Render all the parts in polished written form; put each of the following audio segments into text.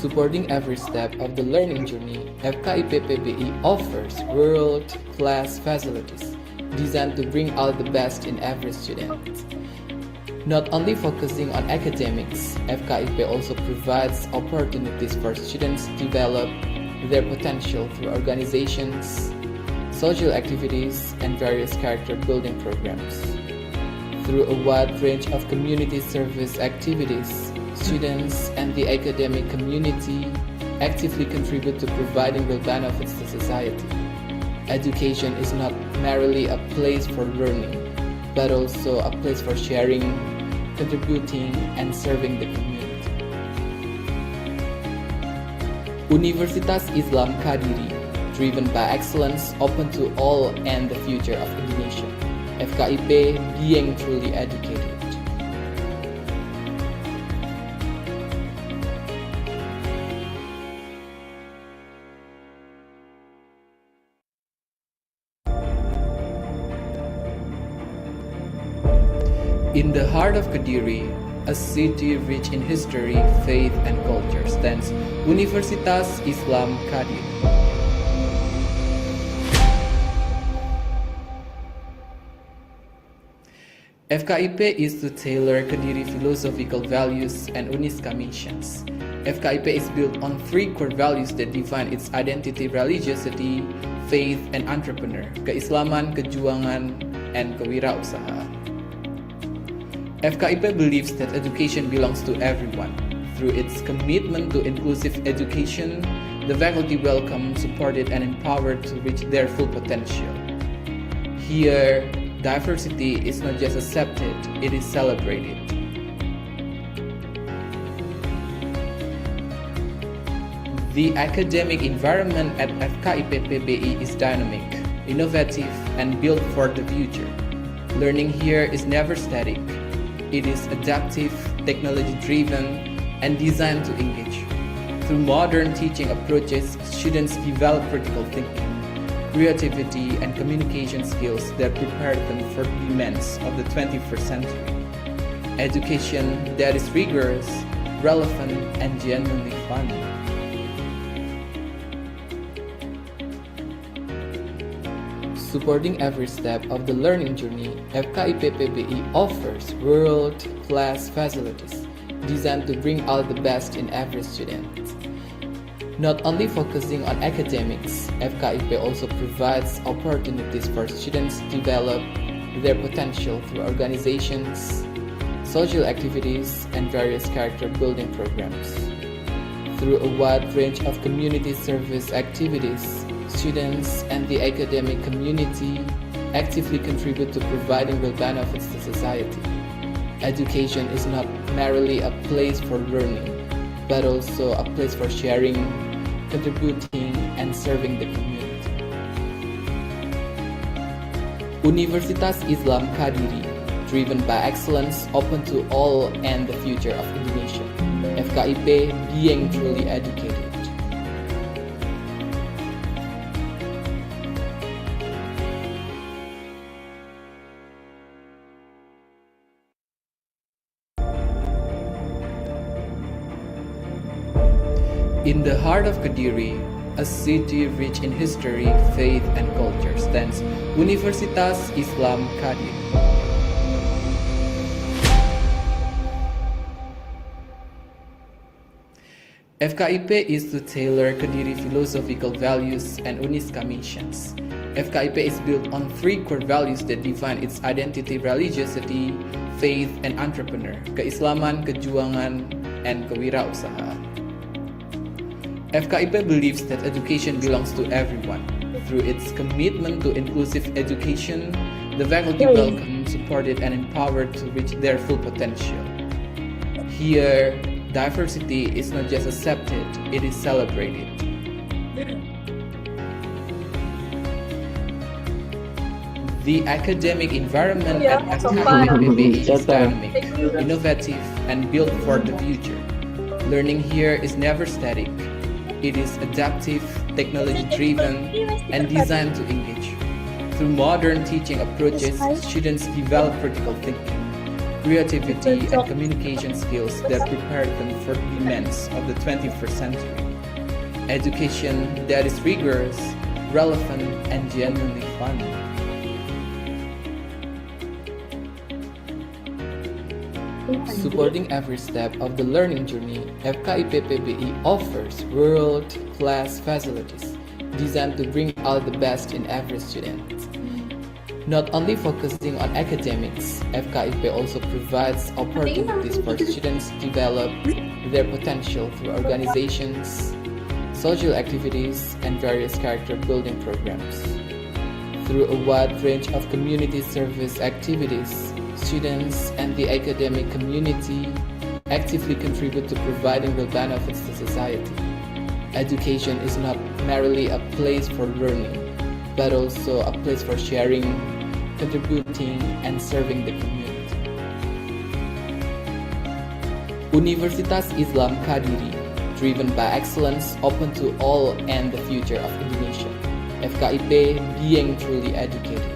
Supporting every step of the learning journey, FKIP offers world-class facilities designed to bring out the best in every student. Not only focusing on academics, FKIP also provides opportunities for students to develop their potential through organizations, social activities, and various character-building programs. Through a wide range of community service activities, students and the academic community actively contribute to providing real benefits to society. Education is not merely a place for learning, but also a place for sharing, contributing, and serving the community. Universitas Islam Kadiri, driven by excellence, open to all and the future of Indonesia. FKIP being truly educated. In the heart of Kediri, a city rich in history, faith, and culture, stands Universitas Islam Kadiri. FKIP is to tailor Kediri philosophical values and UNISCA missions. FKIP is built on three core values that define its identity: religiosity, faith, and entrepreneur, keislaman, kejuangan, and kewirausahaan. FKIP believes that education belongs to everyone. Through its commitment to inclusive education, the faculty welcome, supported, and empowered to reach their full potential. Here, diversity is not just accepted, it is celebrated. The academic environment at FKIP PBI is dynamic, innovative, and built for the future. Learning here is never static. It is adaptive, technology-driven, and designed to engage. Through modern teaching approaches, students develop critical thinking, creativity, and communication skills that prepare them for the demands of the 21st century. Education that is rigorous, relevant, and genuinely fun. Supporting every step of the learning journey, FKIP PBI offers world-class facilities designed to bring out the best in every student. Not only focusing on academics, FKIP also provides opportunities for students to develop their potential through organizations, social activities, and various character-building programs. Through a wide range of community service activities, students and the academic community actively contribute to providing real benefits to society. Education is not merely a place for learning, but also a place for sharing, contributing, and serving the community. Universitas Islam Kadiri, driven by excellence, open to all and the future of Indonesia. FKIP being truly educated. In the heart of Kediri, a city rich in history, faith, and culture, stands Universitas Islam Kadiri. FKIP is to tailor Kediri philosophical values and UNISCA missions. FKIP is built on three core values that define its identity: religiosity, faith, and entrepreneur, keislaman, kejuangan, and kewirausahaan. FKIP believes that education belongs to everyone. Through its commitment to inclusive education, the faculty welcome, supported, and empowered to reach their full potential. Here, diversity is not just accepted, it is celebrated. The academic environment at FKIP is dynamic, innovative, and built for the future. Learning here is never static. It is adaptive, technology-driven, and designed to engage. Through modern teaching approaches, students develop critical thinking, creativity, and communication skills that prepare them for the demands of the 21st century. Education that is rigorous, relevant, and genuinely fun. Supporting every step of the learning journey, FKIPPBI offers world-class facilities designed to bring out the best in every student. Not only focusing on academics, FKIP also provides opportunities for students to develop their potential through organizations, social activities, and various character building programs. Through a wide range of community service activities, students and the academic community actively contribute to providing real benefits to society. Education is not merely a place for learning, but also a place for sharing, contributing, and serving the community. Universitas Islam Kadiri, driven by excellence, open to all and the future of Indonesia. FKIP being truly educated.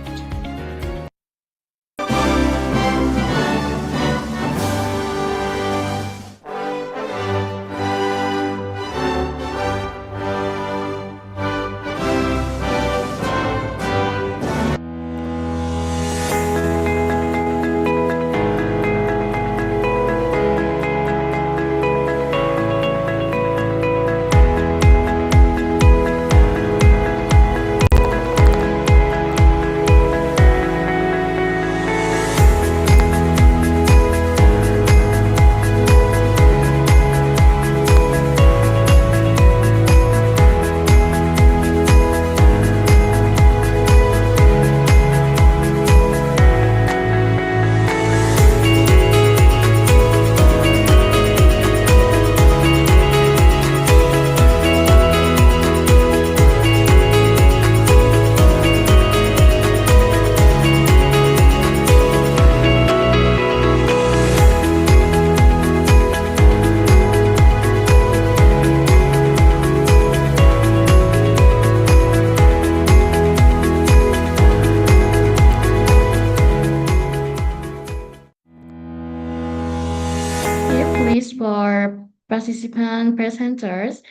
Please, for participant presenters,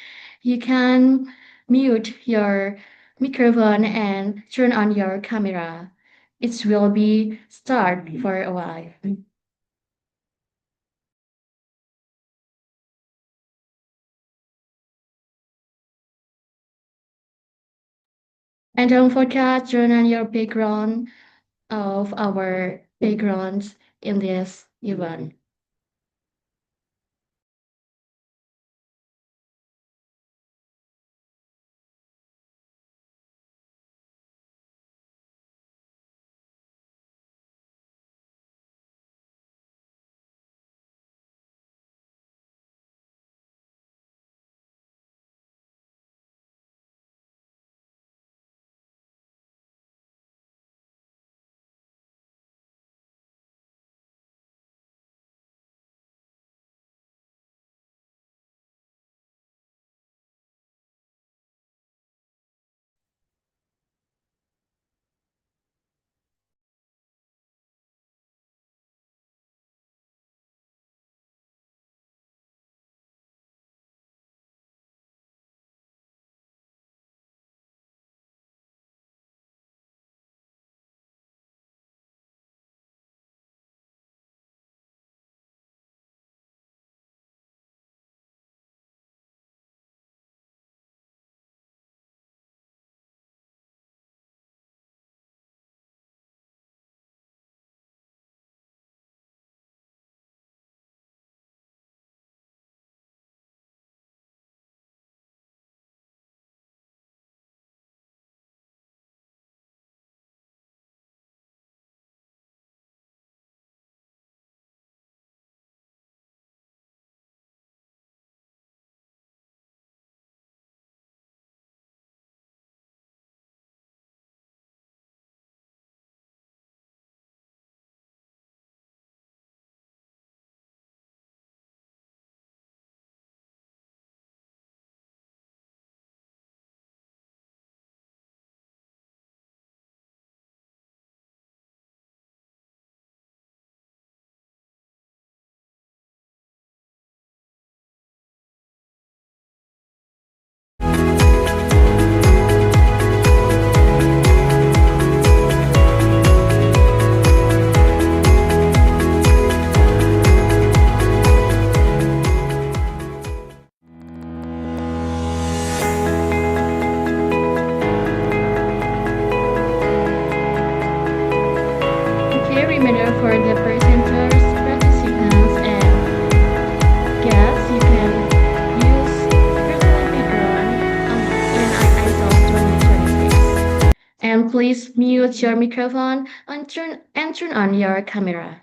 you can mute your microphone and turn on your camera. It will be start for a while. And don't forget turn on your background of our backgrounds in this event. please mute your microphone and turn on your camera.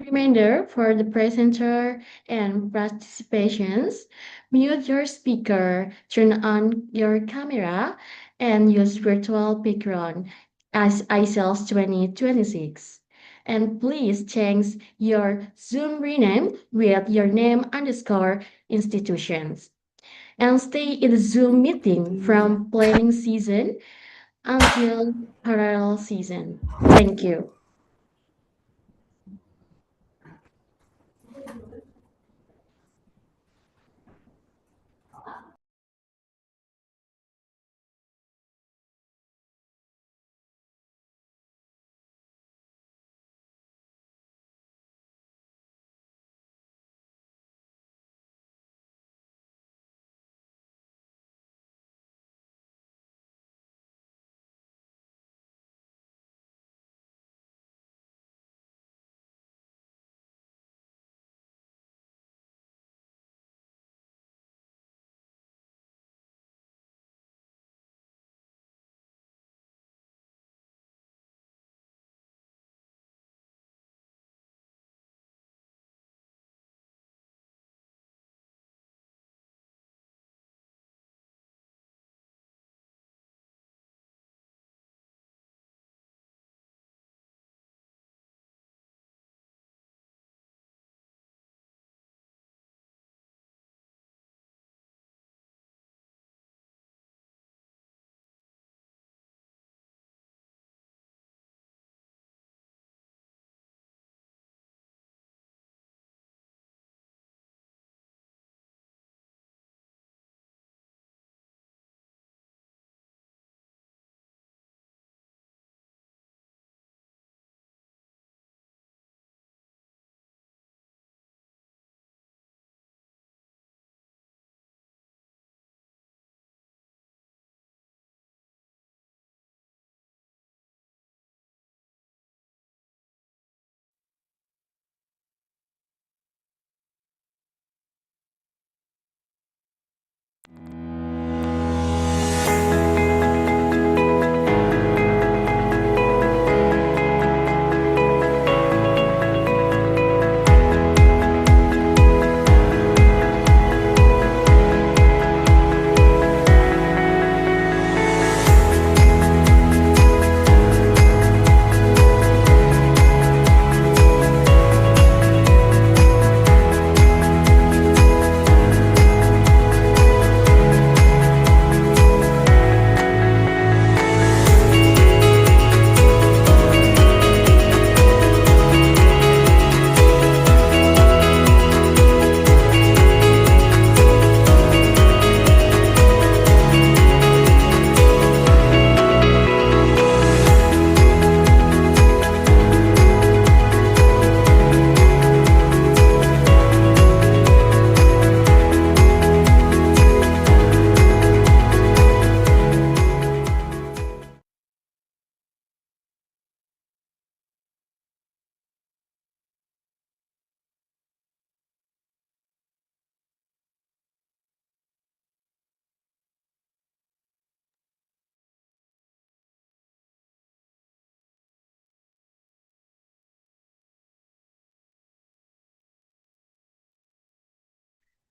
Reminder for the presenter and participations, mute your speaker, turn on your camera, and use virtual background as ICELS 2026. And please change your Zoom rename with your name underscore institutions. And stay in the Zoom meeting from planning season until parallel season. Thank you.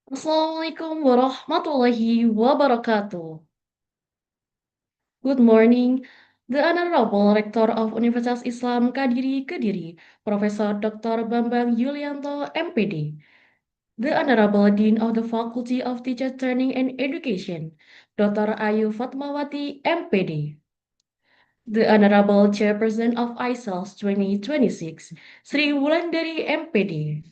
Assalamualaikum warahmatullahi wabarakatuh. Good morning. The Honorable Rector of Universitas Islam Kediri, Professor Dr. Bambang Yulianto, MPD. The Honorable Dean of the Faculty of Teacher Training and Education, Dr. Ayu Fatmawati, MPD. The Honorable Chairperson of ICELS 2026, Sri Wulandari, MPD.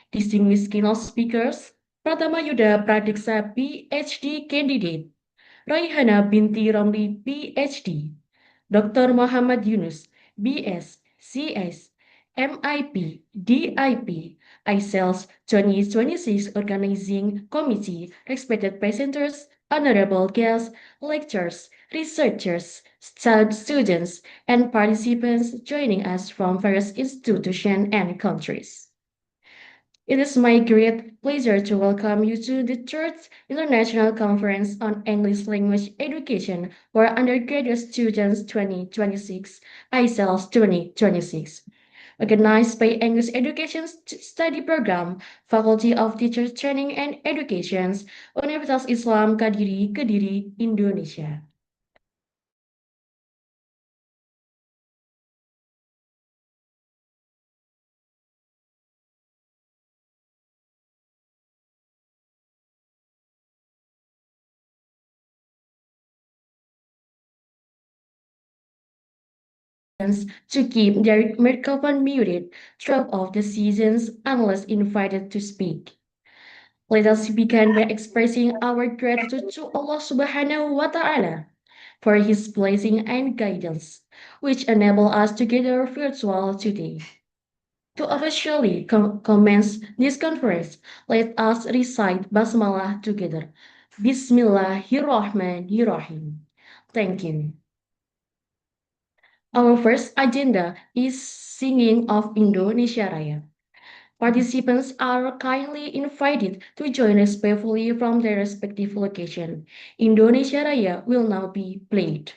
Distinguished keynote speakers, Pratama Yuda Pradiksa, PhD candidate, Raihana binti Romli, PhD, Dr. Muhammad Yunus, BS, CS, MIP, DIP, ICELS 2026 Organizing Committee, respected presenters, honorable guests, lecturers, researchers, students, and participants joining us from various institutions and countries. It is my great pleasure to welcome you to the third International Conference on English Language Education for Undergraduate Students 2026, ICELS 2026, organized by English Education Study Program, Faculty of Teachers Training and Education, Universitas Islam Kediri, Indonesia. To keep their microphone muted throughout the seasons unless invited to speak. Let us begin by expressing our gratitude to Allah Subhanahu wa Ta'ala for His blessing and guidance, which enable us to gather virtual today. To officially commence this conference, let us recite Basmalah together. Bismillahirrahmanirrahim. Thank you. Our first agenda is singing of Indonesia Raya. Participants are kindly invited to join respectfully from their respective location. Indonesia Raya will now be played.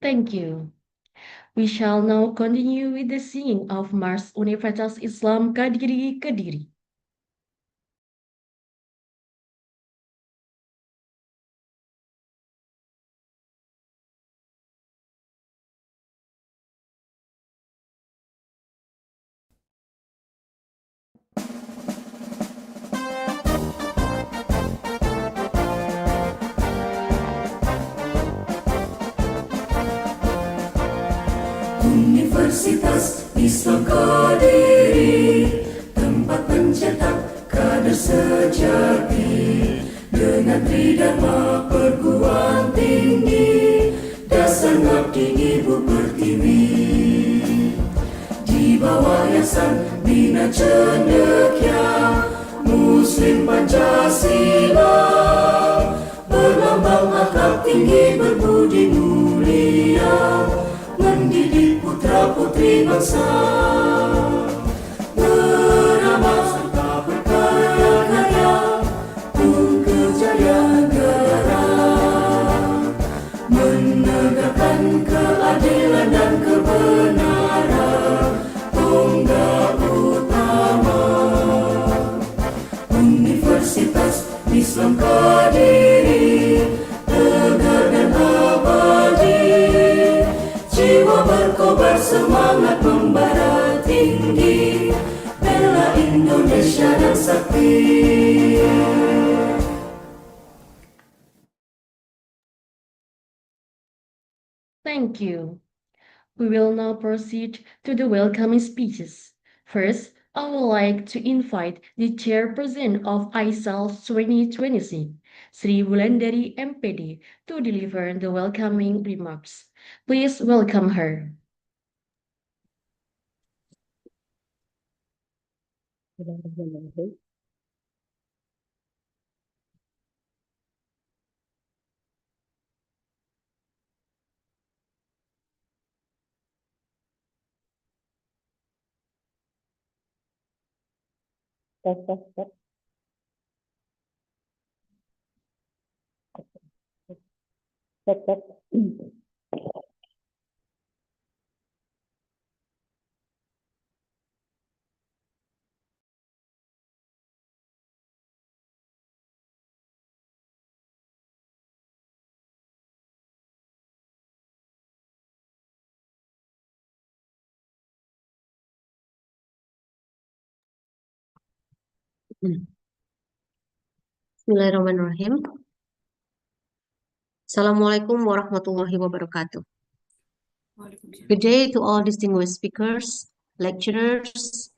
Thank you. We shall now continue with the singing of Mars Universitas Islam Kediri. Universitas Islam Kediri, tempat mencetak kader sejati dengan tridharma perguruan tinggi dasar ngabdi ibu pertiwi di bawah yayasan bina cendekia Muslim Pancasila berlambang akhlak tinggi berbudi mulia mendidik putra putri bangsa beramal serta berkarya-karya untuk kejayaan negara menegakkan keadilan dan kebenaran tonggak utama Universitas Islam Kediri tegar dan abadi jiwa berkobar semangat membara tinggi bela Indonesia dan sakti. Thank you. We will now proceed to the welcoming speeches. First, I would like to invite the chairperson of ICELS 2026, Sri Wulandari MPD, to deliver the welcoming remarks. Please welcome her. Bismillahirrahmanirrahim. Assalamualaikum warahmatullahi wabarakatuh. Good day to all distinguished speakers, lecturers,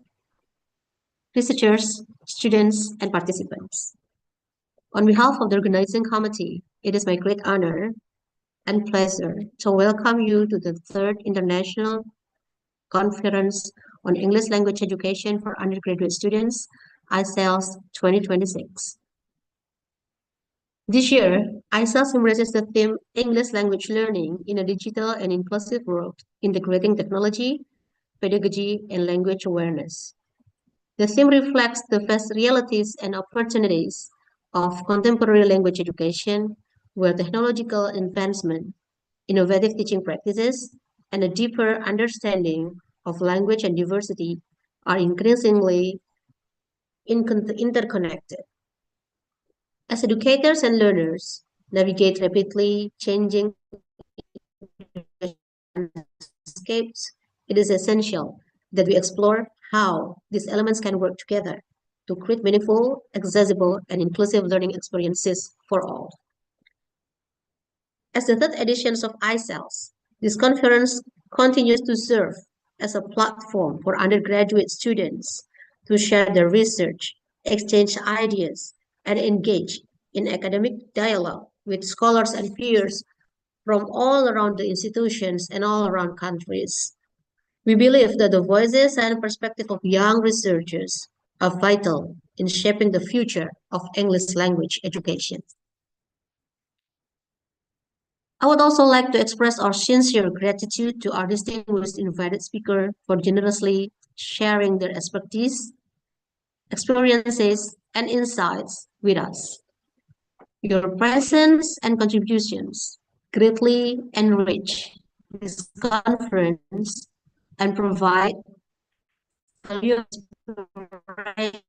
researchers, students, and participants. On behalf of the organizing committee, it is my great honor and pleasure to welcome you to the third International Conference on English Language Education for Undergraduate Students, ICELS 2026. This year, ICELS embraces the theme English Language Learning in a Digital and Inclusive World, Integrating Technology, Pedagogy, and Language Awareness. The theme reflects the vast realities and opportunities of contemporary language education, where technological advancement, innovative teaching practices, and a deeper understanding of language and diversity are increasingly interconnected. As educators and learners navigate rapidly changing landscapes, it is essential that we explore how these elements can work together to create meaningful, accessible, and inclusive learning experiences for all. As the third edition of ICELS, this conference continues to serve as a platform for undergraduate students to share their research, exchange ideas, and engage in academic dialogue with scholars and peers from all around the institutions and all around countries. We believe that the voices and perspective of young researchers are vital in shaping the future of English language education. I would also like to express our sincere gratitude to our distinguished invited speaker for generously sharing their expertise, experiences, and insights with us. Your presence and contributions greatly enrich this conference and provide valuable inspiration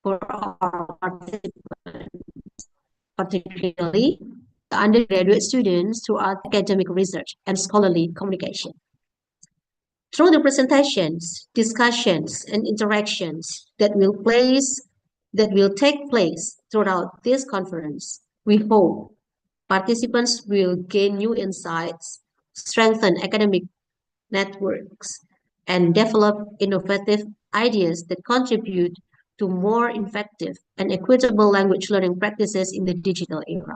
for our participants, particularly the undergraduate students through our academic research and scholarly communication. Through the presentations, discussions, and interactions that will take place throughout this conference, we hope participants will gain new insights, strengthen academic networks, and develop innovative ideas that contribute to more effective and equitable language learning practices in the digital era.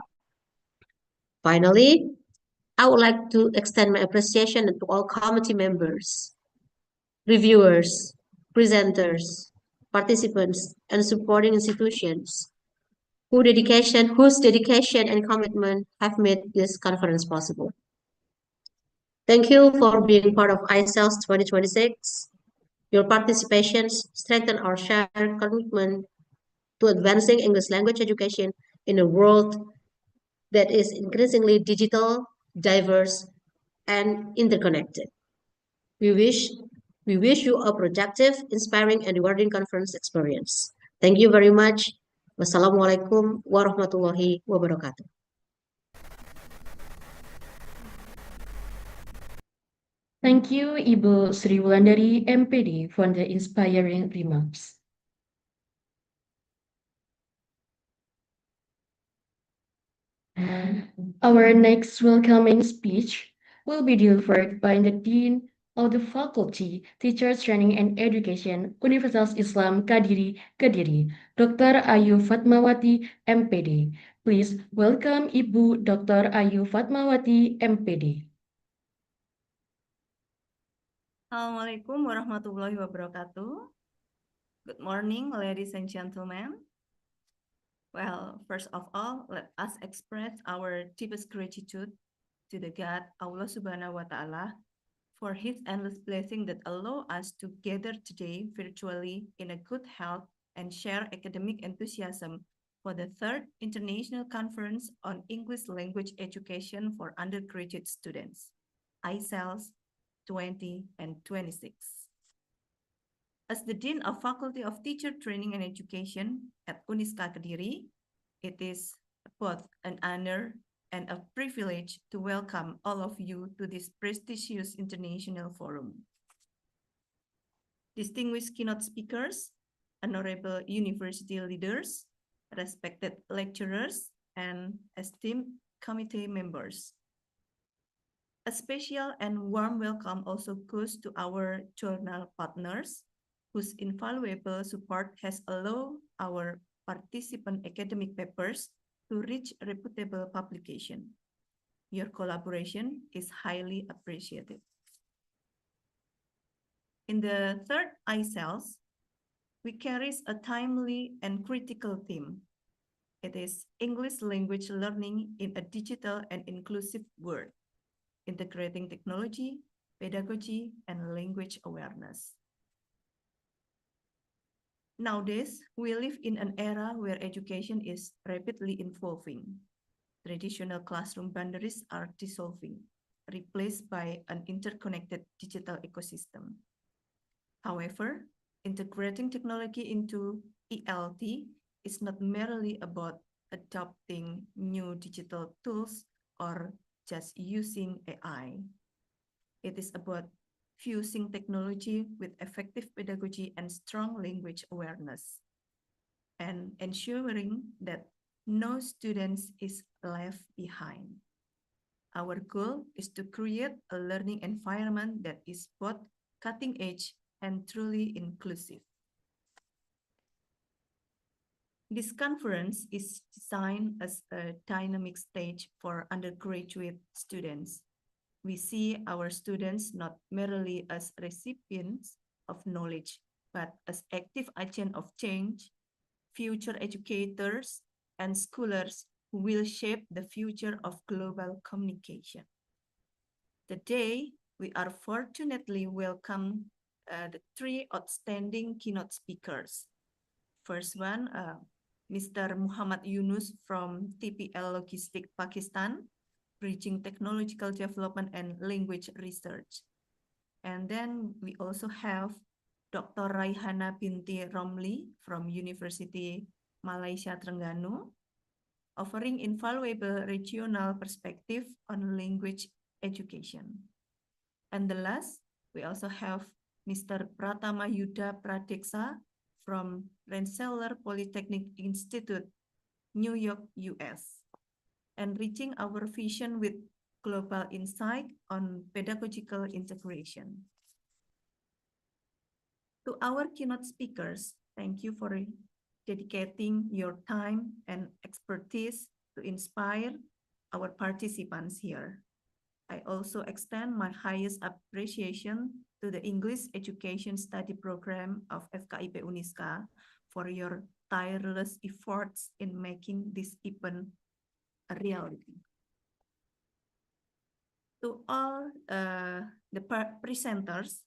Finally, I would like to extend my appreciation to all committee members, reviewers, presenters, participants, and supporting institutions whose dedication and commitment have made this conference possible. Thank you for being part of ICELS 2026. Your participation strengthens our shared commitment to advancing English language education in a world that is increasingly digital, diverse, and interconnected. We wish we wish you a productive, inspiring, and rewarding conference experience. Thank you very much. Wassalamualaikum warahmatullahi wabarakatuh. Thank you, Ibu Sri Wulandari, MPD, for the inspiring remarks. Our next welcoming speech will be delivered by the Dean of the Faculty, Teachers Training and Education, Universitas Islam Kadiri, Kediri, Dr. Ayu Fatmawati, MPD. Please welcome Ibu Dr. Ayu Fatmawati, MPD. Assalamualaikum warahmatullahi wabarakatuh. Good morning, ladies and gentlemen. Well, first of all, let us express our deepest gratitude to the God, Allah Subhanahu wa Ta'ala, for His endless blessing that allow us to gather today virtually in a good health and share academic enthusiasm for the third International Conference on English Language Education for Undergraduate Students, ICELS 20 and 26. As the Dean of Faculty of Teacher Training and Education at Uniska Kediri, it is both an honor and a privilege to welcome all of you to this prestigious international forum. Distinguished keynote speakers, honorable university leaders, respected lecturers, and esteemed committee members. A special and warm welcome also goes to our journal partners, whose invaluable support has allowed our participant academic papers to reach reputable publication. Your collaboration is highly appreciated. In the third ICELS, we carry a timely and critical theme. It is English language learning in a digital and inclusive world, integrating technology, pedagogy, and language awareness. Nowadays, we live in an era where education is rapidly evolving. Traditional classroom boundaries are dissolving, replaced by an interconnected digital ecosystem. However, integrating technology into ELT is not merely about adopting new digital tools or just using AI. It is about fusing technology with effective pedagogy and strong language awareness, and ensuring that no student is left behind. Our goal is to create a learning environment that is both cutting edge and truly inclusive. This conference is designed as a dynamic stage for undergraduate students. We see our students not merely as recipients of knowledge, but as active agents of change, future educators, and scholars who will shape the future of global communication. Today, we are fortunately welcome the three outstanding keynote speakers. First one, Mr. Muhammad Yunus from TPL Logistics Pakistan, Bridging Technological Development and Language Research. And then we also have Dr. Raihana Binti Romli from University Malaysia Terengganu, offering invaluable regional perspective on language education. And the last, we also have Mr. Pratama Yuda Pradeksa from Rensselaer Polytechnic Institute, New York, US. Enriching our vision with global insight on pedagogical integration. To our keynote speakers, Thank you for dedicating your time and expertise to inspire our participants here. I also extend my highest appreciation to the English Education Study Program of FKIP Uniska for your tireless efforts in making this event a reality. To all the presenters,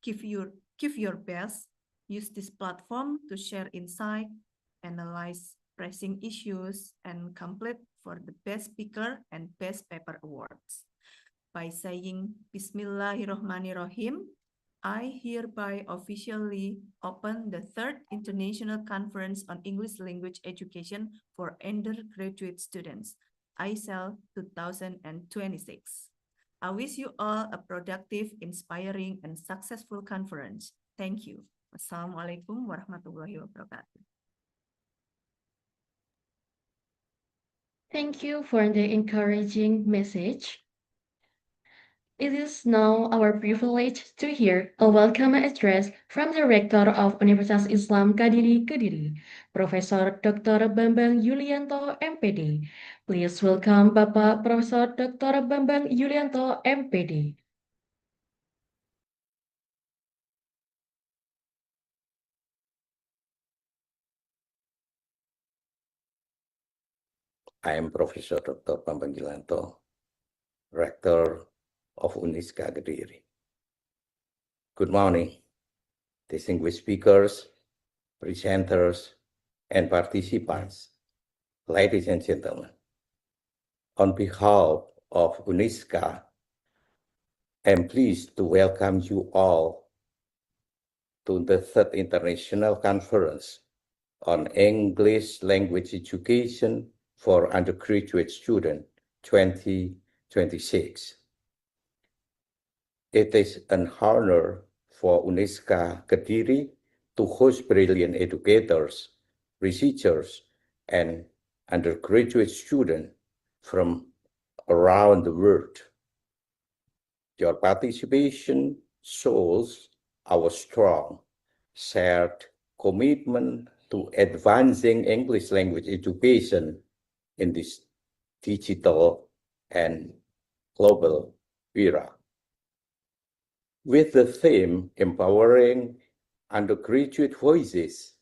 give your best. Use this platform to share insight, analyze pressing issues, and compete for the best speaker and best paper awards. By saying Bismillahirrahmanirrahim, I hereby officially open the third International Conference on English Language Education for Undergraduate Students, ICEL 2026. I wish you all a productive, inspiring, and successful conference. Thank you. Wassalamualaikum warahmatullahi wabarakatuh. Thank you for the encouraging message. It is now our privilege to hear a welcome address from the Rector of Universitas Islam Kadiri Kediri, Profesor Dr. Bambang Yulianto, MPD. Please welcome Bapak Profesor Dr. Bambang Yulianto, MPD. I am Professor Dr. Bambang Yulianto, Rector of Uniska Kediri. Good morning, distinguished speakers, presenters, and participants, ladies and gentlemen. On behalf of Uniska, I'm pleased to welcome you all to the third International Conference on English Language Education for Undergraduate Students 2026. It is an honor for Uniska Kediri to host brilliant educators, researchers, and undergraduate students from around the world. Your participation shows our strong, shared commitment to advancing English language education in this digital and global era. With the theme Empowering Undergraduate Voices,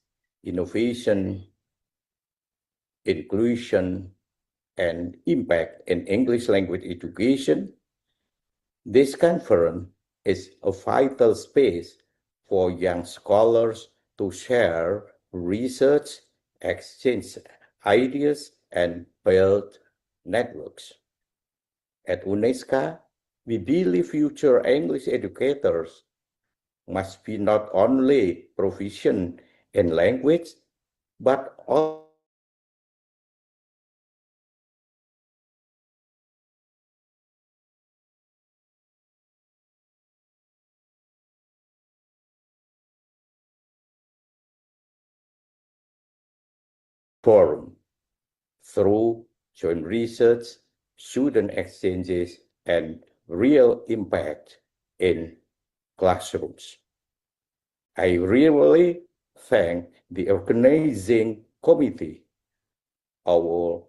Innovation, Inclusion, and Impact in English Language Education, this conference is a vital space for young scholars to share research, exchange ideas, and build networks. At UNESCO, we believe future English educators must be not only proficient in language, but also forum through joint research, student exchanges, and real impact in classrooms. I really thank the organizing committee, our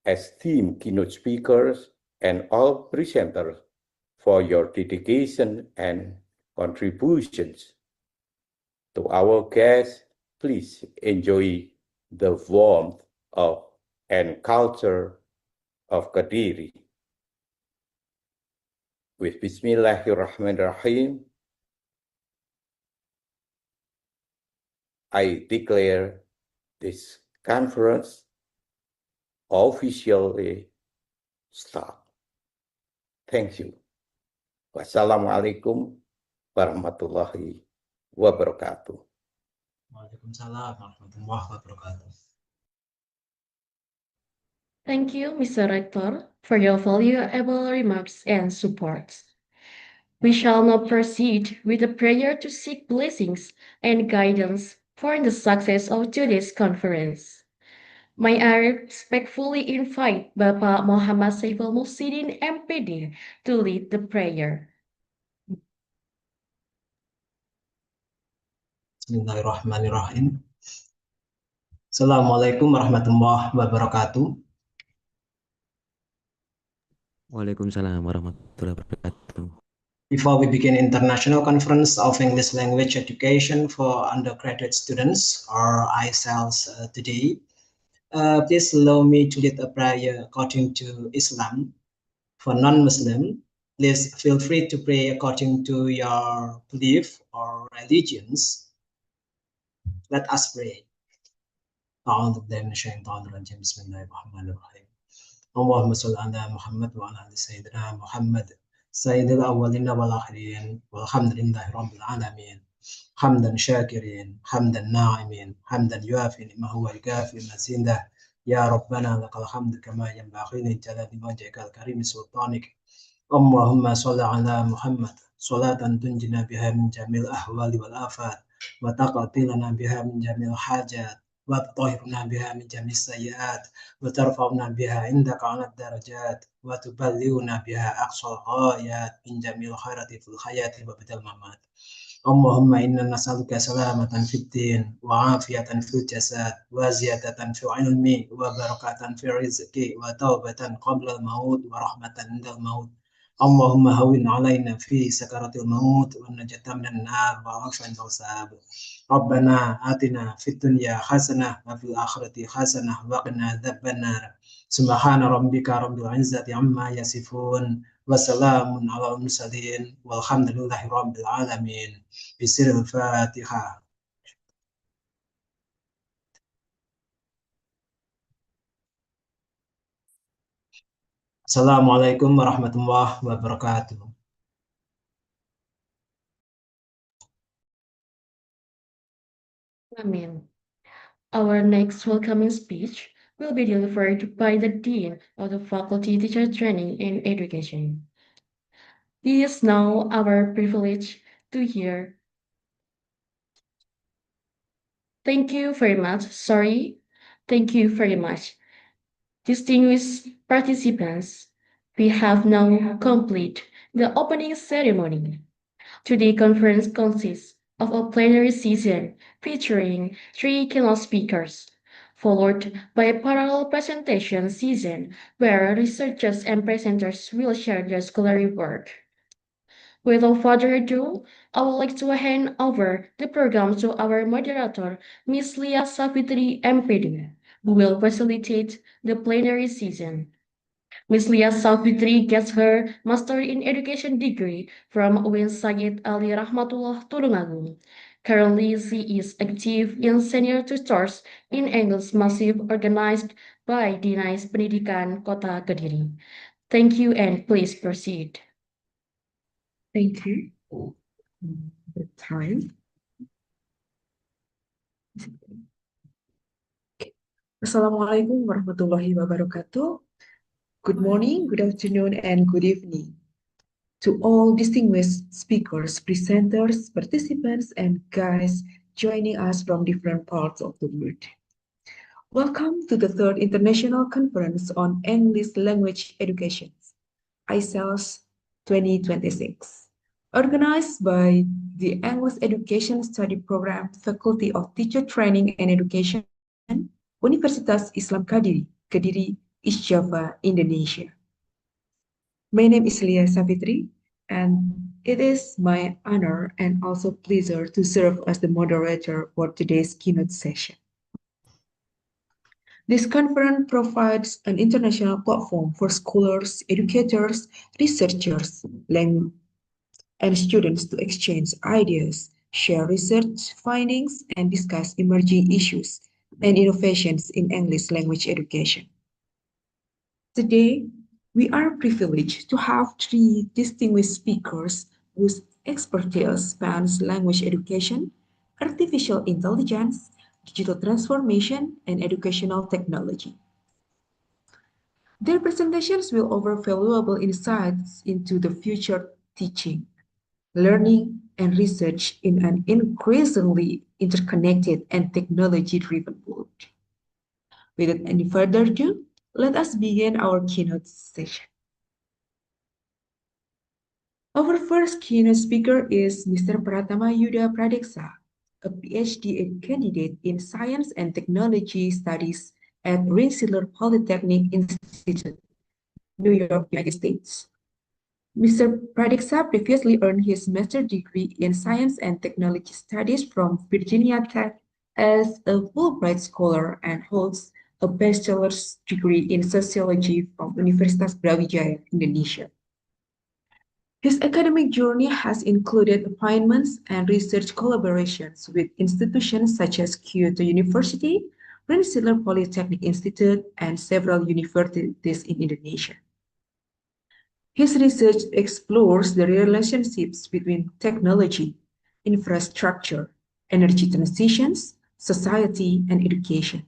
esteemed keynote speakers, and all presenters for your dedication and contributions. To our guests, please enjoy the warmth of and culture of Kediri. With Bismillahirrahmanirrahim, I declare this conference officially start. Thank you. Wassalamualaikum warahmatullahi wabarakatuh. Waalaikumsalam warahmatullahi wabarakatuh. Thank you, Mr. Rector, for your valuable remarks and support. We shall now proceed with a prayer to seek blessings and guidance for the success of today's conference. May I respectfully invite Bapak Muhammad Saiful Muhsidin, MPD, to lead the prayer. Bismillahirrahmanirrahim. Assalamualaikum warahmatullahi wabarakatuh. Waalaikumsalam warahmatullahi wabarakatuh. Before we begin International Conference of English Language Education for undergraduate students, or ICELS, today, please allow me to lead a prayer according to Islam. For non-Muslim, please feel free to pray according to your belief or religions. Let us pray. Bismillahirrahmanirrahim. اللهم صل على محمد وعلى آل سيدنا محمد سيد الأولين والآخرين والحمد لله رب العالمين حمدا شاكرين حمدا ناعمين حمدا يوافي ما هو يكافي مزيده يا ربنا لك الحمد كما ينبغي لجلال وجهك الكريم سلطانك اللهم صل على محمد صلاة تنجنا بها من جميع الأهوال والآفات وتقضي لنا بها من جميع الحاجات وتطهرنا بها من جميع السيئات وترفعنا بها عندك على الدرجات وتبلغنا بها أقصى الغايات من جميع الخيرات في الحياة وبعد الممات. اللهم إنا نسألك سلامة في الدين وعافية في الجسد وزيادة في العلم وبركة في الرزق وتوبة قبل الموت ورحمة عند الموت. اللهم هون علينا في سكرات الموت والنجاة من النار وعافية الحساب. ربنا آتنا في الدنيا حسنة وفي الآخرة حسنة وقنا عذاب النار. سبحان ربك رب العزة عما يصفون وسلام على المرسلين والحمد لله رب العالمين. بسر الفاتحة. Assalamualaikum warahmatullahi wabarakatuh. Amen. Our next welcoming speech will be delivered by the Dean of the Faculty Teacher Training and Education. It is now our privilege to hear. Thank you very much. Sorry. Thank you very much. Distinguished participants, we have now completed the opening ceremony. Today's conference consists of a plenary session featuring 3 keynote speakers, followed by a parallel presentation season where researchers and presenters will share their scholarly work. Without further ado, I would like to hand over the program to our moderator, Ms. Leah Savitri MPD, who will facilitate the plenary season. Ms. Leah Savitri gets her Master in Education degree from UIN Said Ali Rahmatullah Tulungagung. Currently, she is active in senior tutors in English Massive organized by Dinas Pendidikan Kota Kediri. Thank you and please proceed. Thank you. The time. Assalamualaikum warahmatullahi wabarakatuh. Good morning, good afternoon, and good evening to all distinguished speakers, presenters, participants, and guests joining us from different parts of the world. Welcome to the third International Conference on English Language Education, ICELS 2026, organized by the English Education Study Program Faculty of Teacher Training and Education, Universitas Islam Kediri, Kediri, East Java, Indonesia. My name is Leah Savitri, and it is my honor and also pleasure to serve as the moderator for today's keynote session. This conference provides an international platform for scholars, educators, researchers, and students to exchange ideas, share research findings, and discuss emerging issues and innovations in English language education. Today, we are privileged to have 3 distinguished speakers whose expertise spans language education, artificial intelligence, digital transformation, and educational technology. Their presentations will offer valuable insights into the future teaching, learning, and research in an increasingly interconnected and technology-driven world. Without any further ado, let us begin our keynote session. Our first keynote speaker is Mr. Pratama Yuda Pradeksa, a PhD candidate in Science and Technology Studies at Rensselaer Polytechnic Institute, New York, United States. Mr. Pradiksa previously earned his master's degree in Science and Technology Studies from Virginia Tech as a Fulbright Scholar and holds a bachelor's degree in Sociology from Universitas Brawijaya, Indonesia. His academic journey has included appointments and research collaborations with institutions such as Kyoto University, Rensselaer Polytechnic Institute, and several universities in Indonesia. His research explores the relationships between technology, infrastructure, energy transitions, society, and education.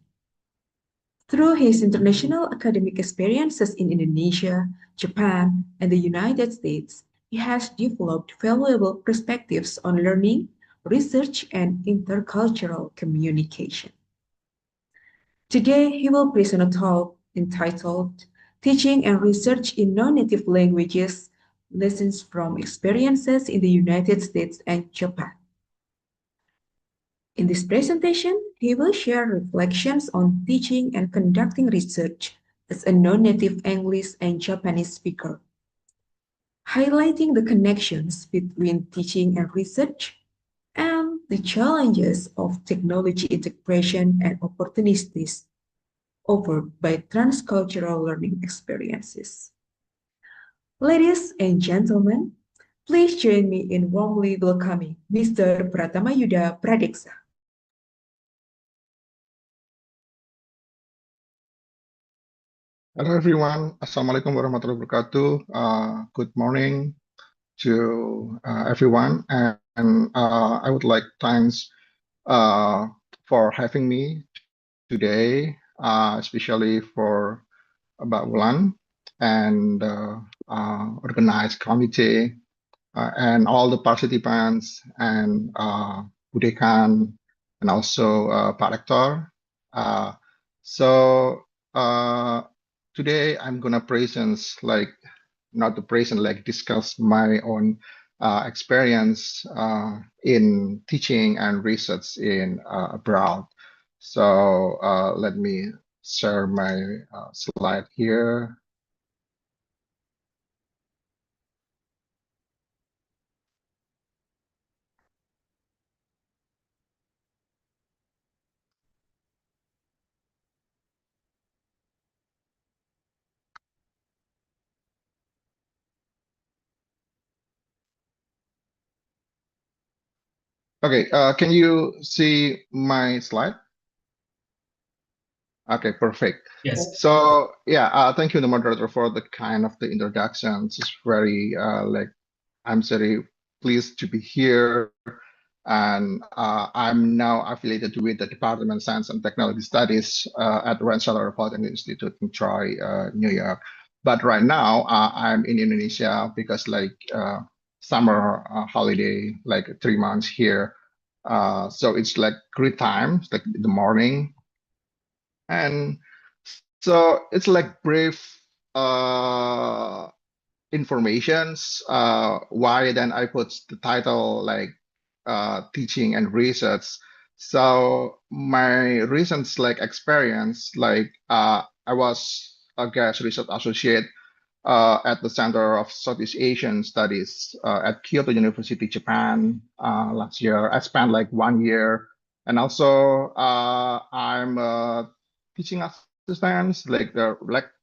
Through his international academic experiences in Indonesia, Japan, and the United States, he has developed valuable perspectives on learning, research, and intercultural communication. Today, he will present a talk entitled Teaching and Research in Non-Native Languages, Lessons from Experiences in the United States and Japan. In this presentation, he will share reflections on teaching and conducting research as a non-native English and Japanese speaker, highlighting the connections between teaching and research and the challenges of technology integration and opportunities offered by transcultural learning experiences. Ladies and gentlemen, please join me in warmly welcoming Mr. Pratamayuda Pradiksa. Hello everyone, Assalamualaikum warahmatullahi wabarakatuh. Good morning to everyone, and I would like thanks for having me today, especially for Mbak Wulan and organized committee and all the participants and Budekan and also Pak Rektor. So today I'm gonna present discuss my own experience in teaching and research in abroad. So let me share my slide here. Okay, can you see my slide? Okay, perfect. Yes. So yeah, thank you, the moderator, for the kind of the introductions. It's very I'm very pleased to be here, and I'm now affiliated with the Department of Science and Technology Studies at Rensselaer Polytechnic Institute in Troy, New York. But right now, I'm in Indonesia because summer holiday, like 3 months here. So it's like great time, it's like the morning. And so it's like brief informations. Why then I put the title like teaching and research. So my recent experience, I was a guest research associate at the Center of Southeast Asian Studies at Kyoto University, Japan last year. I spent like 1 year, and also I'm a teaching assistant, like the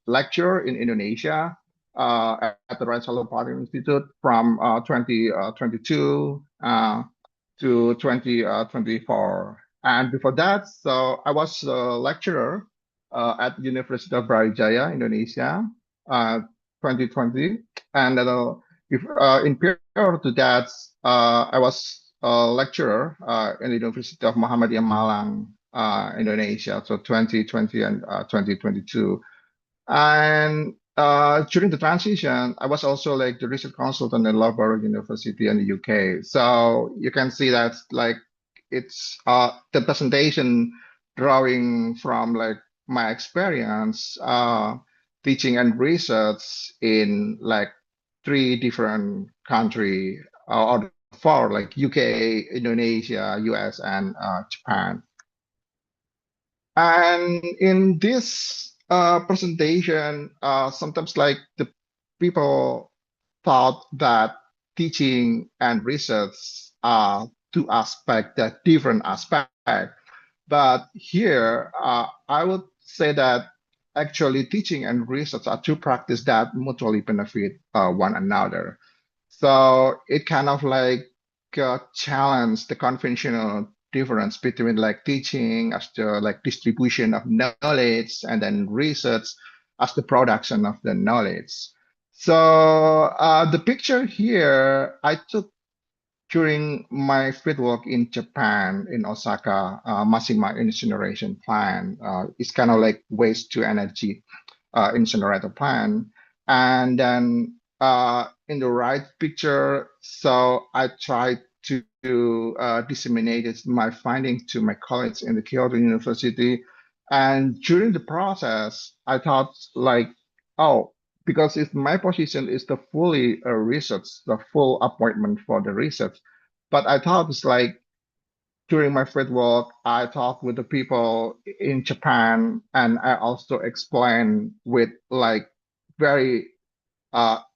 lecturer in Indonesia at the Rensselaer Polytechnic Institute from 2022 to 2024. And before that, so I was a lecturer at the University of Brawijaya, Indonesia, 2020. And in prior to that, I was a lecturer in the University of Muhammadiyah Malang, Indonesia, so 2020 and 2022. And during the transition, I was also like the research consultant at Loughborough University in the UK. So you can see that it's the presentation drawing from like my experience teaching and research in like 3 different country or for like UK, Indonesia, US, and Japan. And in this presentation, sometimes like the people thought that teaching and research are two aspects, that different aspects. But here, I would say that actually teaching and research are two practices that mutually benefit one another. So it kind of like challenge the conventional difference between like teaching as the like distribution of knowledge and then research as the production of the knowledge. So the picture here I took during my fieldwork in Japan, in Osaka, Mashima incineration plant. It's kind of like waste to energy incinerator plant. And then in the right picture, so I tried to disseminate my finding to my colleagues in the Kyoto University. And during the process, I thought like, oh, because if my position is the fully research, the full appointment for the research. But I thought it's like during my field work, I talked with the people in Japan, and I also explained with like very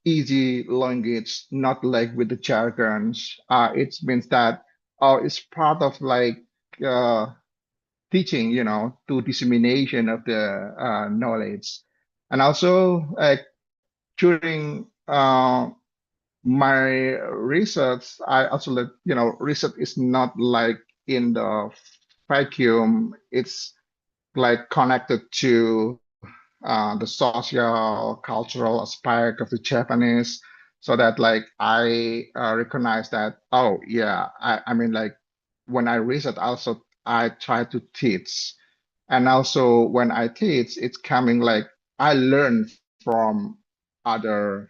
easy language, not like with the jargons. It means that it's part of like uh, teaching, to dissemination of the knowledge, and also during my research, I also let research is not like in the vacuum. It's like connected to the social, cultural aspect of the Japanese, so that like I recognize that. Oh yeah, I mean like when I research, also I try to teach, and also when I teach, it's coming like I learn from other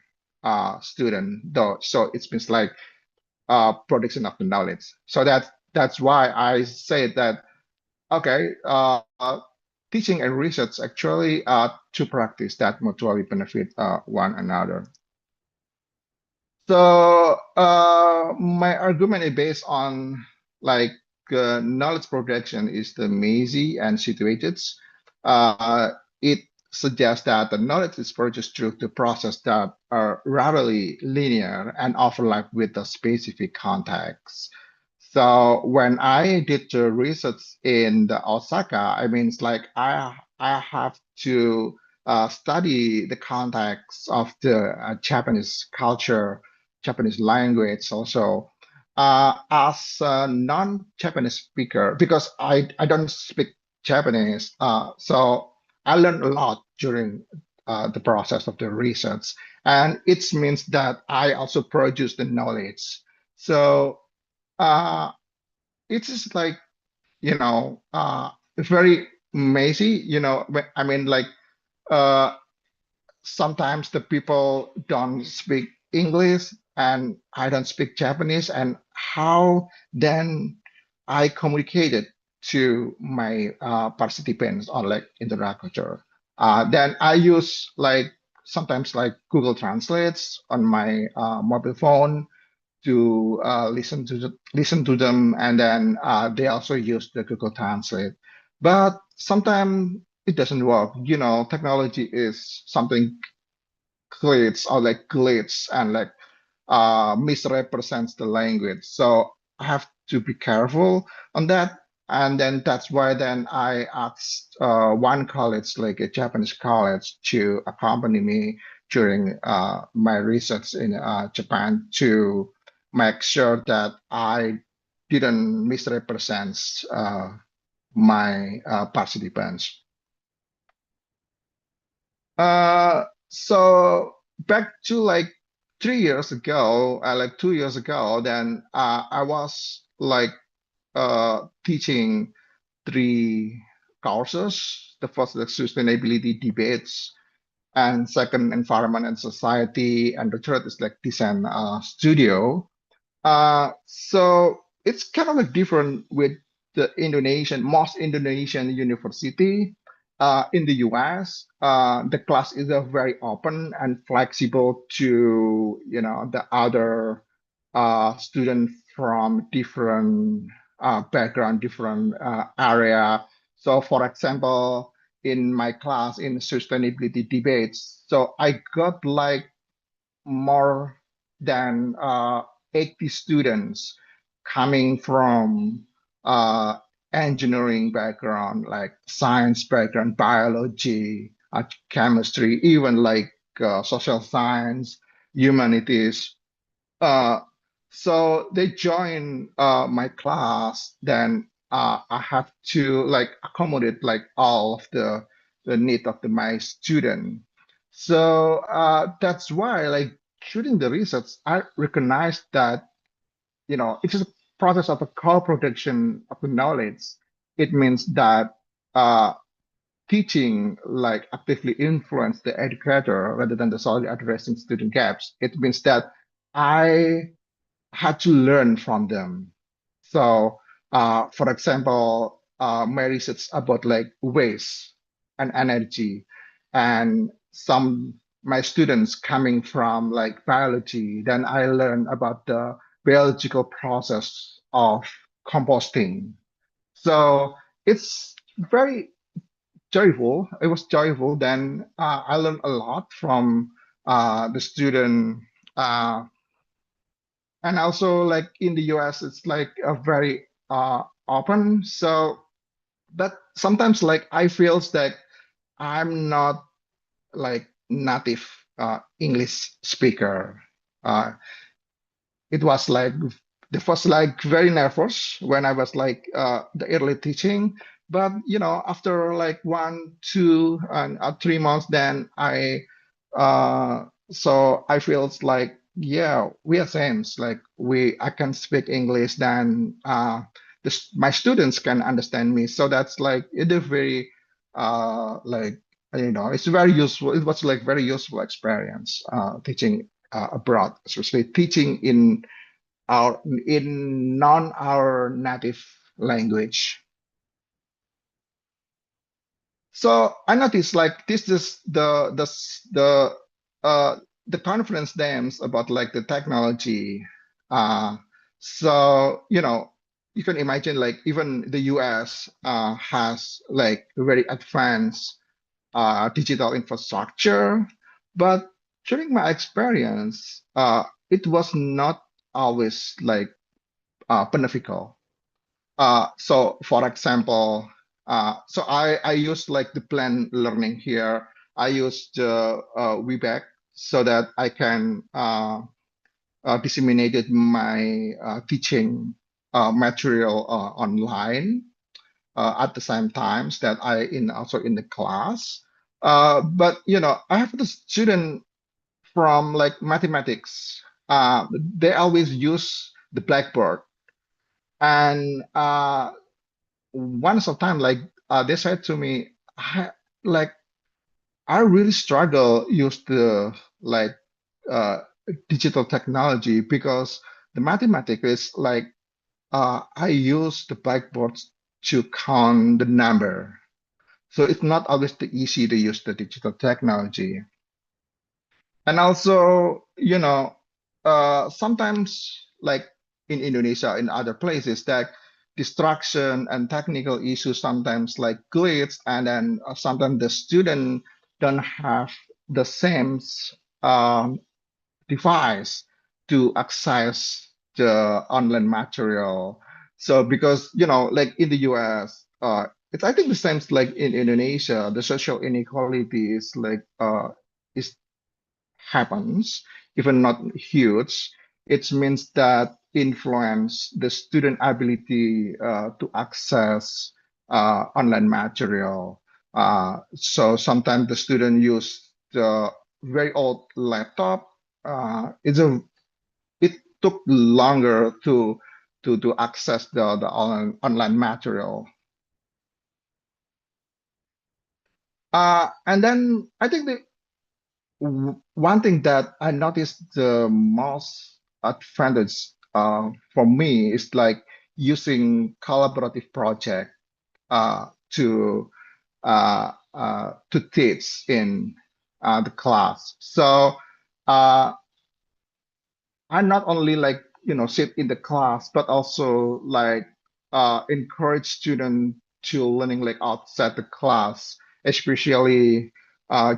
student though, so it means like production of the knowledge. So that's why I say that okay, teaching and research actually are two practice that mutually benefit one another. So my argument is based on like knowledge production is the mazy and situated. It suggests that the knowledge is produced through the process that are rarely linear and overlap with the specific context. So when I did the research in the Osaka, I mean, it's like I have to study the context of the Japanese culture, Japanese language also. As a non-Japanese speaker, because I don't speak Japanese, so I learned a lot during the process of the research, and it means that I also produce the knowledge. So uh, it's just like very messy. I mean, like uh, sometimes the people don't speak English and I don't speak Japanese, and how then I communicated to my participants on like interactor. Then I use like sometimes like Google Translates on my mobile phone to listen to them, and then they also use the Google Translate. But sometimes it doesn't work. Technology is something glitch or like glitch and like misrepresents the language. So I have to be careful on that. And then that's why then I asked one college, like a Japanese college, to accompany me during my research in Japan to make sure that I didn't misrepresent my participants. So back to like 3 years ago, like 2 years ago, then I was like teaching three courses. The first, the sustainability debates, and second, environment and society, and the third is like design studio. So it's kind of like different with the most Indonesian university in the US. The class is very open and flexible to the other students from different background, different area. So for example, in my class in sustainability debates, so I got like more than 80 students coming from engineering background, like science background, biology, chemistry, even like social science, humanities. Uh, so they join my class, then I have to like accommodate like all of the need of my student. So that's why like during the research, I recognize that it is a process of a co-production of the knowledge. It means that uh, teaching like actively influence the educator rather than the solely addressing student gaps. It means that I had to learn from them. So, for example, my research about like waste and energy, and some my students coming from like biology, then I learned about the biological process of composting. So it's very joyful. It was joyful. Then I learned a lot from the student. Uh, and also like in the US, it's like a very open. So, but sometimes like I feels that I'm not like native English speaker. Uh, it was like the first like very nervous when I was like the early teaching, but after like 1, 2, and 3 months, then so I feels like yeah, we are same. Like I can speak English, then my students can understand me. So that's like it is very like it's very useful. It was like very useful experience teaching abroad, especially teaching in non our native language. So I noticed like this is uh the conference names about like the technology. Uh so you can imagine like even the US has like very advanced digital infrastructure, but during my experience, it was not always like beneficial. So for example, so I use like the plan learning here. I use the WeBack so that I can disseminate my teaching material online at the same times that I in also in the class. But I have the student from like mathematics. They always use the Blackboard, and once of time like they said to me, like I really struggle use the like uh, digital technology because the mathematics is like I use the blackboards to count the number, so it's not always the easy to use the digital technology. And also, sometimes like in Indonesia, in other places, that distraction and technical issues sometimes like glitch, and then sometimes the student don't have the same um, device to access the online material. So because like in the US, it's I think the same like in Indonesia, the social inequality is like is happens, even not huge. It means that influence the student ability to access online material. So sometimes the student use the very old laptop. It took longer to access the online material. And then I think one thing that I noticed the most advantage for me is like using collaborative project to to teach in the class. So I'm not only like sit in the class, but also like encourage students to learning like outside the class, especially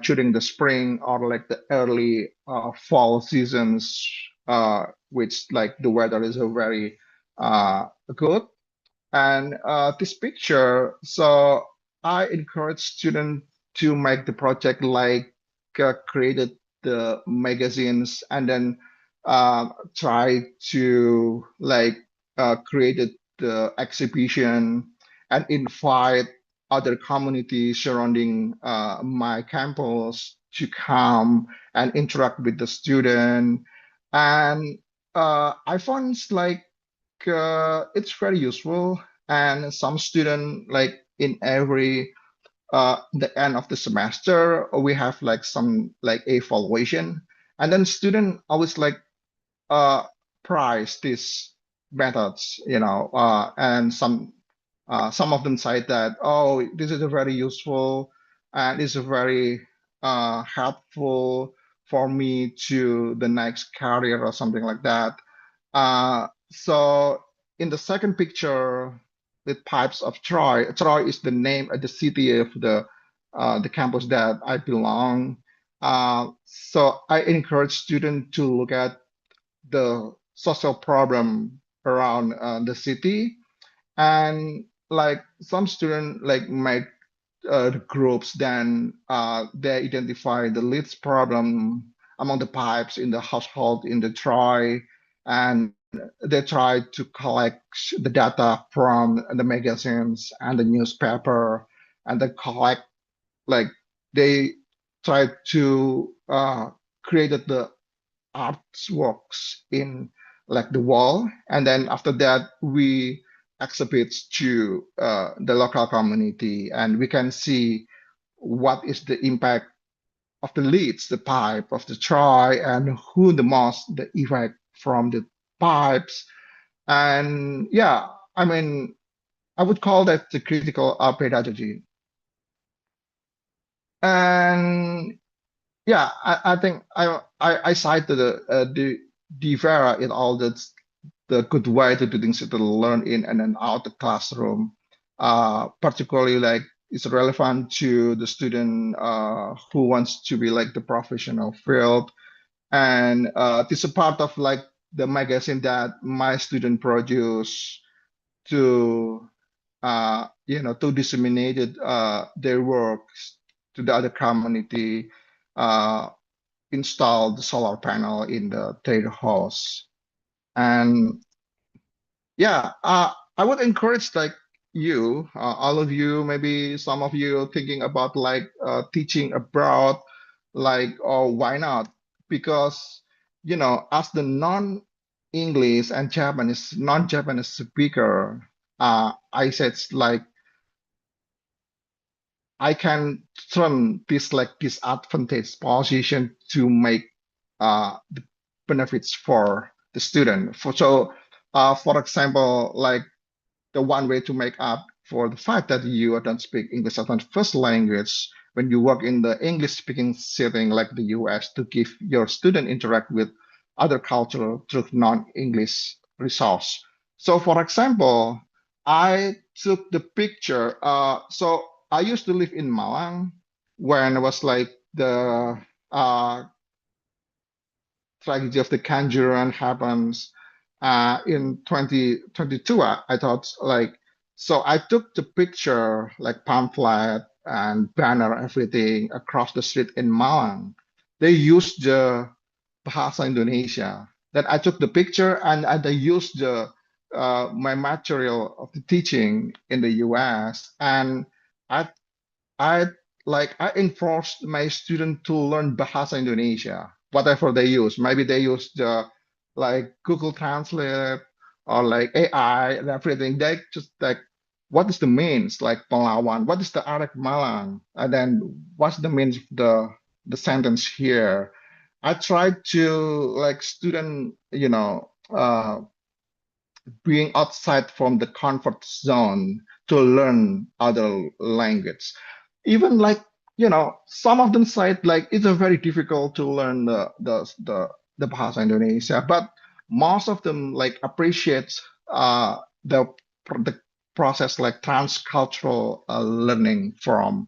during the spring or like the early fall seasons, which like the weather is very good. And this picture, so I encourage students to make the project like created the magazines and then try to like created the exhibition and invite other communities surrounding my campus to come and interact with the student. And I found like it's very useful, and some student like in every the end of the semester we have like some like evaluation, and then student always like uh prize these methods, and some of them say that, oh, this is a very useful and this is very helpful for me to the next career or something like that. So in the second picture, with pipes of Troy, Troy is the name of the city of the campus that I belong. So I encourage students to look at the social problem around the city, and like some students like make groups, then they identify the least problem among the pipes in the household in the Troy, and they try to collect the data from the magazines and the newspaper, and they collect like they try to create the artworks in like the wall, and then after that we exhibit to the local community, and we can see what is the impact of the leads, the pipe of the try, and who the most the effect from the pipes. And yeah, I mean, I would call that the critical pedagogy. And yeah, I think I cited the Vera in all the good way to do things to learn in and then out the classroom. Particularly like it's relevant to the student who wants to be like the professional field. And this is a part of like the magazine that my student produce to to disseminate their works to the other community, uh, install the solar panel in their house. And yeah, I would encourage like you, all of you, maybe some of you thinking about like teaching abroad, like, or why not? Because, as the non-English and Japanese, non-Japanese speaker, I said like I can turn this like disadvantaged position to make the benefits for the student. For example, like the one way to make up for the fact that you don't speak English as a first language when you work in the English speaking setting like the US, to give your student interact with other culture through non-English resource. So for example, I took the picture. So I used to live in Malang when it was like the uh, tragedy of the Kanjuran happens in 2022. I thought like, so I took the picture like pamphlet and banner, everything across the street in Malang. They used the Bahasa Indonesia. Then I took the picture, and I used my material of the teaching in the US, and I I I enforced my student to learn Bahasa Indonesia, whatever they use. Maybe they use the like Google Translate or like AI and everything. They just like, what is the means like Pelawan? What is the Arek Malang? And then what's the means of the sentence here? I tried to like student, being outside from the comfort zone to learn other language. Even like, some of them said like it's a very difficult to learn the Bahasa Indonesia, but most of them like appreciate the process like transcultural learning from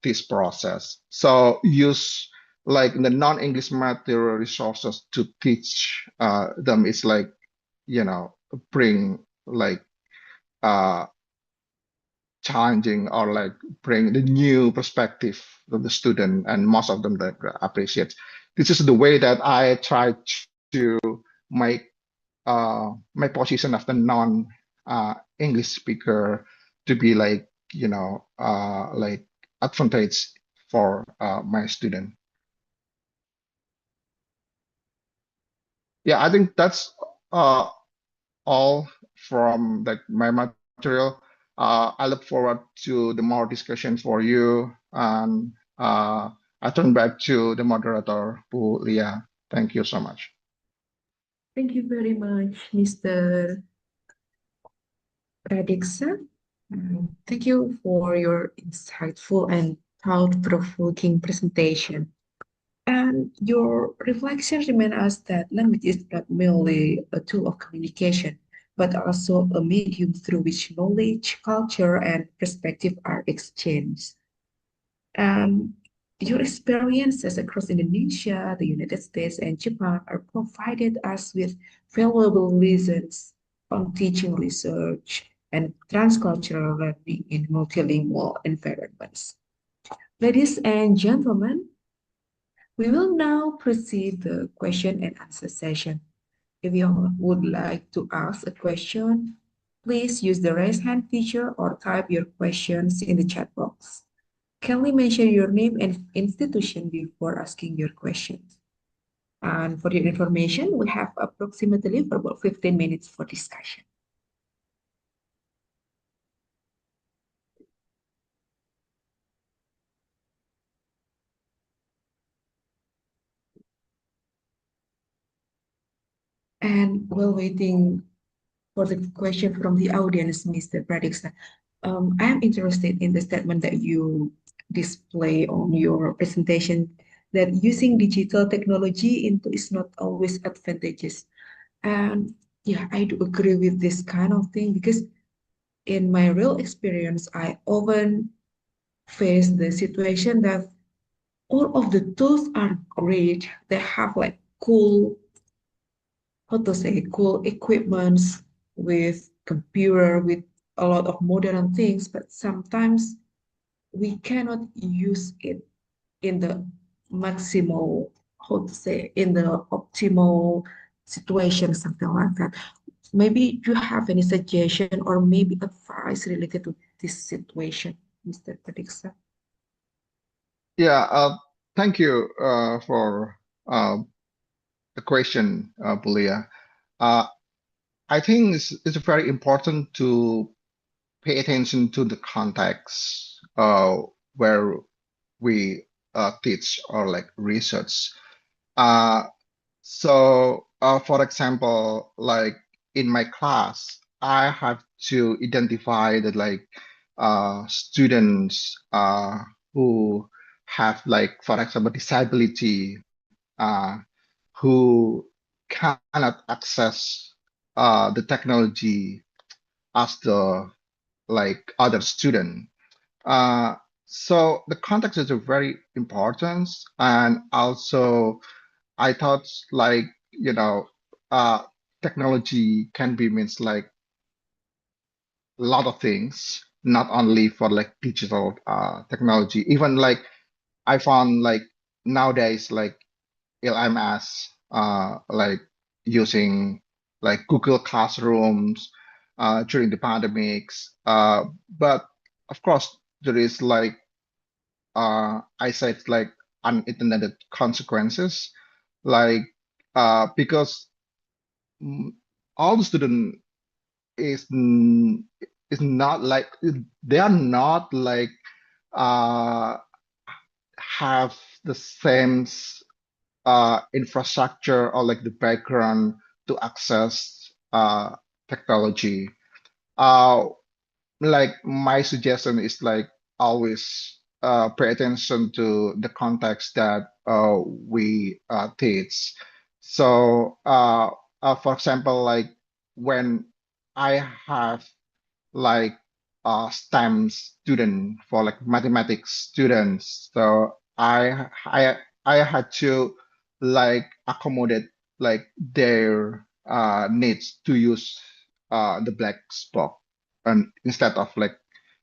this process. So use like the non-English material resources to teach them is like, bring like uh, challenging or like bring the new perspective of the student, and most of them that appreciate. This is the way that I try to make my position as the non English speaker to be like, like advantage for my student. Yeah, I think that's uh, all from like my material. I look forward to the more discussion for you, and I turn back to the moderator, Bu Lia. Thank you so much. Thank you very much, Mr. Pradiksa. Thank you for your insightful and thought-provoking presentation. And your reflection remind us that language is not merely a tool of communication, but also a medium through which knowledge, culture, and perspective are exchanged. And your experiences across Indonesia, the United States, and Japan are provided us with valuable lessons on teaching research and transcultural learning in multilingual environments. Ladies and gentlemen, we will now proceed the question and answer session. If you would like to ask a question, please use the raise hand feature or type your questions in the chat box. Kindly mention your name and institution before asking your questions. And for your information, we have approximately for about 15 minutes for discussion. And while waiting for the question from the audience, Mr. Pradiksa, I am interested in the statement that you display on your presentation that using digital technology into is not always advantageous. And yeah, I do agree with this kind of thing because in my real experience, I often face the situation that all of the tools are great. They have like cool, how to say, cool equipments with computer, with a lot of modern things, but sometimes we cannot use it in the maximal, how to say, in the optimal situation, something like that. Maybe you have any suggestion or maybe advice related to this situation, Mr. Padiksa? Yeah, thank you for the question, Bulia. Uh, I think it's very important to pay attention to the context where we teach or like research. Uh, for example, like in my class, I have to identify the like students who have like, for example, disability, who cannot access the technology as the like other student. Uh, so the context is very important, and also I thought like, uh, technology can be means like a lot of things, not only for like digital technology. Even like I found like nowadays like LMS, like using like Google Classrooms during the pandemics. But of course, there is like I said like unintended consequences, like because mm, all the student is n- is not like they are not like uh have the same infrastructure or like the background to access technology. Uh, like my suggestion is like always pay attention to the context that we teach. So, for example, like when I have like STEM student for like mathematics students, so I had to like accommodate like their needs to use the black box and instead of like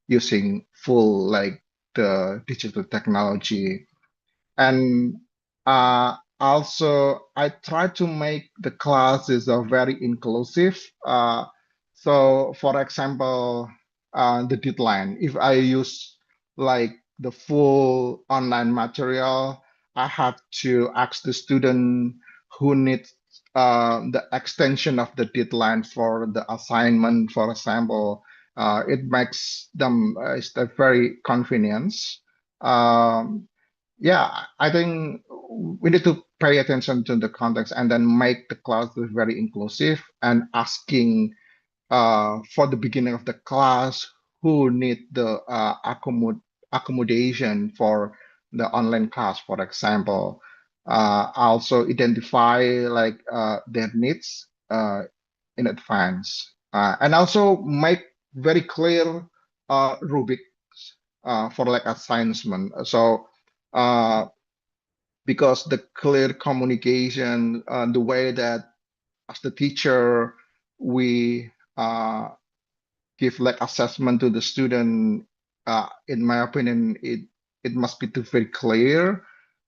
using full like the digital technology. And also I try to make the classes very inclusive. So for example, the deadline, if I use like the full online material, I have to ask the student who needs the extension of the deadline for the assignment, for example. It makes them it's a very convenience. Um, yeah, I think we need to pay attention to the context and then make the classes very inclusive and asking for the beginning of the class who need the accommodation for the online class, for example. Also identify like their needs in advance, and also make very clear rubric for like assignment. So because the clear communication, the way that as the teacher we give like assessment to the student, in my opinion, it must be too very clear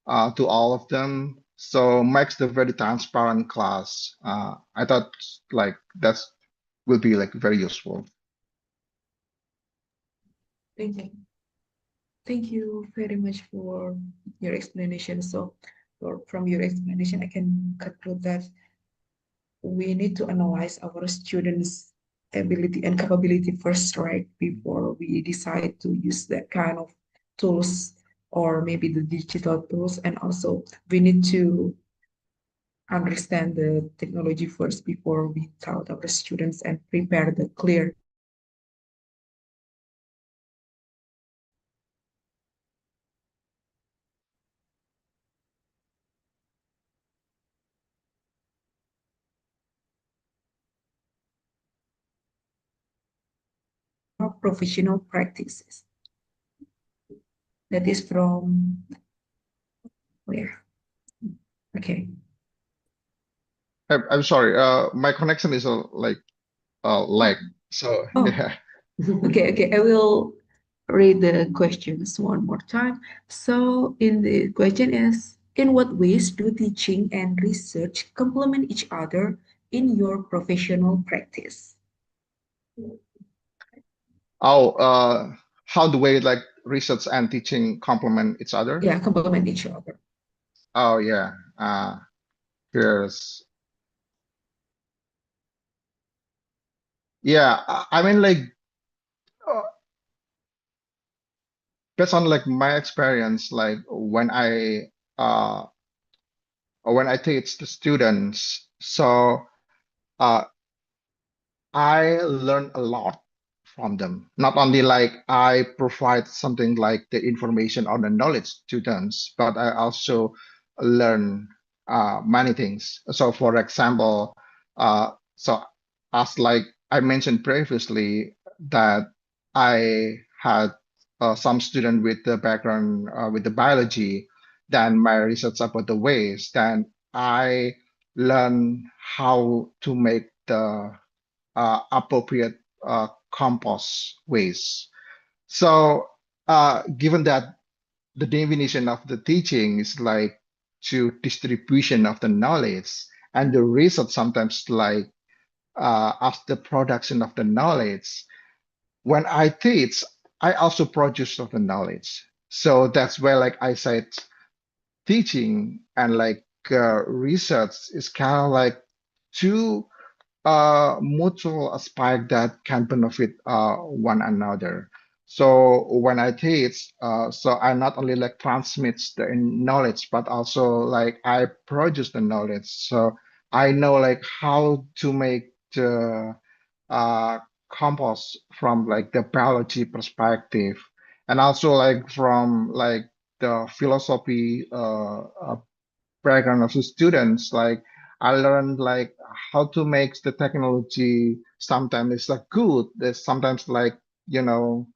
to all of them. So makes the very transparent class. I thought like that's will be like very useful. Thank you. Thank you very much for your explanation. So, from your explanation, I can conclude that we need to analyze our students' ability and capability first, right? Before we decide to use that kind of tools or maybe the digital tools. And also, we need to understand the technology first before we taught our students and prepare the clear professional practices. That is from where? Okay. I'm sorry, my connection is like lag. So Oh. yeah. Okay. I will read the questions one more time. So, in the question is, in what ways do teaching and research complement each other in your professional practice? Oh, how the way like research and teaching complement each other? Yeah, complement each other. Oh yeah. Here's yeah. I mean like uh, based on like my experience, like when I teach the students, so uh I learn a lot from them. Not only like I provide something like the information or the knowledge to them, but I also learn many things. So, for example, so as like I mentioned previously, that I had some student with the background with the biology, then my research about the waste, then I learn how to make the appropriate compost waste. So, given that the definition of the teaching is like to distribution of the knowledge, and the research sometimes like as the production of the knowledge. When I teach, I also produce of the knowledge. So that's where like I said, teaching and like research is kind of like two mutual aspect that can benefit one another. So when I teach, so I not only like transmits the knowledge, but also like I produce the knowledge. So I know like how to make the uh, compost from like the biology perspective, and also like from like the philosophy background of the students, like I learned like how to make the technology. Sometimes it's like good. There's sometimes like, you know,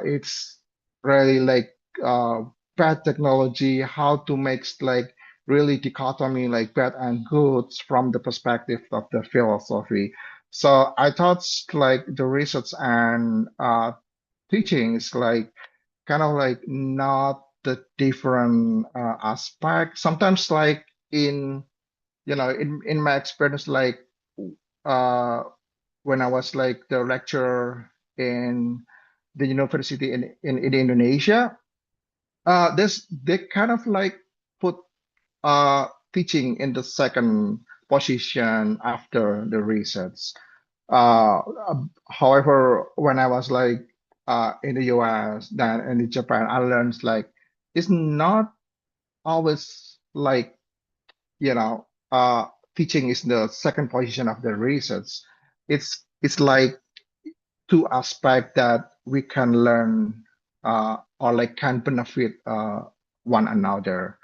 it's really like uh, bad technology. How to make like really dichotomy like bad and good from the perspective of the philosophy. So I thought like the research and teaching is like kind of like not the different aspect. Sometimes like in in my experience like uh when I was like the lecturer in the university in Indonesia, this they kind of like put teaching in the second position after the research. Uh, However, when I was like in the US, then in Japan, I learned like it's not always like teaching is the second position of the research. It's like two aspects that we can learn or like can benefit one another.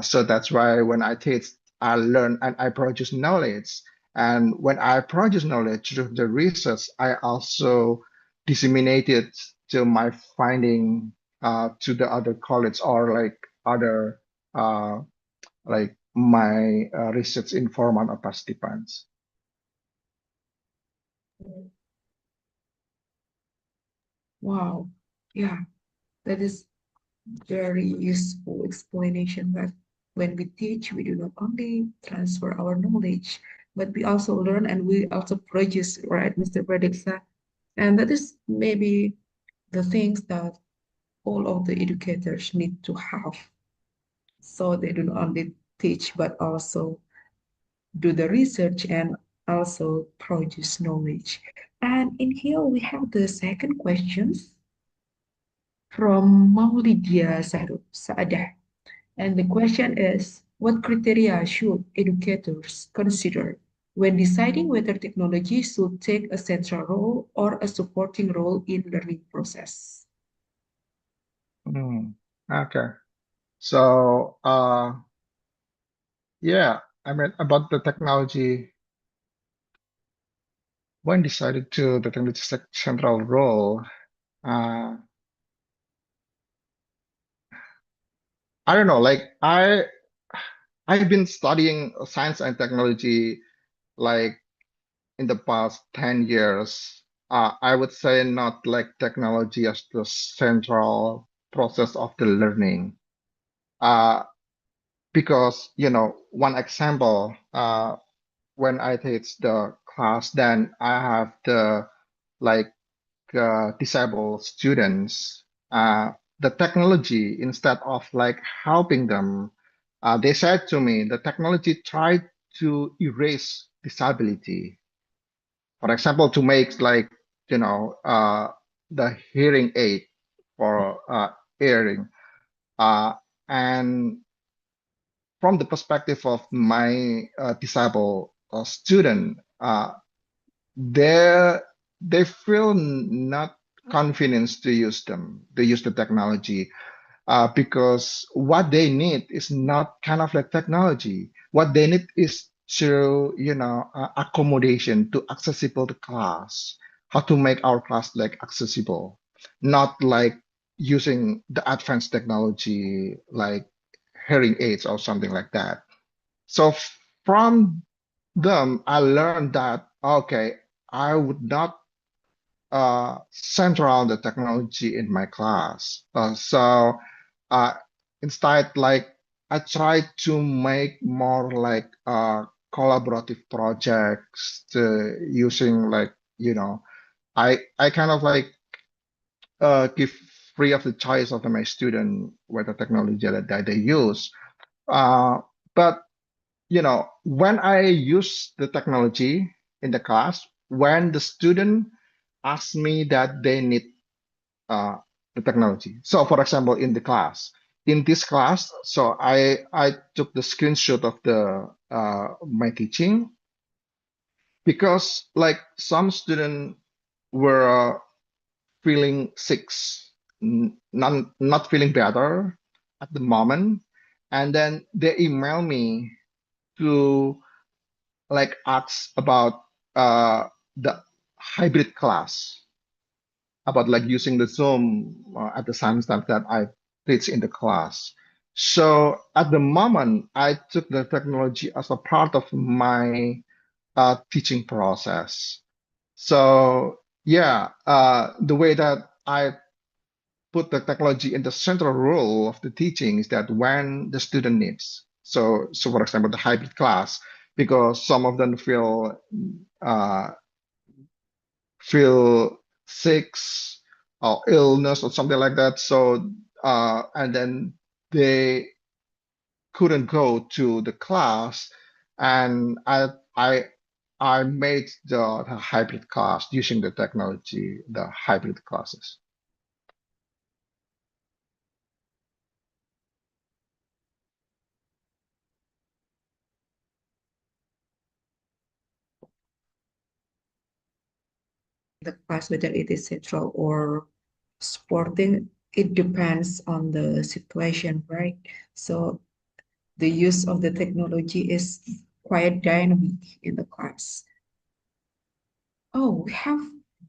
So that's why when I teach, I learn and I produce knowledge. And when I produce knowledge through the research, I also disseminate it to my finding to the other colleagues or like other like my research informant or participants. Wow. Yeah, that is very useful explanation that when we teach, we do not only transfer our knowledge, but we also learn and we also produce, right, Mr. Pradiksa? And that is maybe the things that all of the educators need to have. So they do not only teach, but also do the research and also produce knowledge. And in here we have the second questions from Maulidia Saadah. And the question is, what criteria should educators consider when deciding whether technology should take a central role or a supporting role in learning process? Okay. So yeah, I mean about the technology, when decided to the technology central role, uh, I don't know, like I've been studying science and technology like in the past 10 years. I would say not like technology as the central process of the learning. Uh, because one example, when I teach the class, then I have the like disabled students. The technology, instead of like helping them, they said to me the technology tried to erase disability. For example, to make like the hearing aid for hearing, uh, and from the perspective of my disabled student, they they feel not confident to use them, to use the technology, because what they need is not kind of like technology. What they need is to accommodation to accessible to class, how to make our class like accessible, not like using the advanced technology like hearing aids or something like that. So from them, I learned that okay, I would not center on the technology in my class. So uh, instead, like I try to make more like collaborative projects to using like I kind of like give free of the choice of my student what the technology that they use. Uh, but when I use the technology in the class, when the student asks me that they need uh, the technology. So, for example, in the class, in this class, so I took the screenshot of the my teaching because like some students were feeling sick, not feeling better at the moment, and then they email me to like asked about the hybrid class, about like using the Zoom at the same time that I teach in the class. So at the moment, I took the technology as a part of my teaching process. So yeah, the way that I put the technology in the central role of the teaching is that when the student needs. So for example, the hybrid class, because some of them uh, feel sick or illness or something like that. So and then they couldn't go to the class, and I made the hybrid class using the technology, the hybrid classes. The class, whether it is central or sporting, it depends on the situation, right? So the use of the technology is quite dynamic in the class. Oh, we have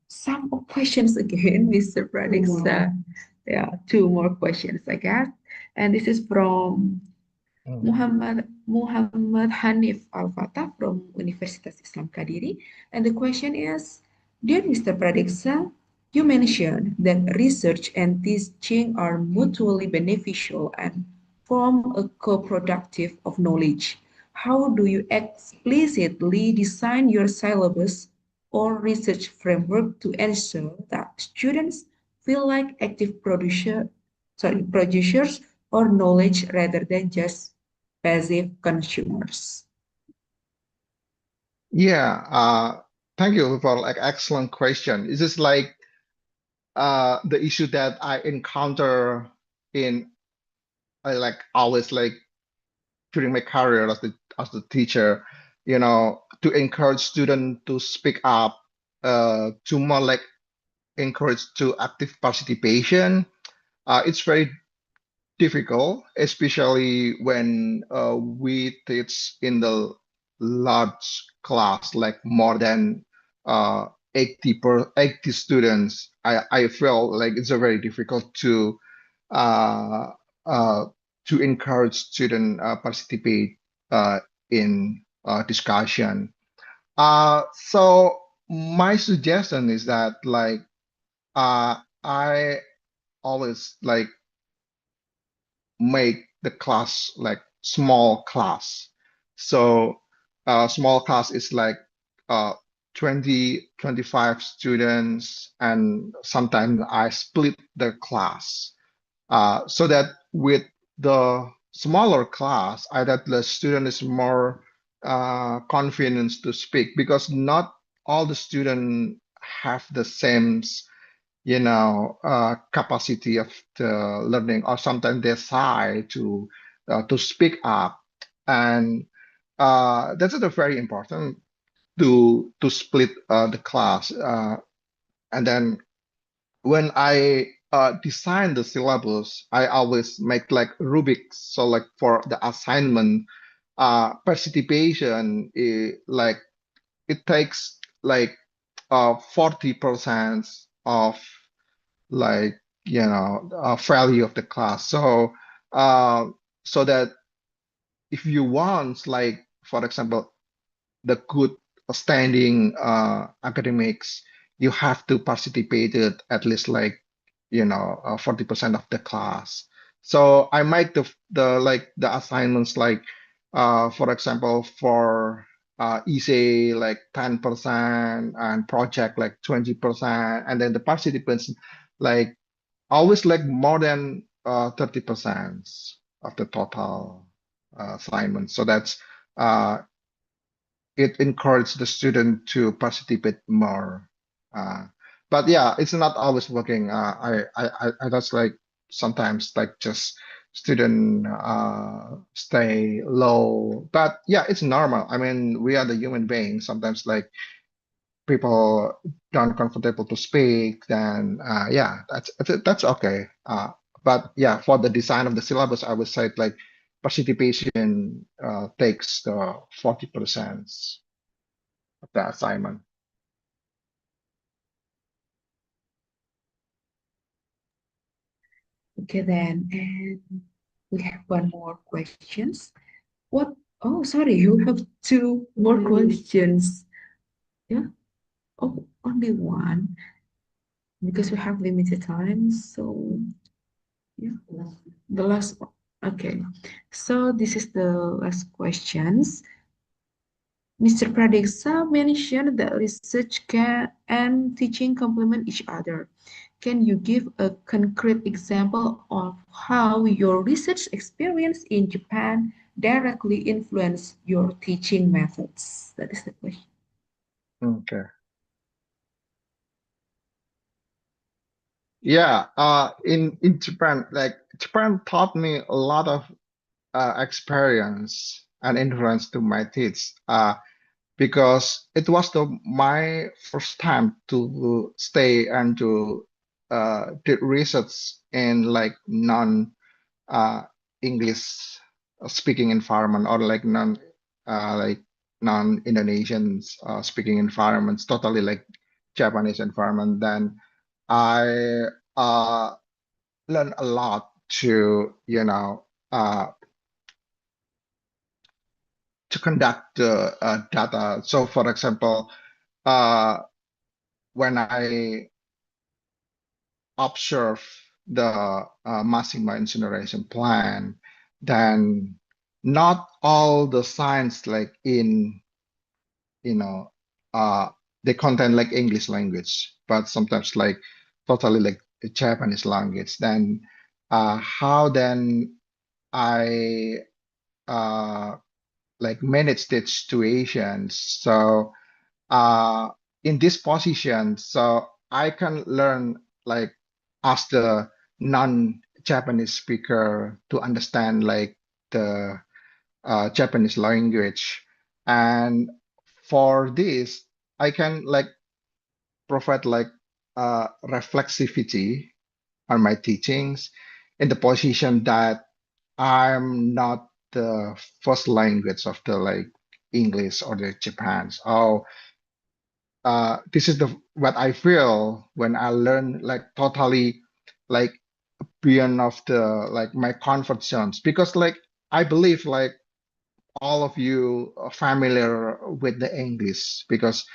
some more questions again, Mr. Pradiksa. Yeah, two more questions, I guess. And this is from Muhammad Hanif Al-Fatah from Universitas Islam Kadiri. And the question is, dear Mr. Pradiksa, you mentioned that research and teaching are mutually beneficial and form a co-productive of knowledge. How do you explicitly design your syllabus or research framework to ensure that students feel like active producers or knowledge rather than just passive consumers? Yeah, thank you for like excellent question. This is like the issue that I encounter in like always like during my career as the teacher, to encourage students to speak up, to more like encourage to active participation. It's very difficult, especially when we teach in the large class, like more than 80 students. I feel like it's a very difficult uh, uh, to encourage student participate in discussion. So my suggestion is that like I always like make the class like small class. So small class is like uh 20, 25 students, and sometimes I split the class so that with the smaller class, I that the student is more confident to speak, because not all the students have the same capacity of the learning, or sometimes they shy to speak up, and that's very important to split the class, and then when I design the syllabus, I always make like rubrics. So like for the assignment, participation, like it takes like 40% of like value of the class. So uh, so that if you want, like for example, the good standing academics, you have to participate at least like 40% of the class. So I make the assignments like for example, for essay like 10%, and project like 20%, and then the participants like always like more than 30% of the total assignment. So that's uh, it encourages the student to participate more. Uh, but yeah, it's not always working. I just like sometimes like just student stay low. But yeah, it's normal. I mean, we are the human beings. Sometimes like people don't comfortable to speak, then yeah, that's okay. But yeah, for the design of the syllabus, I would say like participation takes the 40%. of the assignment. Okay, then, and we have one more questions. What? Oh, sorry, you have two more questions. Yeah. Oh, only one because we have limited time. So yeah, the last one. Okay. So this is the last questions. Mr. Pradiksa mentioned that research can and teaching complement each other. Can you give a concrete example of how your research experience in Japan directly influenced your teaching methods? That is the question. Okay. Yeah, in Japan, like Japan taught me a lot of experience and influence to my teach. Because it was my first time to stay and to did research in like non English speaking environment or like non Indonesian speaking environments, totally like Japanese environment. Then I learned a lot to to conduct the data. So, for example, uh, when I observe the Massimo incineration plant, then not all the signs like in you know uh they contain like English language, but sometimes like totally like Japanese language. Then how then I uh like manage the situations. So uh, in this position, so I can learn like as the non-Japanese speaker to understand like the Japanese language, and for this I can like provide like reflexivity on my teachings in the position that I'm not the first language of the like English or the Japan's. Oh, this is the what I feel when I learn like totally like beyond of the like my comfort zones, because like I believe like all of you are familiar with the English because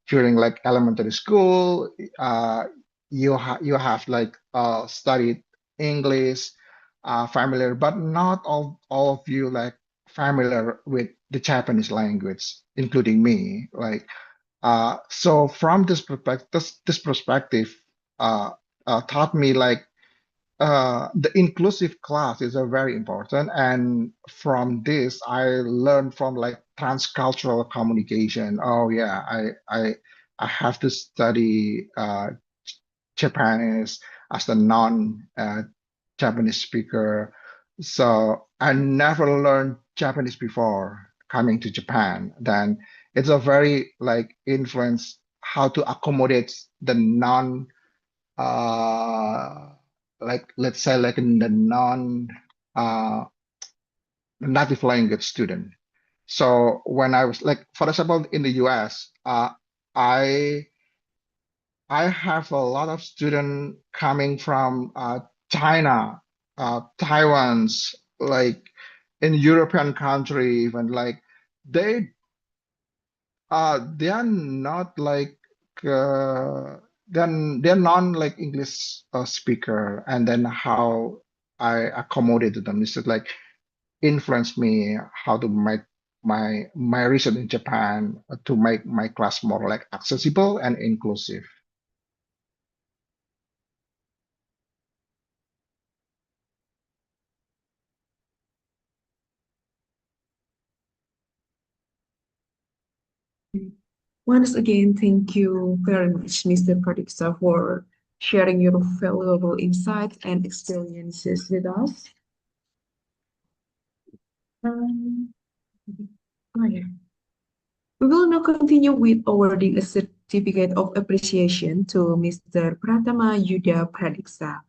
during like elementary school you have like studied English familiar, but not all of you like familiar with the Japanese language, including me. Like so from this perspective uh, taught me like the inclusive class is a very important, and from this I learned from like transcultural communication. Oh yeah, I have to study Japanese as a non Japanese speaker. So I never learned Japanese before coming to Japan. Then it's a very like influence how to accommodate the non uh like let's say like in the non uh native language student. So when I was like for example in the US, I I have a lot of students coming from China, Taiwan's, like in European country, even like they they are not like uh, they're non like English speaker, and then how I accommodated them is like influenced me how to make my research in Japan to make my class more like accessible and inclusive. Once again, thank you very much, Mr. Pradipsa, for sharing your valuable insights and experiences with us. Um, oh yeah. We will now continue with awarding a certificate of appreciation to Mr. Pratama Yuda Pradiksa.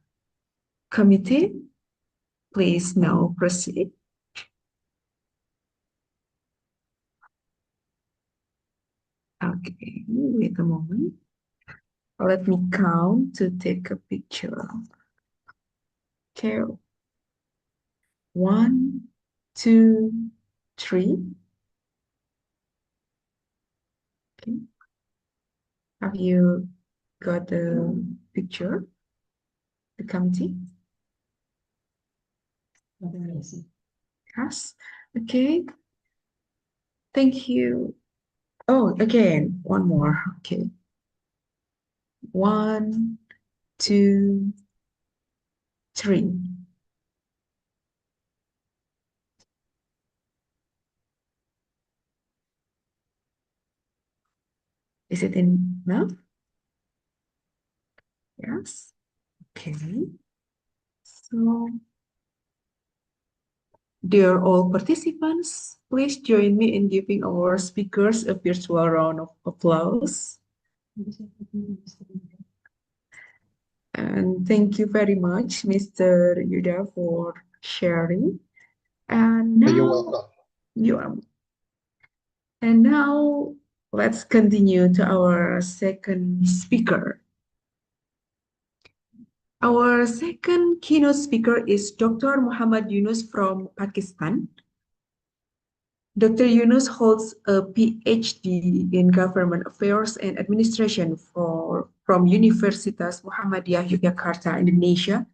Committee, please now proceed. Okay. Okay, wait a moment. Let me count to take a picture. Okay, 1, 2, 3. Okay. Have you got the picture? The counting? Yes. Okay. Thank you. Oh, again, one more. Okay. 1, 2, 3. Is it enough? Yes. Okay. So, dear all participants, please join me in giving our speakers a virtual round of applause. And thank you very much, Mr. Yuda, for sharing. And You're now welcome. you are. And now let's continue to our second speaker. Our second keynote speaker is Dr. Muhammad Yunus from Pakistan. Dr. Yunus holds a PhD in Government Affairs and Administration from Universitas Muhammadiyah Yogyakarta, Indonesia.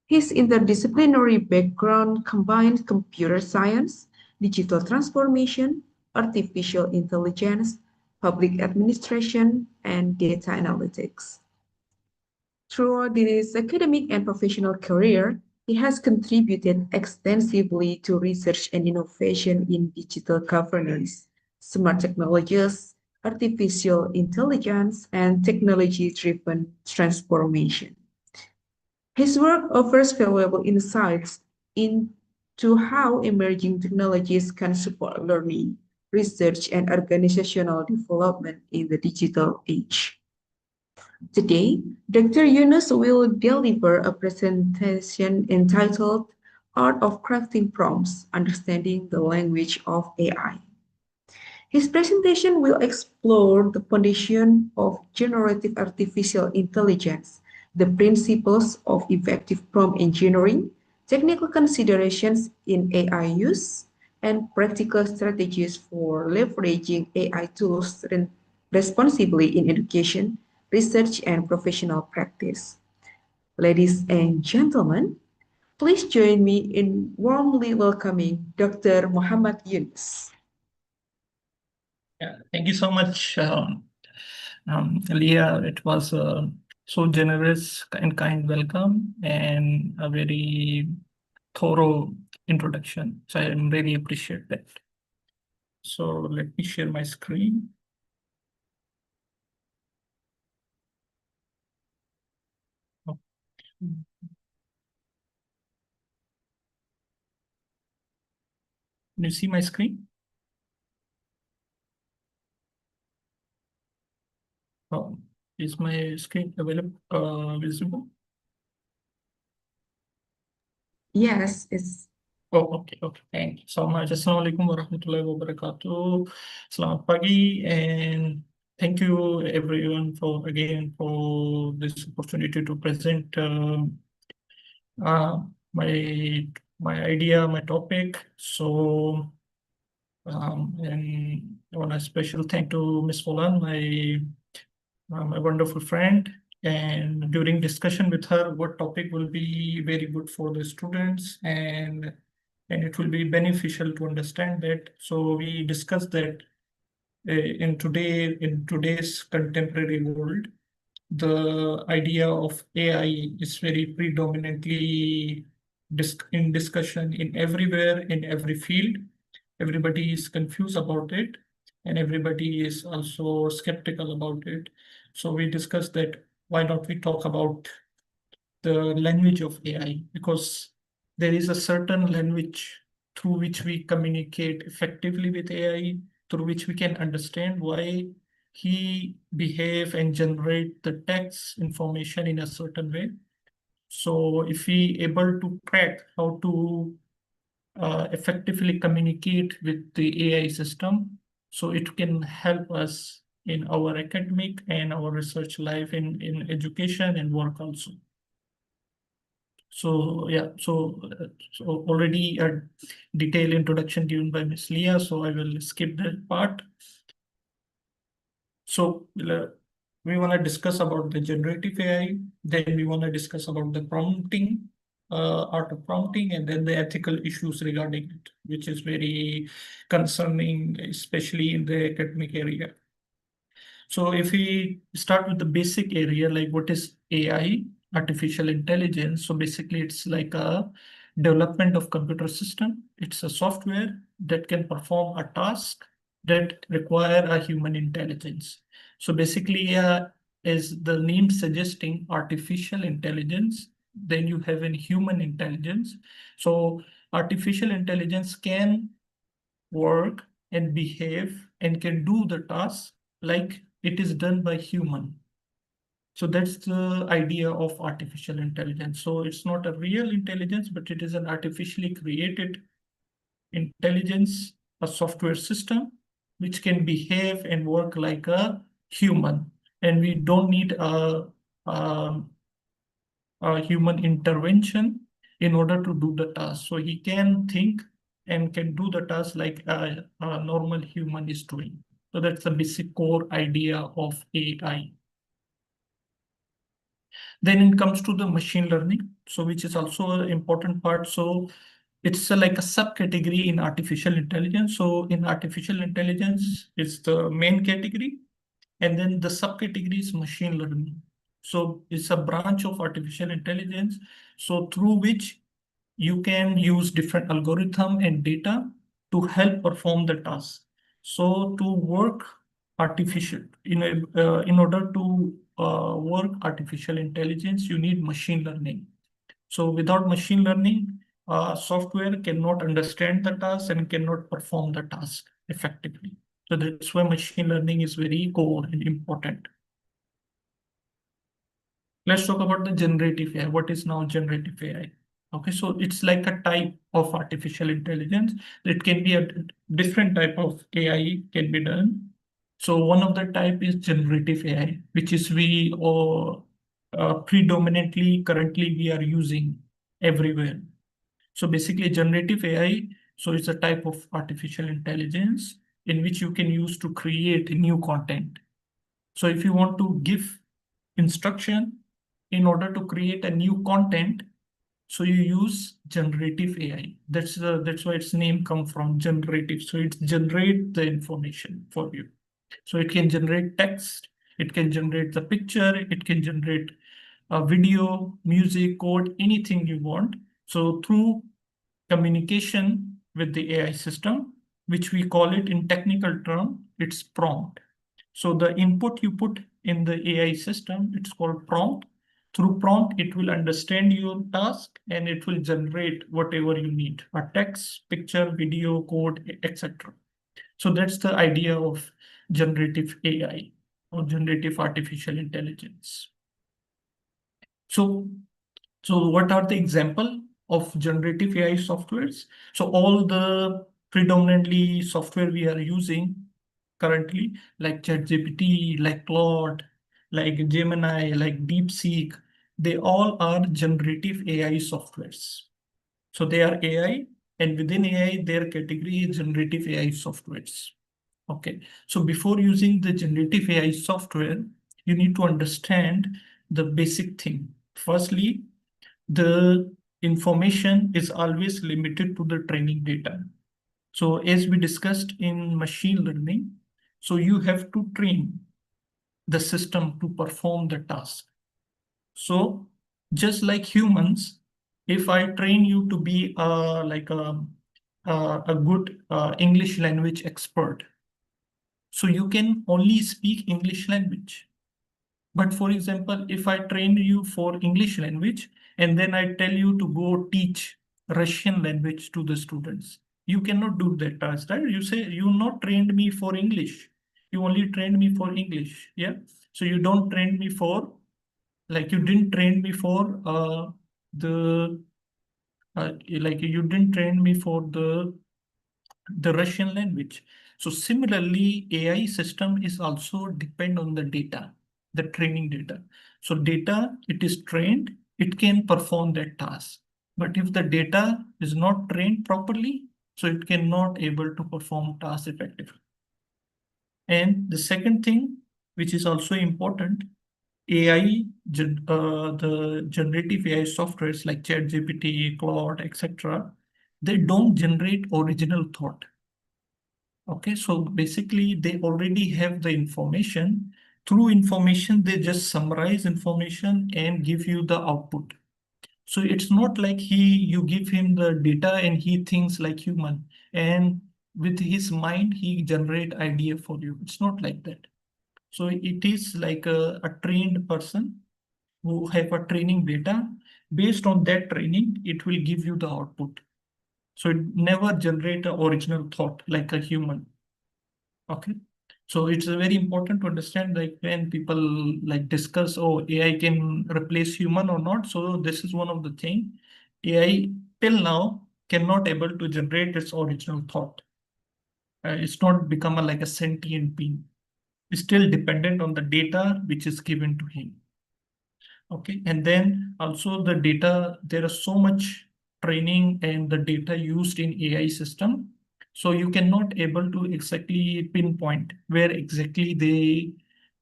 His interdisciplinary background combines computer science, digital transformation, artificial intelligence, public administration, and data analytics. Throughout his academic and professional career, he has contributed extensively to research and innovation in digital governance, smart technologies, artificial intelligence, and technology-driven transformation. His work offers valuable insights into how emerging technologies can support learning, research, and organizational development in the digital age. Today, Dr. Yunus will deliver a presentation entitled Art of Crafting Prompts, Understanding the Language of AI. His presentation will explore the foundation of generative artificial intelligence, the principles of effective prompt engineering, technical considerations in AI use, and practical strategies for leveraging AI tools responsibly in education, research, and professional practice. Ladies and gentlemen, please join me in warmly welcoming Dr. Muhammad Yunus. Yeah, thank you so much, Leah. It was so generous and kind welcome and a very thorough introduction. So I really appreciate that. So let me share my screen. Oh. Can you see my screen? Oh, is my screen available, visible? Yes, it's Oh, okay. Thank you so much. Assalamualaikum warahmatullahi wabarakatuh. Selamat pagi, and thank you everyone for this opportunity to present my idea, my topic. So, and I want a special thank to Miss Folan, my wonderful friend. And during discussion with her, what topic will be very good for the students and it will be beneficial to understand that. So we discussed that in today's contemporary world, the idea of AI is very predominantly in discussion in everywhere, in every field. Everybody is confused about it, and everybody is also skeptical about it. So we discussed that why not we talk about the language of AI, because there is a certain language through which we communicate effectively with AI, through which we can understand why he behave and generate the text information in a certain way. So if we able to crack how to effectively communicate with the AI system, so it can help us in our academic and our research life in education and work also. So yeah, so already a detailed introduction given by Ms. Leah, so I will skip that part. So we want to discuss about the generative AI, then we want to discuss about the prompting, art of prompting, and then the ethical issues regarding it, which is very concerning, especially in the academic area. So if we start with the basic area, like what is AI, artificial intelligence. So basically it's like a development of computer system. It's a software that can perform a task that require a human intelligence. So basically, as the name suggesting artificial intelligence, then you have a human intelligence. So artificial intelligence can work and behave and can do the task like it is done by human. So that's the idea of artificial intelligence. So it's not a real intelligence, but it is an artificially created intelligence, a software system which can behave and work like a human. And we don't need a human intervention in order to do the task. So he can think and can do the task like a normal human is doing. So that's the basic core idea of AI. Then it comes to the machine learning, so which is also an important part. So it's like a subcategory in artificial intelligence. So in artificial intelligence, it's the main category, and then the subcategory is machine learning. So it's a branch of artificial intelligence, so through which you can use different algorithm and data to help perform the task. So to work artificial, in order to work artificial intelligence, you need machine learning. So without machine learning, software cannot understand the task and cannot perform the task effectively. So that's why machine learning is very core and important. Let's talk about the generative AI. What is now generative AI? Okay, so it's like a type of artificial intelligence. It can be a different type of AI can be done. So one of the type is generative AI, which is we predominantly currently we are using everywhere. So basically generative AI, so it's a type of artificial intelligence in which you can use to create new content. So if you want to give instruction in order to create a new content, so you use generative AI. That's why its name comes from generative. So it generates the information for you. So it can generate text, it can generate the picture, it can generate a video, music, code, anything you want. So through communication with the AI system, which we call it in technical term, it's prompt. So the input you put in the AI system, it's called prompt. Through prompt, it will understand your task and it will generate whatever you need, a text, picture, video, code, etc. So that's the idea of generative AI or generative artificial intelligence. So what are the example of generative AI softwares? So all the predominantly software we are using currently, like ChatGPT, like Claude, like Gemini, like DeepSeek, they all are generative AI softwares. So they are AI, and within AI, their category is generative AI softwares. Okay, so before using the generative AI software, you need to understand the basic thing. Firstly, the information is always limited to the training data. So as we discussed in machine learning, so you have to train the system to perform the task. So just like humans, if I train you to be like a good English language expert, so you can only speak English language. But for example, if I train you for English language and then I tell you to go teach Russian language to the students, you cannot do that task, right? You say you not trained me for English. You only trained me for English. Yeah. So you don't train me for, like you didn't train me for the like you didn't train me for the Russian language. So similarly, AI system is also depend on the data, the training data. So data, it is trained, it can perform that task. But if the data is not trained properly, so it cannot able to perform tasks effectively. And the second thing, which is also important, AI, the generative AI softwares like ChatGPT, Claude, etc., they don't generate original thought. Okay, so basically they already have the information. Through information, they just summarize information and give you the output. So it's not like you give him the data and he thinks like human, and with his mind he generate idea for you. It's not like that. So it is like a trained person who have a training data. Based on that training, it will give you the output. So it never generate an original thought like a human. Okay. So it's very important to understand, like when people like discuss, oh, AI can replace human or not. So this is one of the thing. AI till now cannot able to generate its original thought. It's not become like a sentient being. It's still dependent on the data which is given to him. Okay, and then also the data, there is so much training and the data used in AI system. So you cannot able to exactly pinpoint where exactly they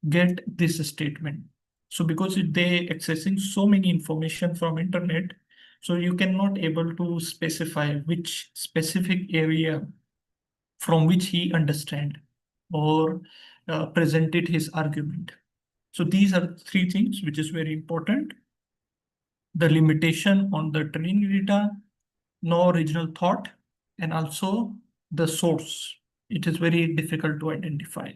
get this statement. So because they accessing so many information from internet, so you cannot able to specify which specific area from which he understand or presented his argument. So these are three things which is very important. The limitation on the training data, no original thought, and also the source. It is very difficult to identify.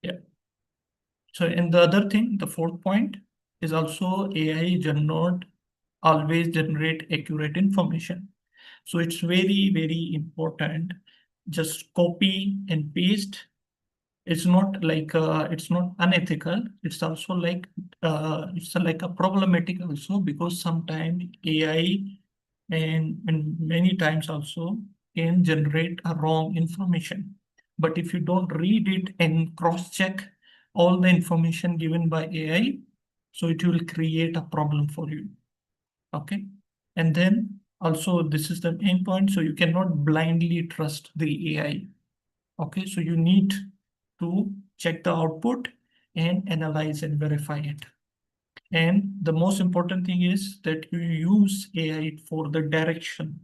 Yeah. So, and the other thing, the fourth point is also AI not always generate accurate information. So it's very, very important. Just copy and paste. It's not like it's not unethical. It's also like it's like a problematic also, because sometimes AI and many times also can generate a wrong information. But if you don't read it and cross-check all the information given by AI, so it will create a problem for you. Okay. And then also this is the main point. So you cannot blindly trust the AI. Okay. So you need to check the output and analyze and verify it. And the most important thing is that you use AI for the direction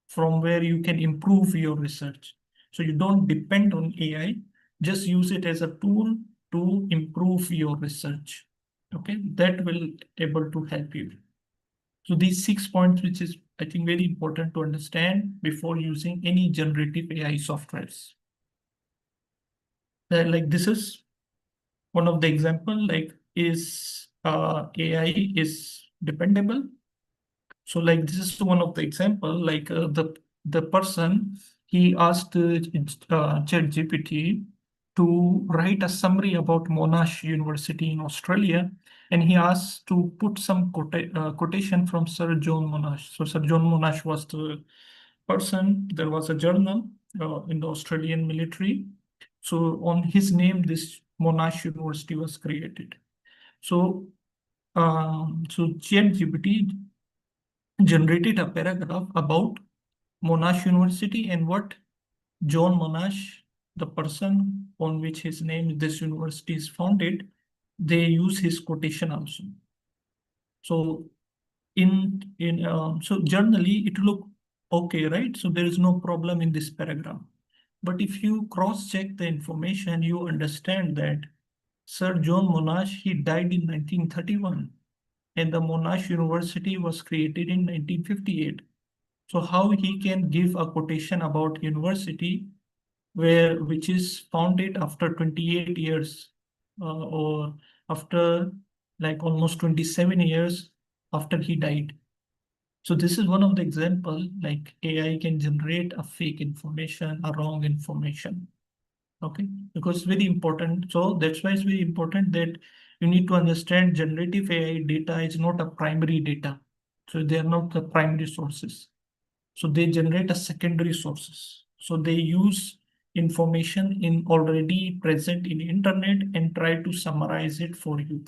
from where you can improve your research. So you don't depend on AI, just use it as a tool to improve your research. Okay, that will able to help you. So these 6 points, which is I think very important to understand before using any generative AI softwares. Like this is one of the example, like is AI is dependable. So like this is one of the example, like the person, he asked ChatGPT to write a summary about Monash University in Australia, and he asked to put some quotation from Sir John Monash. So Sir John Monash was the person. There was a journal in the Australian military. So on his name, this Monash University was created. So so ChatGPT generated a paragraph about Monash University and what John Monash, the person on which his name this university is founded, they use his quotation also. So so generally it look okay, right? So there is no problem in this paragraph. But if you cross-check the information, you understand that Sir John Monash, he died in 1931, and the Monash University was created in 1958. So how he can give a quotation about university which is founded after 28 years or after like almost 27 years after he died. So this is one of the example, like AI can generate a fake information, a wrong information. Okay, because it's very important. So that's why it's very important that you need to understand generative AI data is not a primary data. So they are not the primary sources. So they generate a secondary sources. So they use information in already present in internet and try to summarize it for you.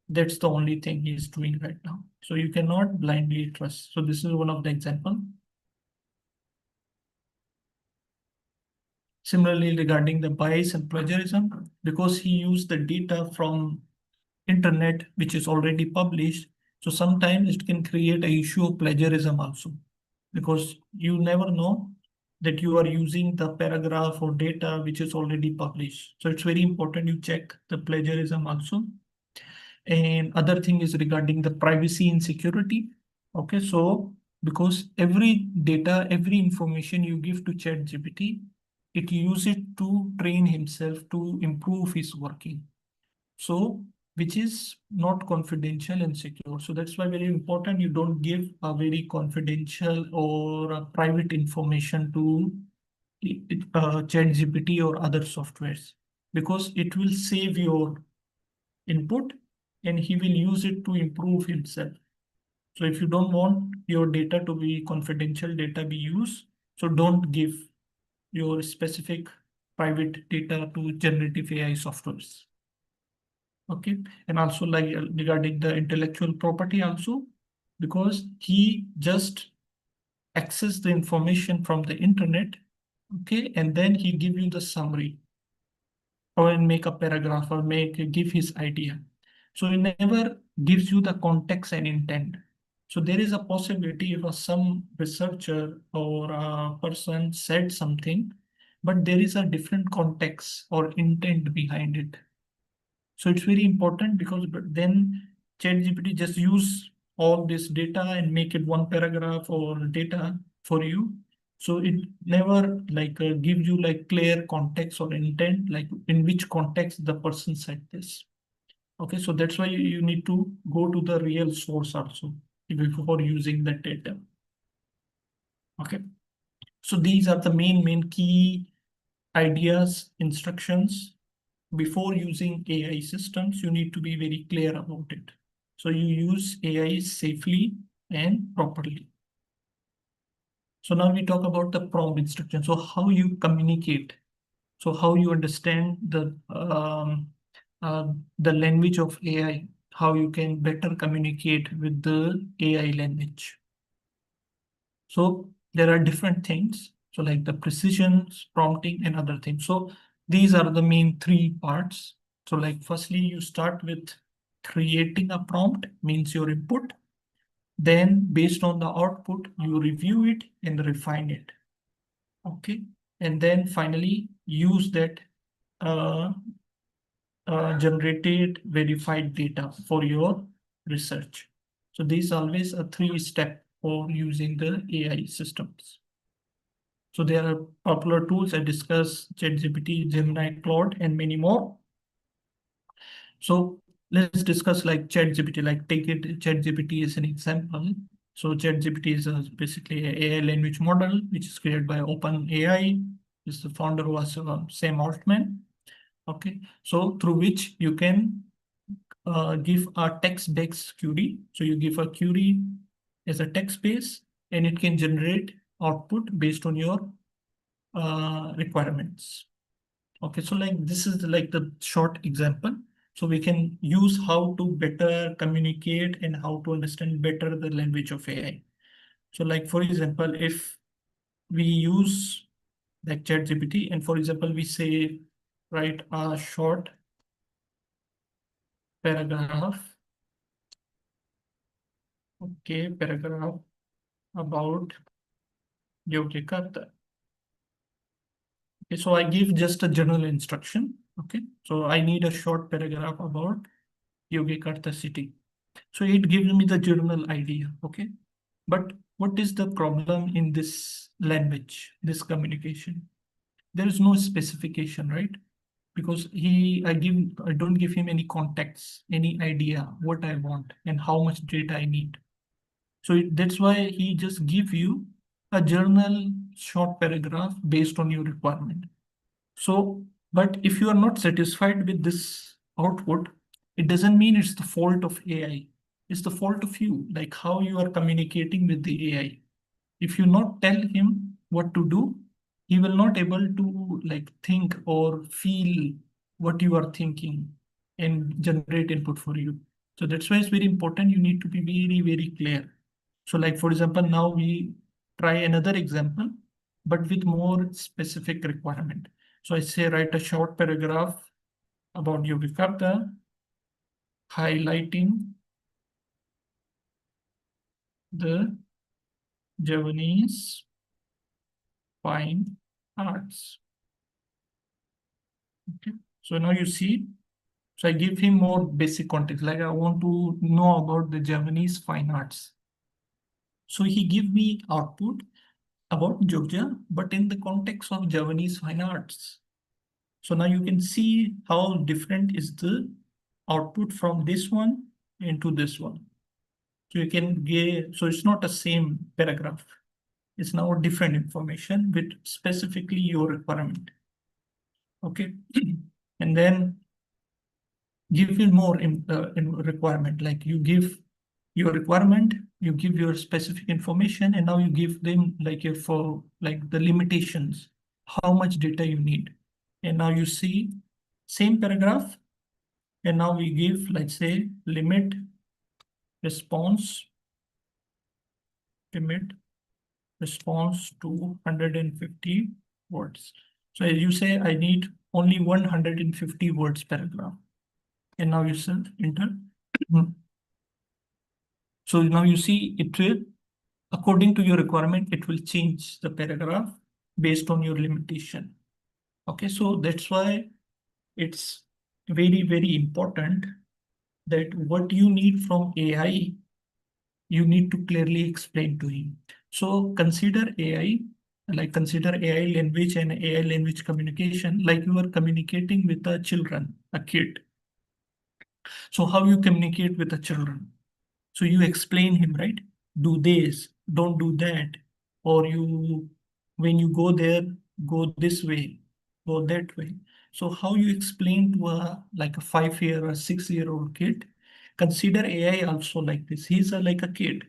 That's the only thing he's doing right now. So you cannot blindly trust. So this is one of the example. Similarly, regarding the bias and plagiarism, because he used the data from internet, which is already published, so sometimes it can create an issue of plagiarism also, because you never know that you are using the paragraph or data which is already published. So it's very important you check the plagiarism also. And other thing is regarding the privacy and security. Okay, so because every data, every information you give to ChatGPT, it uses it to train himself to improve his working. So which is not confidential and secure. So that's why very important you don't give a very confidential or a private information to ChatGPT or other softwares, because it will save your input and he will use it to improve himself. So if you don't want your data to be confidential data be used, so don't give your specific private data to generative AI softwares. Okay, and also like regarding the intellectual property also, because he just access the information from the internet, okay, and then he give you the summary or make a paragraph or give his idea. So he never gives you the context and intent. So there is a possibility if some researcher or a person said something, but there is a different context or intent behind it. So it's very important, because then ChatGPT just use all this data and make it one paragraph or data for you. So it never gives you like clear context or intent, like in which context the person said this. Okay, so that's why you need to go to the real source also before using the data. Okay, so these are the main key ideas, instructions. Before using AI systems, you need to be very clear about it. So you use AI safely and properly. So now we talk about the prompt instruction. So how you communicate. So how you understand the language of AI, how you can better communicate with the AI language. So there are different things. So like the precision, prompting, and other things. So these are the main three parts. So like firstly, you start with creating a prompt, means your input. Then based on the output, you review it and refine it. Okay. And then finally use that generated verified data for your research. So this is always a 3-step for using the AI systems. So there are popular tools I discuss: ChatGPT, Gemini, Claude, and many more. So let's discuss like ChatGPT, like take it ChatGPT as an example. So ChatGPT is basically an AI language model, which is created by OpenAI. This the founder was Sam Altman. Okay, so through which you can give a text-based query. So you give a query as a text base, and it can generate output based on your requirements. Okay, so like this is like the short example. So we can use how to better communicate and how to understand better the language of AI. So like, for example, if we use like ChatGPT and for example, we say, write a short paragraph. Okay, paragraph about Yogyakarta. Okay, so I give just a general instruction. Okay, so I need a short paragraph about Yogyakarta city. So it gives me the general idea. Okay, but what is the problem in this language, this communication? There is no specification, right? Because I don't give him any context, any idea what I want and how much data I need. So that's why he just give you a journal short paragraph based on your requirement. So, but if you are not satisfied with this output, it doesn't mean it's the fault of AI. It's the fault of you, like how you are communicating with the AI. If you not tell him what to do, he will not able to like think or feel what you are thinking and generate input for you. So that's why it's very important. You need to be very, very clear. So like, for example, now we try another example, but with more specific requirement. So I say, write a short paragraph about Yogyakarta, highlighting the Javanese fine arts. Okay. So now you see, so I give him more basic context, like I want to know about the Javanese fine arts. So he give me output about Jogja, but in the context of Javanese fine arts. So now you can see how different is the output from this one into this one. So you can get, so it's not the same paragraph. It's now different information with specifically your requirement. Okay. And then give you more in requirement, like you give your requirement, you give your specific information, and now you give them like your for like the limitations, how much data you need. And now you see same paragraph, and now we give, let's say, limit response to 150 words. So as you say, I need only 150 words paragraph. And now you send enter. So now you see it will, according to your requirement, it will change the paragraph based on your limitation. Okay, so that's why it's very, very important that what you need from AI, you need to clearly explain to him. So consider AI, like consider AI language and AI language communication, like you are communicating with a children, a kid. So how you communicate with the children? So you explain him, right? Do this, don't do that. Or you, when you go there, go this way, go that way. So how you explain to a like a 5-year or 6-year-old kid? Consider AI also like this. He's like a kid.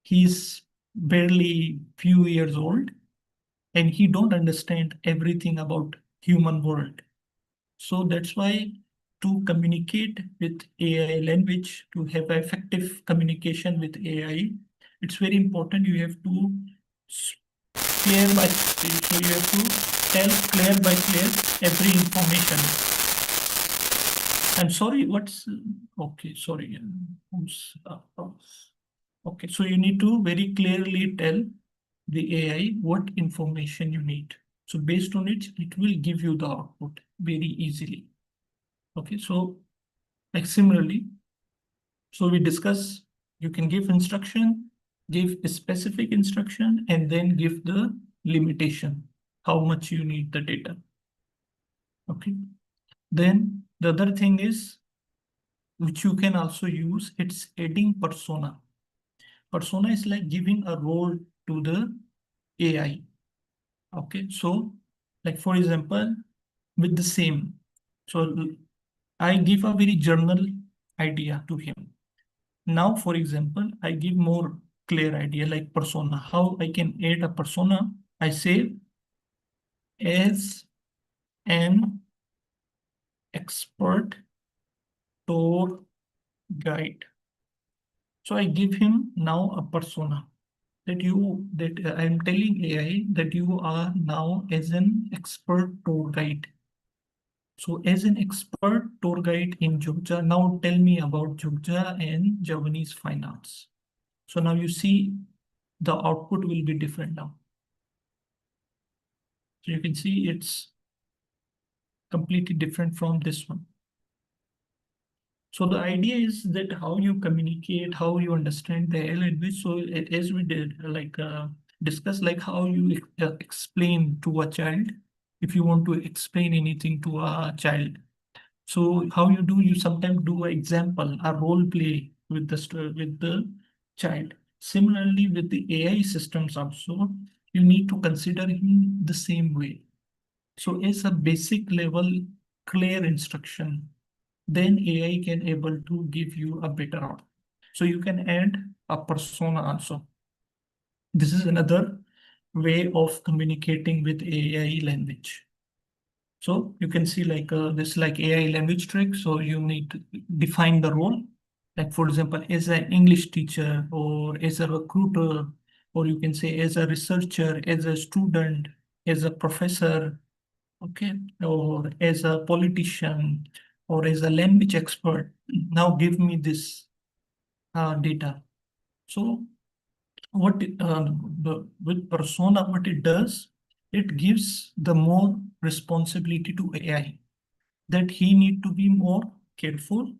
He's barely few years old and he don't understand everything about human world. So that's why to communicate with AI language, to have effective communication with AI, it's very important you have to clear by, so you have to tell clear by clear every information. I'm sorry, what's, okay, sorry. Okay, so you need to very clearly tell the AI what information you need. So based on it, it will give you the output very easily. Okay, so like similarly, so we discuss, you can give instruction, give a specific instruction, and then give the limitation, how much you need the data. Okay, then the other thing is, which you can also use, it's adding persona. Persona is like giving a role to the AI. Okay, so like for example, with the same, so I give a very general idea to him. Now, for example, I give more clear idea like persona. How I can add a persona? I say as an expert tour guide. So I give him now a persona that I'm telling AI that you are now as an expert tour guide. So as an expert tour guide in Jogja, now tell me about Jogja and Javanese fine arts. So now you see the output will be different now. So you can see it's completely different from this one. So the idea is that how you communicate, how you understand the language. So as we did like discuss like how you explain to a child, if you want to explain anything to a child. So how you do, you sometimes do an example, a role play with the child. Similarly with the AI systems also, you need to consider him the same way. So as a basic level clear instruction, then AI can able to give you a better output. So you can add a persona also. This is another way of communicating with AI language. So you can see like this like AI language trick. So you need to define the role. Like for example, as an English teacher or as a recruiter, or you can say as a researcher, as a student, as a professor, okay, or as a politician, or as a language expert. Now give me this data. So what with persona, what it does, it gives the more responsibility to AI, that he need to be more careful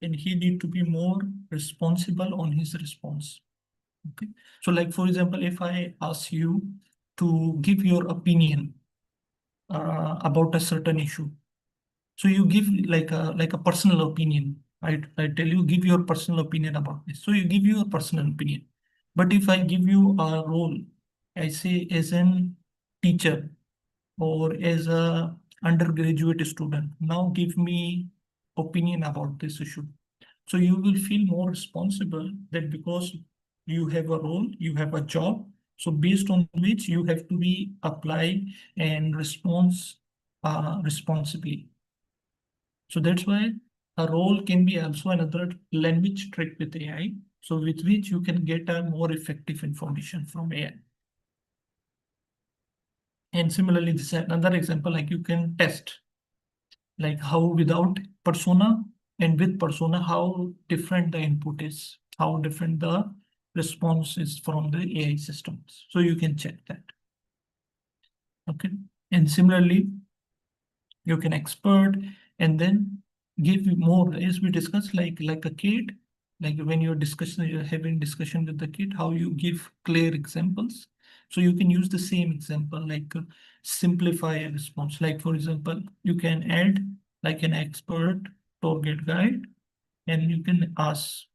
and he need to be more responsible on his response. Okay, so like for example, if I ask you to give your opinion about a certain issue, so you give like a personal opinion. I tell you, give your personal opinion about this. So you give your personal opinion. But if I give you a role, I say as an teacher or as a undergraduate student, now give me opinion about this issue. So you will feel more responsible, that because you have a role, you have a job, so based on which you have to be apply and response responsibly. So that's why a role can be also another language trick with AI, so with which you can get a more effective information from AI. And similarly, this is another example, like you can test like how without persona and with persona, how different the input is, how different the response is from the AI systems. So you can check that. Okay. And similarly, you can expert and then give more, as we discussed, like a kid, like when you're having discussion with the kid, how you give clear examples. So you can use the same example, like simplify a response. Like for example, you can add like an expert target guide, and you can ask,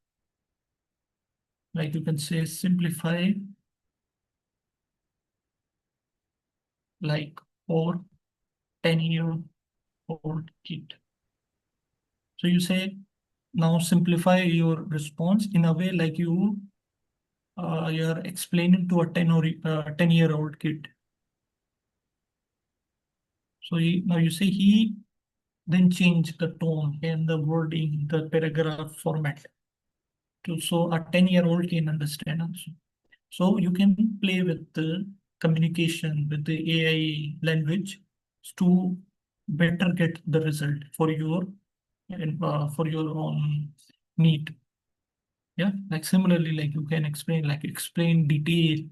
like you can say simplify like for 10-year-old kid. So you say, now simplify your response in a way like you're explaining to a 10-year-old kid. So now you say he, then change the tone and the wording, the paragraph format, so a 10-year-old can understand also. So you can play with the communication with the AI language to better get the result for your own need. Yeah, like similarly, like you can explain detail,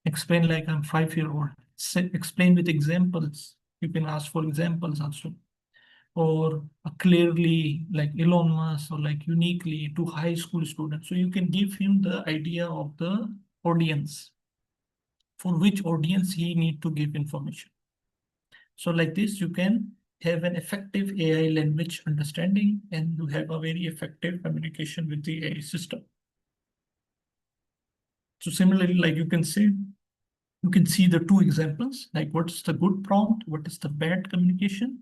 explain like I'm 5-year-old, explain with examples. You can ask for examples also, or clearly like Elon Musk, or like uniquely to high school students. So you can give him the idea of the audience, for which audience he need to give information. So like this, you can have an effective AI language understanding, and you have a very effective communication with the AI system. So similarly, like you can see the two examples, like what's the good prompt, what is the bad communication.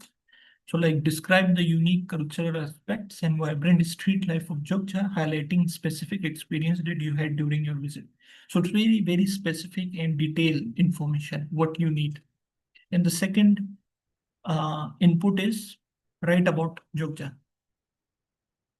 So like describe the unique cultural aspects and vibrant street life of Jogja, highlighting specific experience that you had during your visit. So it's very, very specific and detailed information, what you need. And the second input is write about Jogja.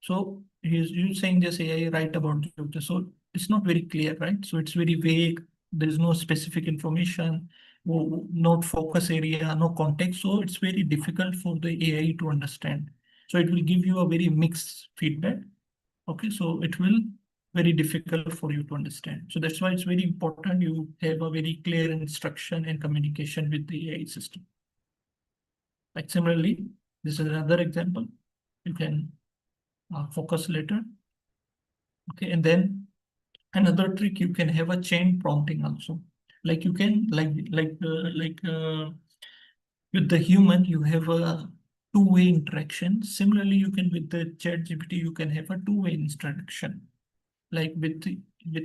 So you're saying this AI write about Jogja. So it's not very clear, right? So it's very vague. There is no specific information, no focus area, no context. So it's very difficult for the AI to understand. So it will give you a very mixed feedback. Okay, so it will very difficult for you to understand. So that's why it's very important you have a very clear instruction and communication with the AI system. Like similarly, this is another example. You can focus later. Okay, and then another trick, you can have a chain prompting also. Like you can with the human, you have a two-way interaction. Similarly, you can with the chat GPT, you can have a two-way interaction. Like with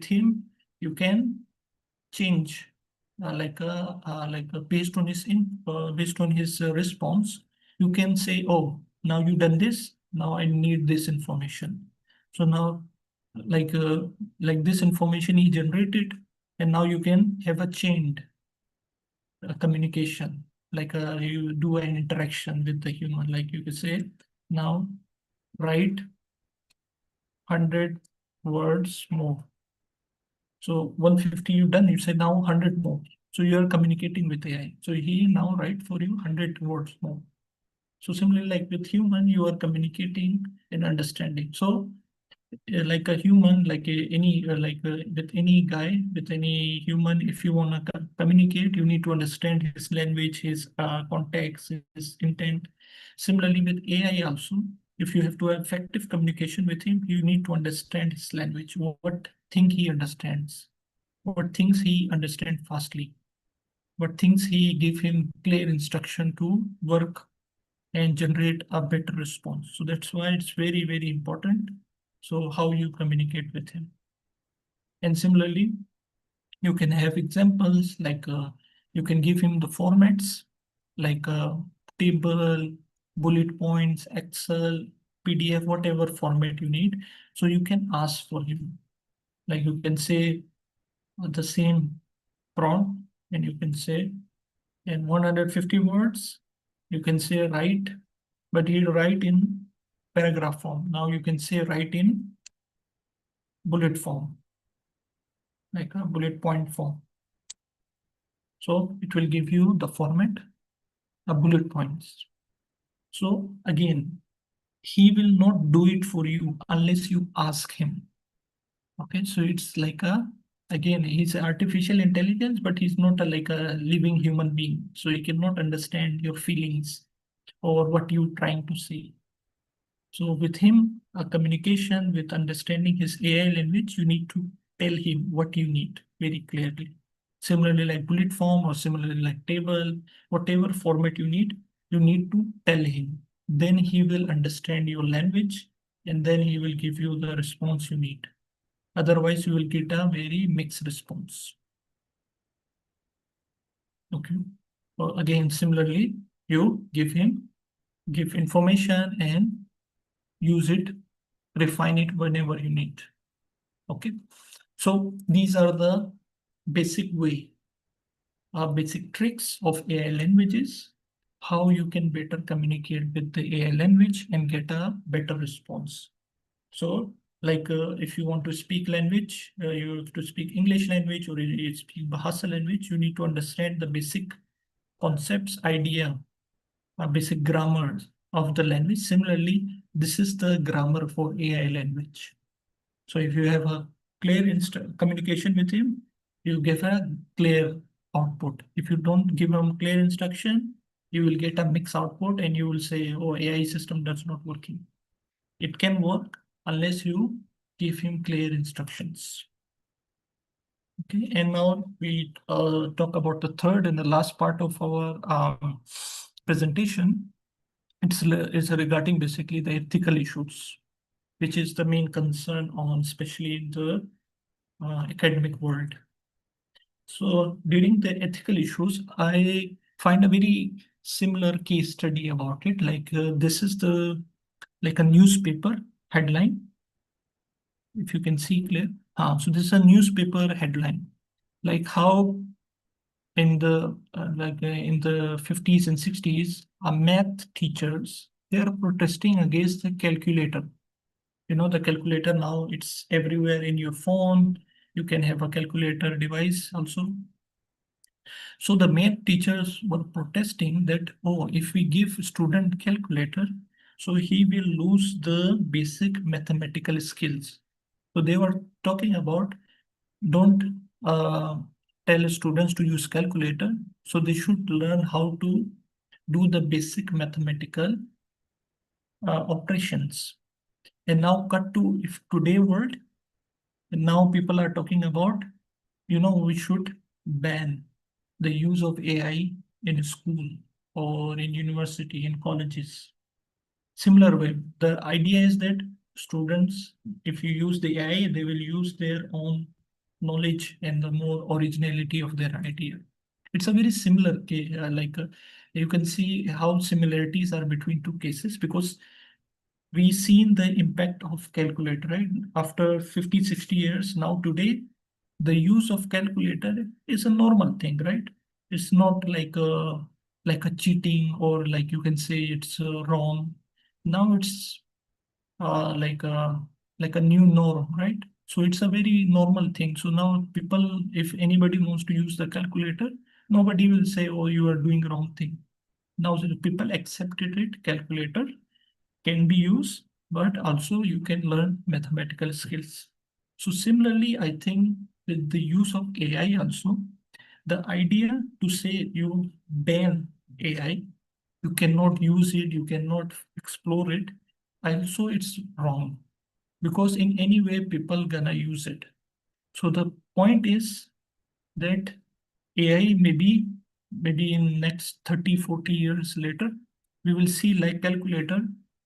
him, you can change based on his response. You can say, oh, now you done this, now I need this information. So now like this information he generated, And now you can have a chained communication, like you do an interaction with the human, like you could say, now write 100 words more. So 150 you've done, you say now 100 more. So you're communicating with AI. So he now write for you 100 words more. So similarly, like with human, you are communicating and understanding. So like a human, like with any guy, with any human, if you want to communicate, you need to understand his language, his context, his intent. Similarly with AI also, if you have to have effective communication with him, you need to understand his language, what thing he understands, what things he understands fastly, what things he give him clear instruction to work and generate a better response. So that's why it's very, very important. So how you communicate with him. And similarly, you can have examples like you can give him the formats like table, bullet points, Excel, PDF, whatever format you need. So you can ask for him. Like you can say the same prompt and you can say in 150 words, you can say write, but he'll write in paragraph form. Now you can say write in bullet form, like a bullet point form. So it will give you the format, bullet points. So again, he will not do it for you unless you ask him. Okay, so it's like again, he's artificial intelligence, but he's not like a living human being. So he cannot understand your feelings or what you're trying to say. So with him, a communication with understanding his AI language, you need to tell him what you need very clearly. Similarly, like bullet form or similarly like table, whatever format you need to tell him. Then he will understand your language and then he will give you the response you need. Otherwise, you will get a very mixed response. Okay. So again, similarly, you give information and use it, refine it whenever you need. Okay. So these are the basic basic tricks of AI languages, how you can better communicate with the AI language and get a better response. So like if you want to speak language, you have to speak English language or you speak Bahasa language, you need to understand the basic concepts, idea, basic grammar of the language. Similarly, this is the grammar for AI language. So if you have a clear communication with him, you give a clear output. If you don't give him clear instruction, you will get a mixed output and you will say, oh, AI system that's not working. It can work unless you give him clear instructions. Okay, and now we talk about the third and the last part of our presentation. It's regarding basically the ethical issues, which is the main concern on especially the academic world. So during the ethical issues, I find a very similar case study about it. Like this is like a newspaper headline, if you can see clear. So this is a newspaper headline, like how in the in the 50s and 60s, math teachers, they are protesting against the calculator. You know, the calculator now it's everywhere in your phone. You can have a calculator device also. So the math teachers were protesting that, oh, if we give student calculator, so he will lose the basic mathematical skills. So they were talking about don't tell students to use calculator. So they should learn how to do the basic mathematical operations. And now cut to if today world, and now people are talking about, you know, we should ban the use of AI in school or in university, in colleges. Similar way, the idea is that students, if you use the AI, they will use their own knowledge and the more originality of their idea. It's a very similar case, you can see how similarities are between two cases because we seen the impact of calculator, right? After 50, 60 years, now today, the use of calculator is a normal thing, right? It's not like a cheating, or like you can say it's wrong. Now it's uh, like a like a new norm, right? So it's a very normal thing. So now people, if anybody wants to use the calculator, nobody will say, "Oh, you are doing wrong thing." Now the people accepted it. Calculator can be used, but also you can learn mathematical skills. So similarly, I think with the use of AI also, the idea to say you ban AI, you cannot use it, you cannot explore it, also it's wrong, because in any way people gonna use it. So the point is that AI maybe in next 30, 40 years later, we will see like calculator,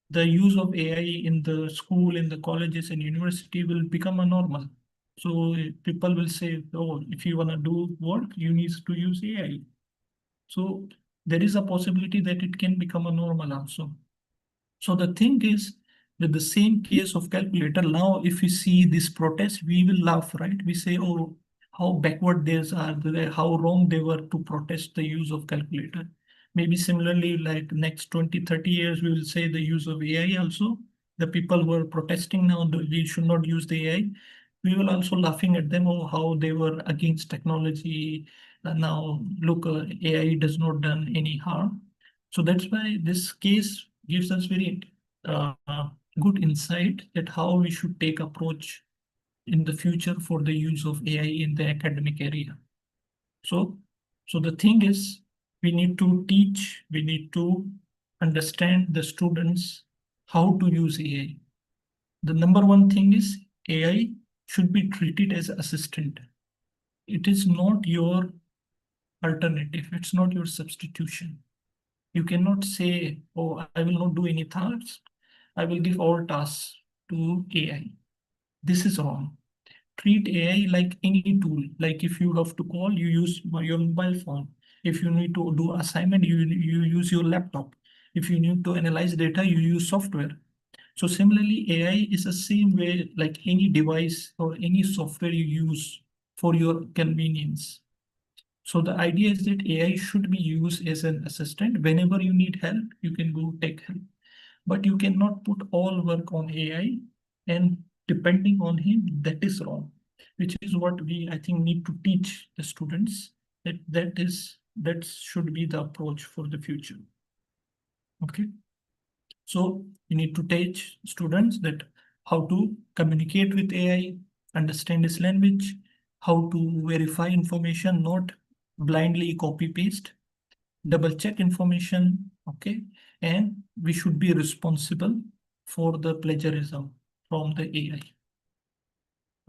the use of AI in the school, in the colleges and university will become a normal. So people will say, oh, if you want to do work, you need to use AI. So there is a possibility that it can become a normal also. So the thing is, with the same case of calculator, now if we see this protest, we will laugh, right? We say, oh, how backward they are, how wrong they were to protest the use of calculator. Maybe similarly, like next 20, 30 years, we will say the use of AI also. The people who are protesting now, we should not use the AI. We will also laughing at them, oh, how they were against technology. Now look, AI does not done any harm. So that's why this case gives us very uh, good insight that how we should take approach in the future for the use of AI in the academic area. So, so the thing is, we need to teach, we need to understand the students how to use AI. The number one thing is AI should be treated as assistant. It is not your alternative. It's not your substitution. You cannot say, oh, I will not do any tasks. I will give all tasks to AI. This is wrong. Treat AI like any tool. Like if you have to call, you use your mobile phone. If you need to do assignment, you use your laptop. If you need to analyze data, you use software. So similarly, AI is the same way like any device or any software you use for your convenience. So the idea is that AI should be used as an assistant. Whenever you need help, you can go take help. But you cannot put all work on AI and depending on him, that is wrong. Which is what we, I think, need to teach the students that should be the approach for the future. Okay. So you need to teach students that how to communicate with AI, understand its language, how to verify information, not blindly copy paste, double check information, okay? And we should be responsible for the plagiarism from the AI.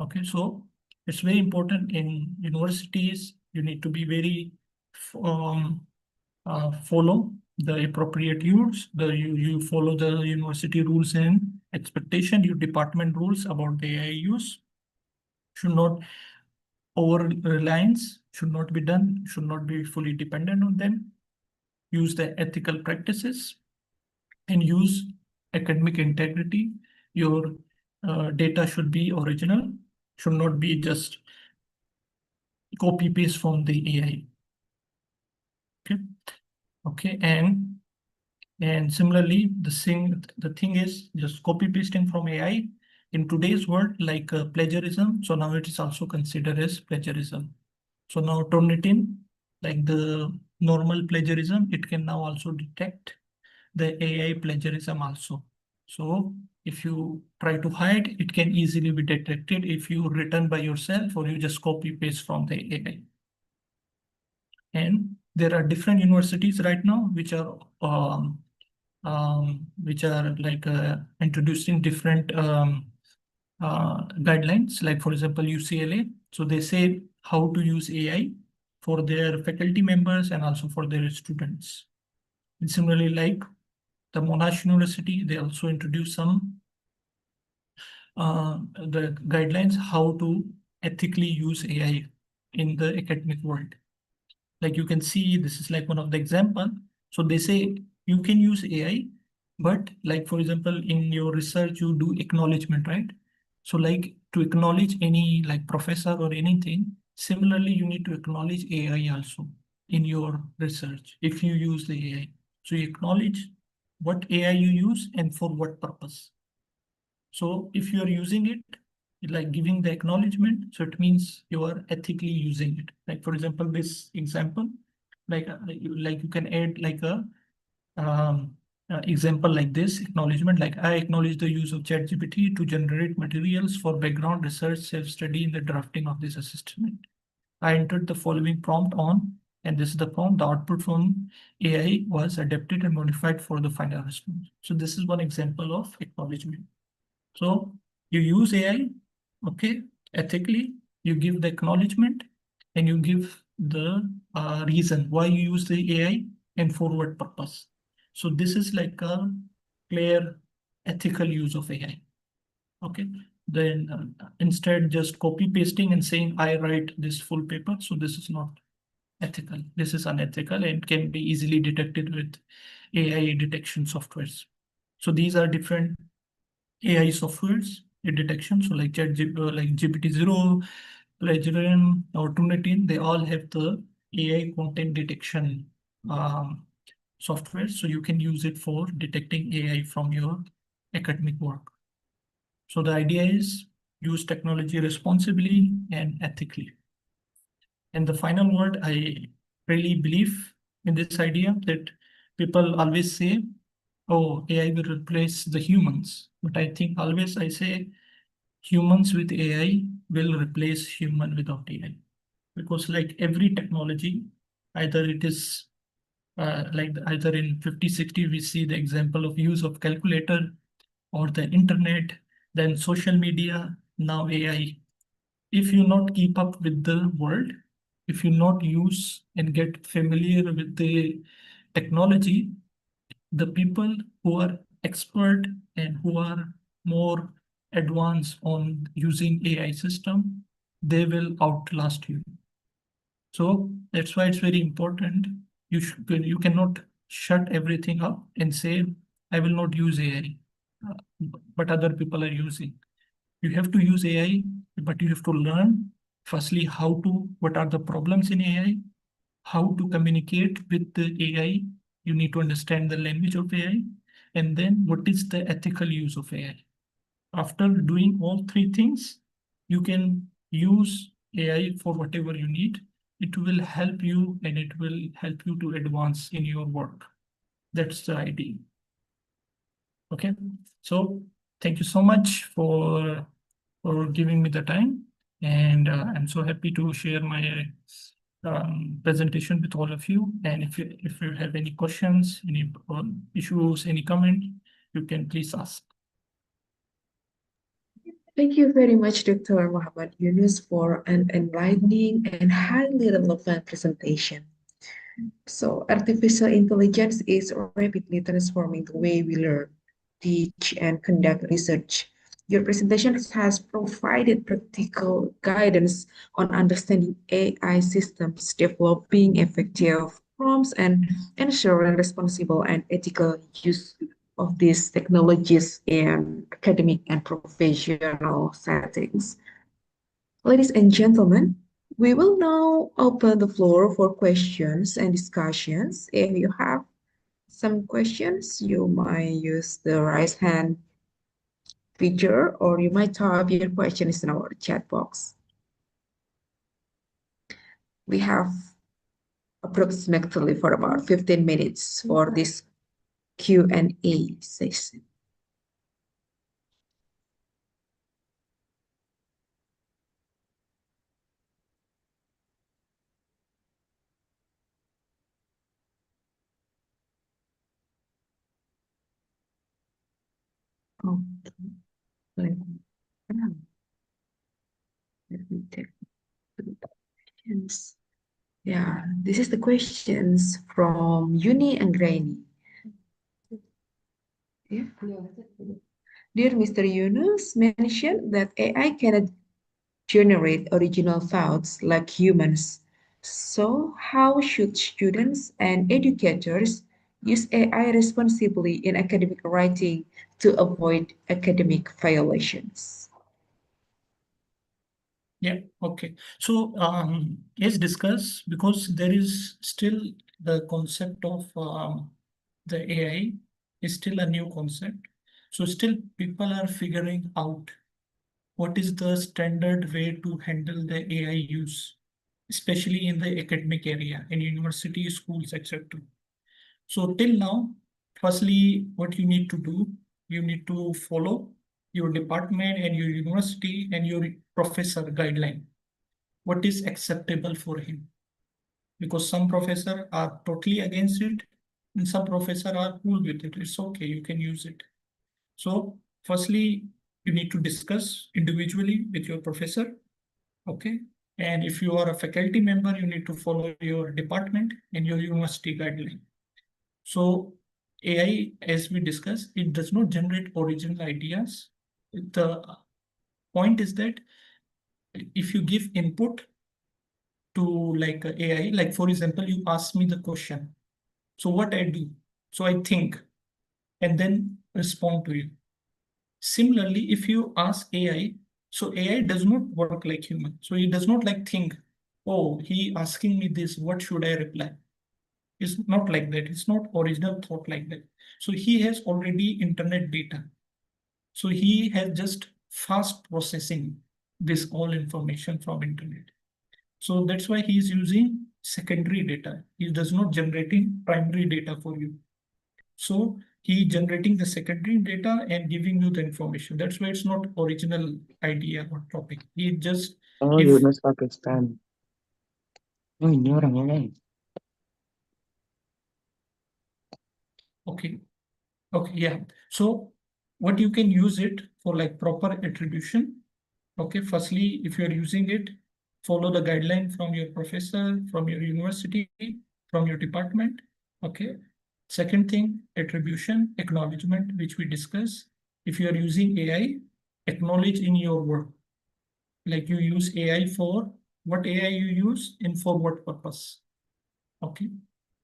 Okay, so it's very important in universities. You need to be very follow the appropriate rules. You follow the university rules and expectation. Your department rules about the AI use should not over reliance should not be done. Should not be fully dependent on them. Use the ethical practices and use academic integrity. Your data should be original, should not be just copy paste from the AI. Okay, okay, and similarly, the thing is just copy pasting from AI in today's world, like plagiarism. So now it is also considered as plagiarism. So now Turnitin, like the normal plagiarism, it can now also detect the AI plagiarism also. So if you try to hide, it can easily be detected if you written by yourself or you just copy paste from the AI. And there are different universities right now which are like introducing different guidelines. Like for example, UCLA. So they say how to use AI for their faculty members and also for their students. And similarly, like the Monash University, they also introduce some the guidelines how to ethically use AI in the academic world. Like you can see, this is like one of the example. So they say you can use AI, but like for example, in your research, you do acknowledgement, right? So like to acknowledge any like professor or anything, similarly, you need to acknowledge AI also in your research if you use the AI. So you acknowledge what AI you use and for what purpose. So if you are using it, like giving the acknowledgement, so it means you are ethically using it. Like for example, this example, like you can add like a example like this acknowledgement, like I acknowledge the use of ChatGPT to generate materials for background research, self-study in the drafting of this assessment. I entered the following prompt on, and this is the prompt. The output from AI was adapted and modified for the final response. So this is one example of acknowledgement. So you use AI, okay, ethically, you give the acknowledgement and you give the reason why you use the AI and for what purpose. So this is like a clear ethical use of AI. Okay, then instead just copy pasting and saying I write this full paper. So this is not ethical. This is unethical and can be easily detected with AI detection softwares. So these are different AI softwares detection. So like like GPT-0, Plagiarism, or Turnitin, they all have the AI content detection software. So you can use it for detecting AI from your academic work. So the idea is use technology responsibly and ethically. And the final word, I really believe in this idea that people always say, oh, AI will replace the humans. But I think always I say humans with AI will replace human without AI. Because like every technology, either it is like either in 5060 we see the example of use of calculator or the internet, then social media, now AI. If you not keep up with the world, if you not use and get familiar with the technology, the people who are expert and who are more advanced on using AI system, they will outlast you. So that's why it's very important. You cannot shut everything up and say, I will not use AI, but other people are using. You have to use AI, but you have to learn firstly what are the problems in AI, how to communicate with the AI. You need to understand the language of AI, and then what is the ethical use of AI. After doing all three things, you can use AI for whatever you need. It will help you and it will help you to advance in your work. That's the idea. Okay, so thank you so much for giving me the time, and I'm so happy to share my presentation with all of you. And if you have any questions, any issues, any comment, you can please ask. Thank you very much, Dr. Muhammad Yunus, for an enlightening and highly relevant presentation. So, artificial intelligence is rapidly transforming the way we learn, teach, and conduct research. Your presentation has provided practical guidance on understanding AI systems, developing effective prompts, and ensuring responsible and ethical use of these technologies in academic and professional settings. Ladies and gentlemen, we will now open the floor for questions and discussions. If you have some questions, you might use the raise hand feature or you might type your questions in our chat box. We have approximately for about 15 minutes for this Q&A session. Okay. Let me take the questions. Yeah, this is the questions from Uni and Rainy. Yeah. Dear Mr. Yunus mentioned that AI cannot generate original thoughts like humans. So, how should students and educators use AI responsibly in academic writing to avoid academic violations? Yeah, okay. So, as discussed, because there is still the concept of the AI is still a new concept. So still people are figuring out what is the standard way to handle the AI use, especially in the academic area, in university, schools, etc. So till now, firstly, what you need to do, you need to follow your department and your university and your professor guideline. What is acceptable for him? Because some professors are totally against it and some professors are cool with it. It's okay, you can use it. So firstly, you need to discuss individually with your professor, okay? And if you are a faculty member, you need to follow your department and your university guideline. So AI, as we discussed, it does not generate original ideas. The point is that if you give input to like AI, like for example, you ask me the question. So what I do? So I think and then respond to you. Similarly, if you ask AI, so AI does not work like human. So he does not like think, oh, he asking me this, what should I reply? It's not like that. It's not original thought like that. So he has already internet data. So he has just fast processing this all information from internet. So that's why he is using secondary data. He does not generating primary data for you. So he generating the secondary data and giving you the information. That's why it's not original idea or topic. He just Oh, if Yunus Pakistan. Oh, ini orangnya lain. okay. Okay, yeah. So what you can use it for like proper attribution. Okay, firstly, if you're using it, follow the guideline from your professor, from your university, from your department. Okay. Second thing, attribution, acknowledgement, which we discuss. If you are using AI, acknowledge in your work. Like you use AI for what AI you use and for what purpose. Okay.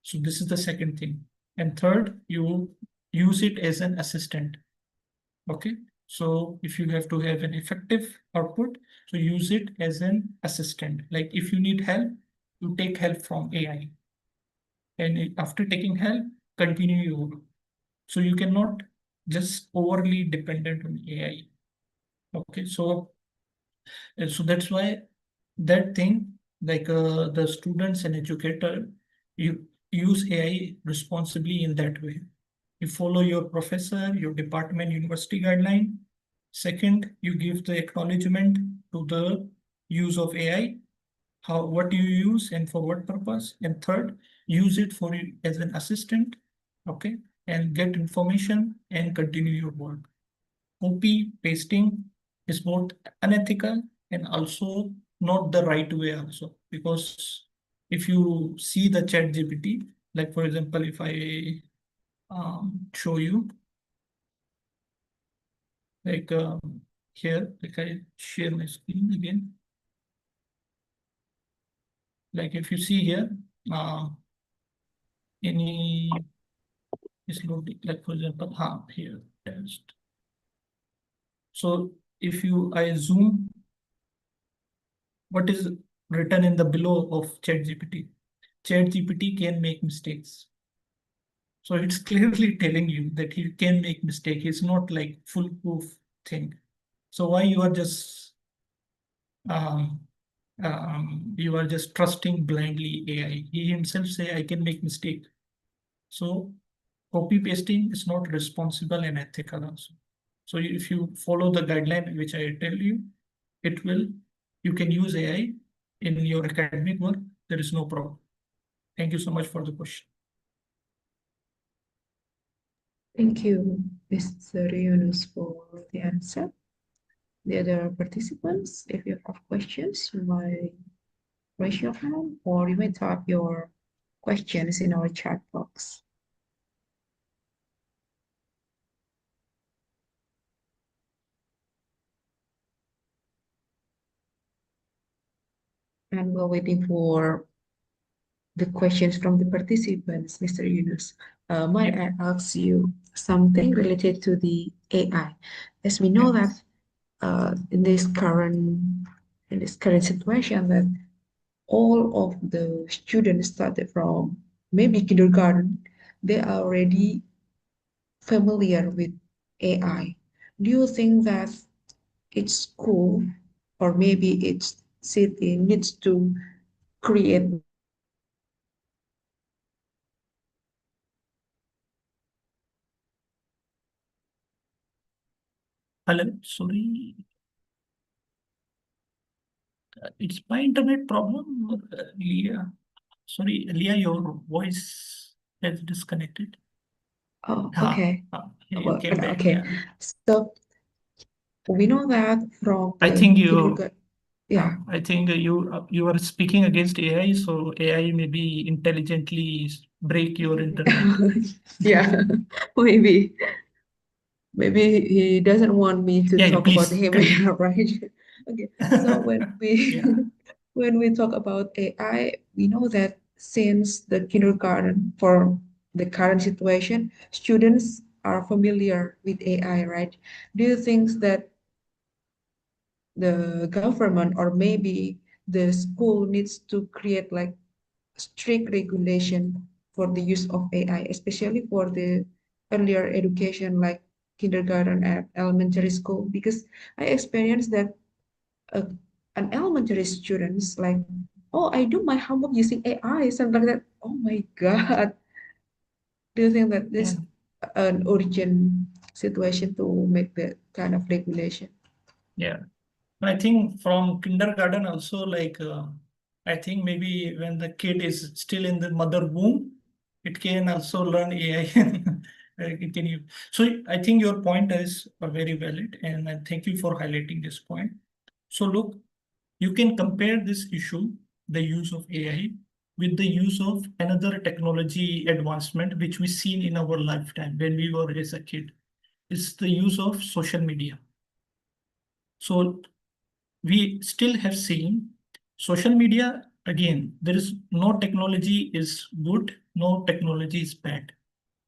So this is the second thing. And third, you use it as an assistant. Okay. So if you have to have an effective output, so use it as an assistant. Like if you need help, you take help from AI. And after taking help, continue your work. So you cannot just overly dependent on AI. Okay. So that's why that thing, like the students and educator, you use AI responsibly in that way. You follow your professor, your department, university guideline. Second, you give the acknowledgement to the use of AI, what you use and for what purpose. And third, use it for you as an assistant, okay, and get information and continue your work. Copy pasting is both unethical and also not the right way also, because if you see the chat GPT, like for example, if I show you like here, like I share my screen again. Like if you see here, any is loading, like for example, here test. So if you I zoom what is written in the below of ChatGPT. ChatGPT can make mistakes. So it's clearly telling you that he can make mistake. It's not like foolproof thing. So why um, you are just trusting blindly AI? He himself say I can make mistake. So copy pasting is not responsible and ethical also. So if you follow the guideline which I tell you, it will, you can use AI in your academic work. There is no problem. Thank you so much for the question. Thank you, Mr. Yunus, for the answer. The other participants, if you have questions, you might raise your hand or you may type your questions in our chat box. And we're waiting for the questions from the participants, Mr. Yunus. Might I ask you something related to the AI? As we know that in this current in this current situation that all of the students started from maybe kindergarten, they are already familiar with AI. Do you think that each school or maybe each city needs to create Hello, sorry, it's my internet problem, Leah. Sorry, Leah, your voice has disconnected. Oh, okay. You came back. Okay. Yeah. So we know that from I the think you. kindergarten. Yeah. I think you are speaking against AI, so AI maybe intelligently break your internet. Yeah, maybe. Maybe he doesn't want me to Yeah, talk about please him, continue. right? Okay. So when we Yeah. when we talk about AI, we know that since the kindergarten for the current situation, students are familiar with AI, right? Do you think that the government or maybe the school needs to create like strict regulation for the use of AI, especially for the earlier education like kindergarten and elementary school? Because I experienced that uh, an elementary students like, oh, I do my homework using AI, something like that. Oh my God. Do you think that Yeah. this an urgent situation to make that kind of regulation? Yeah. I think from kindergarten also, like I think maybe when the kid is still in the mother womb, it can also learn AI. It can So I think your point is very valid, and thank you for highlighting this point. So look, you can compare this issue, the use of AI, with the use of another technology advancement which we seen in our lifetime when we were as a kid. It's the use of social media. So we still have seen social media. Again, there is no technology is good, no technology is bad.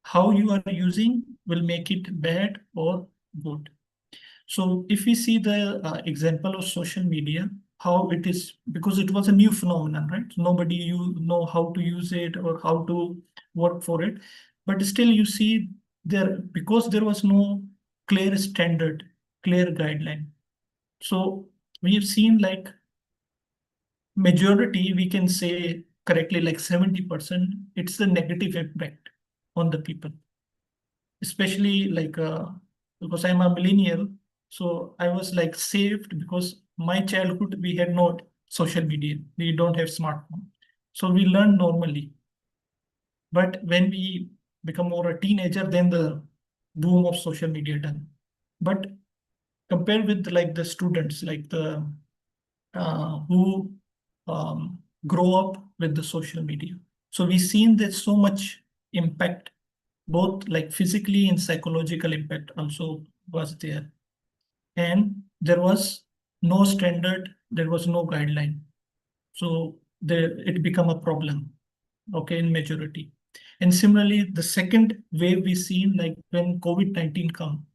How you are using will make it bad or good. So if we see the example of social media, how it is, because it was a new phenomenon, right? Nobody you know how to use it or how to work for it. But still you see there, because there was no clear standard, clear guideline. So we have seen like majority, we can say correctly, like 70%, it's the negative impact on the people, especially like because I'm a millennial, so I was like saved because my childhood we had no social media, we don't have smartphone, so we learn normally. But when we become more a teenager, then the boom of social media done. But compared with like the students, like the who grow up with the social media. So we've seen there's so much impact, both like physically and psychological impact also was there. And there was no standard, there was no guideline. So there it become a problem, okay, in majority. And similarly, the second wave we seen like when COVID-19 come.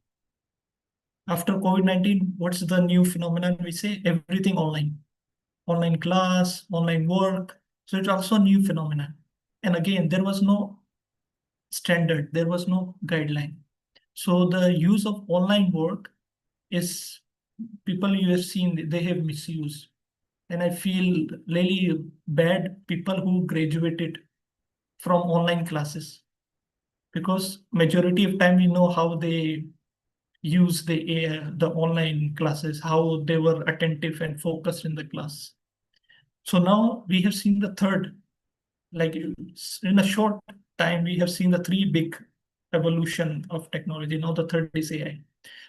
After COVID-19, what's the new phenomenon we say? Everything online, online class, online work. So it's also a new phenomenon. And again, there was no standard, there was no guideline. So the use of online work is, people you have seen, they have misuse. And I feel really bad people who graduated from online classes, because majority of time we know how they use the online classes, how they were attentive and focused in the class. So now we have seen the third, like in a short time, we have seen the three big evolution of technology. Now the third is AI.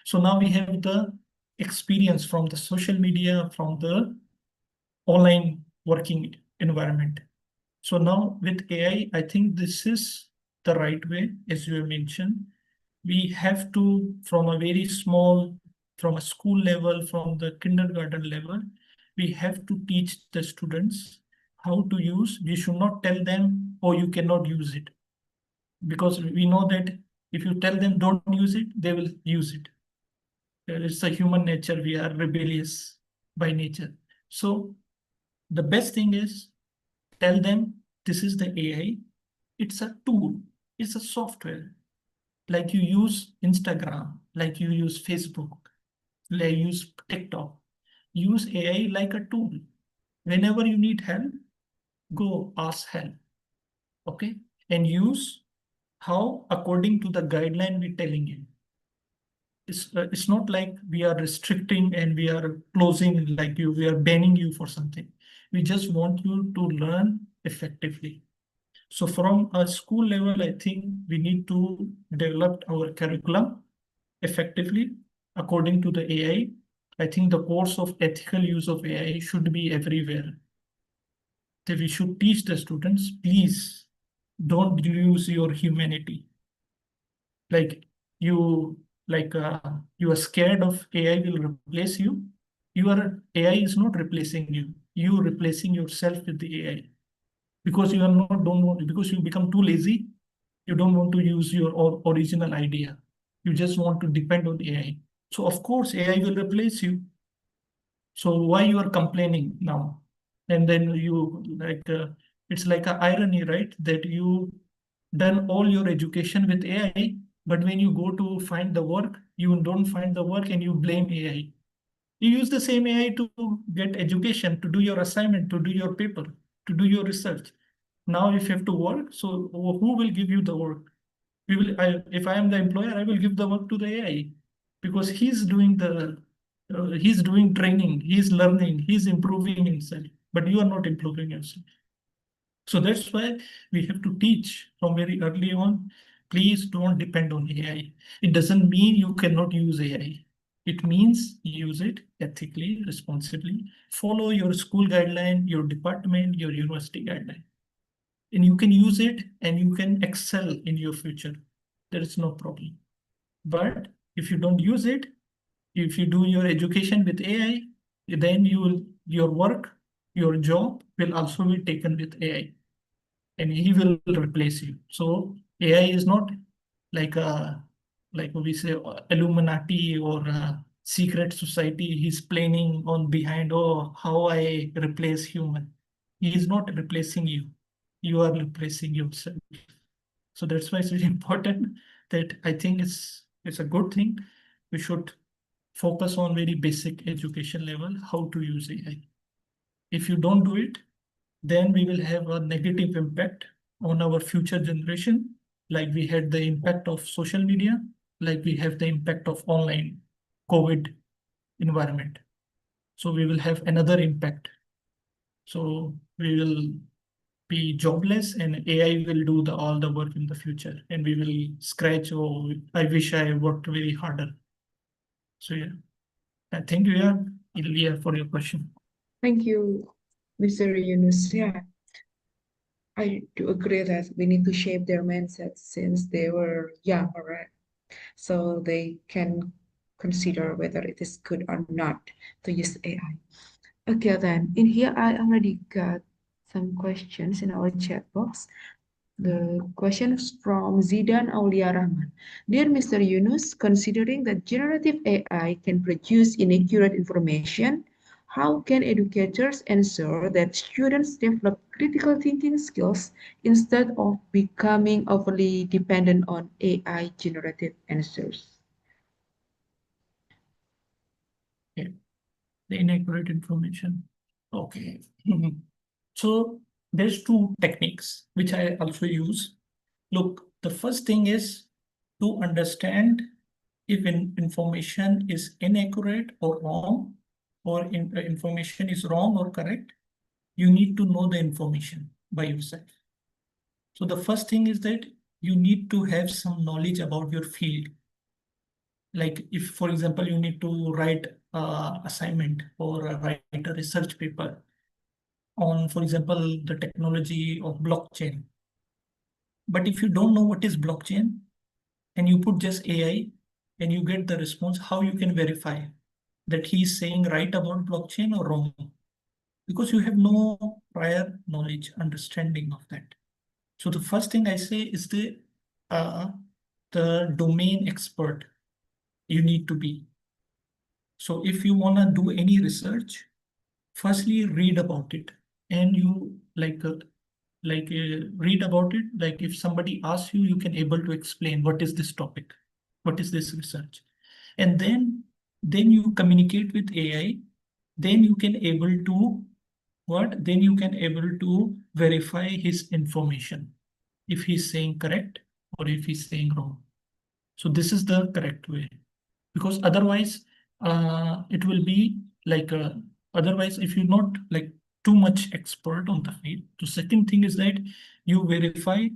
So now we have the experience from the social media, from the online working environment. So now with AI, I think this is the right way, as you have mentioned. We have to, from a very small, from a school level, from the kindergarten level, we have to teach the students how to use. We should not tell them, oh, you cannot use it. Because we know that if you tell them don't use it, they will use it. It's a human nature. We are rebellious by nature. So the best thing is tell them this is the AI. It's a tool. It's a software. Like you use Instagram, like you use Facebook, like you use TikTok. Use AI like a tool. Whenever you need help, go ask help. Okay? And use how according to the guideline we're telling you. It's not like we are restricting and we are closing like you, we are banning you for something. We just want you to learn effectively. So from a school level, I think we need to develop our curriculum effectively according to the AI. I think the course of ethical use of AI should be everywhere. That we should teach the students, please don't lose your humanity. Like you you are scared of AI will replace you. Your AI is not replacing you. You replacing yourself with the AI because you are not don't want because you become too lazy. You don't want to use your original idea. You just want to depend on AI. So of course AI will replace you. So why you are complaining now? And then you it's like an irony, right? That you done all your education with AI, but when you go to find the work, you don't find the work and you blame AI. You use the same AI to get education, to do your assignment, to do your paper, to do your research. Now, if you have to work, so who will give you the work? If I am the employer, I will give the work to the AI because he's doing training, he's learning, he's improving himself, but you are not improving yourself. So that's why we have to teach from very early on. Please don't depend on AI. It doesn't mean you cannot use AI. It means use it ethically, responsibly. Follow your school guideline, your department, your university guideline. And you can use it and you can excel in your future. There is no problem. But if you don't use it, if you do your education with AI, then your work, your job will also be taken with AI and he will replace you. So AI is not like a like we say Illuminati or a secret society. He's planning on behind, oh, how I replace human. He is not replacing you. You are replacing yourself. So that's why it's very important that I think it's a good thing. We should focus on very basic education level, how to use AI. If you don't do it, then we will have a negative impact on our future generation, like we had the impact of social media, like we have the impact of online COVID environment. So we will have another impact. So we will be jobless and AI will do all the work in the future and we will scratch, oh, I wish I worked very harder. So yeah, I think we are Ilya for your question. Thank you, Mr. Yunus. Yeah, I do agree that we need to shape their mindset since they were young, right? So they can consider whether it is good or not to use AI. Okay, then in here I already got some questions in our chat box. The question is from Zidan Aulia Rahman. Dear Mr. Yunus, considering that generative AI can produce inaccurate information, how can educators ensure that students develop critical thinking skills instead of becoming overly dependent on AI generated answers? Yeah, the inaccurate information. Okay. So there's two techniques which I also use. Look, the first thing is to understand if information is inaccurate or wrong, or information is wrong or correct. You need to know the information by yourself. So the first thing is that you need to have some knowledge about your field. Like if, for example, you need to write an assignment or write a research paper on, for example, the technology of blockchain. But if you don't know what is blockchain and you put just AI and you get the response, how you can verify that he is saying right about blockchain or wrong? Because you have no prior knowledge, understanding of that. So the first thing I say is the domain expert you need to be. So if you want to do any research, firstly read about it, and you read about it. Like if somebody asks you, you can able to explain what is this topic, what is this research, and then you communicate with AI. Then you can able to what? Then you can able to verify his information if he's saying correct or if he's saying wrong. So this is the correct way, because otherwise it will be like otherwise if you're not like too much expert on the field. The second thing is that you verify,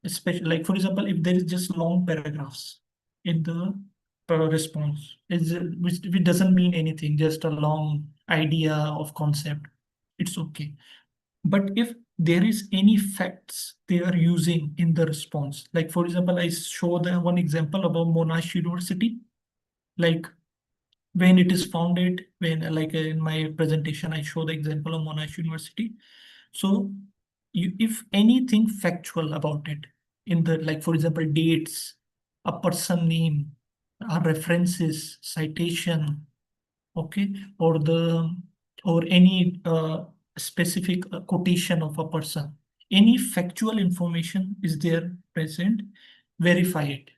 especially like for example, if there is just long paragraphs in the response, which doesn't mean anything, just a long idea of concept, it's okay. But if there is any facts they are using in the response, like for example, I show the one example about Monash University, like when it is founded, when like in my presentation, I show the example of Monash University. So if anything factual about it in the, like for example, dates, a person name, references, citation, okay, or any specific quotation of a person, any factual information is there present, verify it.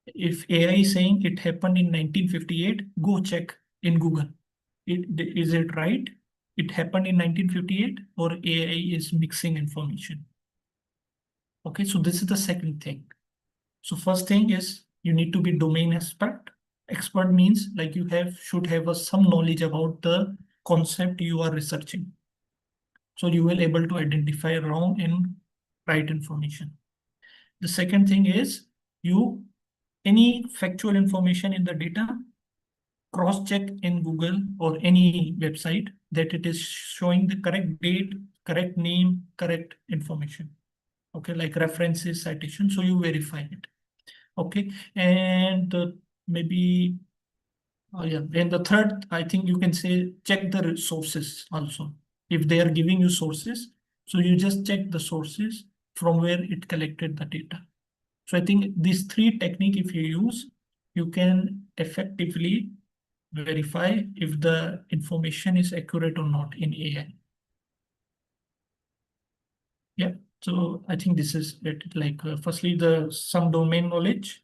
If AI is saying it happened in 1958, go check in Google. Is it right? It happened in 1958, or AI is mixing information? Okay, so this is the second thing. So first thing is you need to be domain expert. Expert means like you should have some knowledge about the concept you are researching. So you will able to identify wrong and right information. The second thing is any factual information in the data, cross-check in Google or any website that it is showing the correct date, correct name, correct information. Okay, like references, citation. So you verify it. Okay, and maybe, oh yeah, and the third, I think you can say check the sources also. If they are giving you sources, so you just check the sources from where it collected the data. So I think these three techniques, if you use, you can effectively verify if the information is accurate or not in AI. Yeah, so I think this is it. Like firstly, some domain knowledge,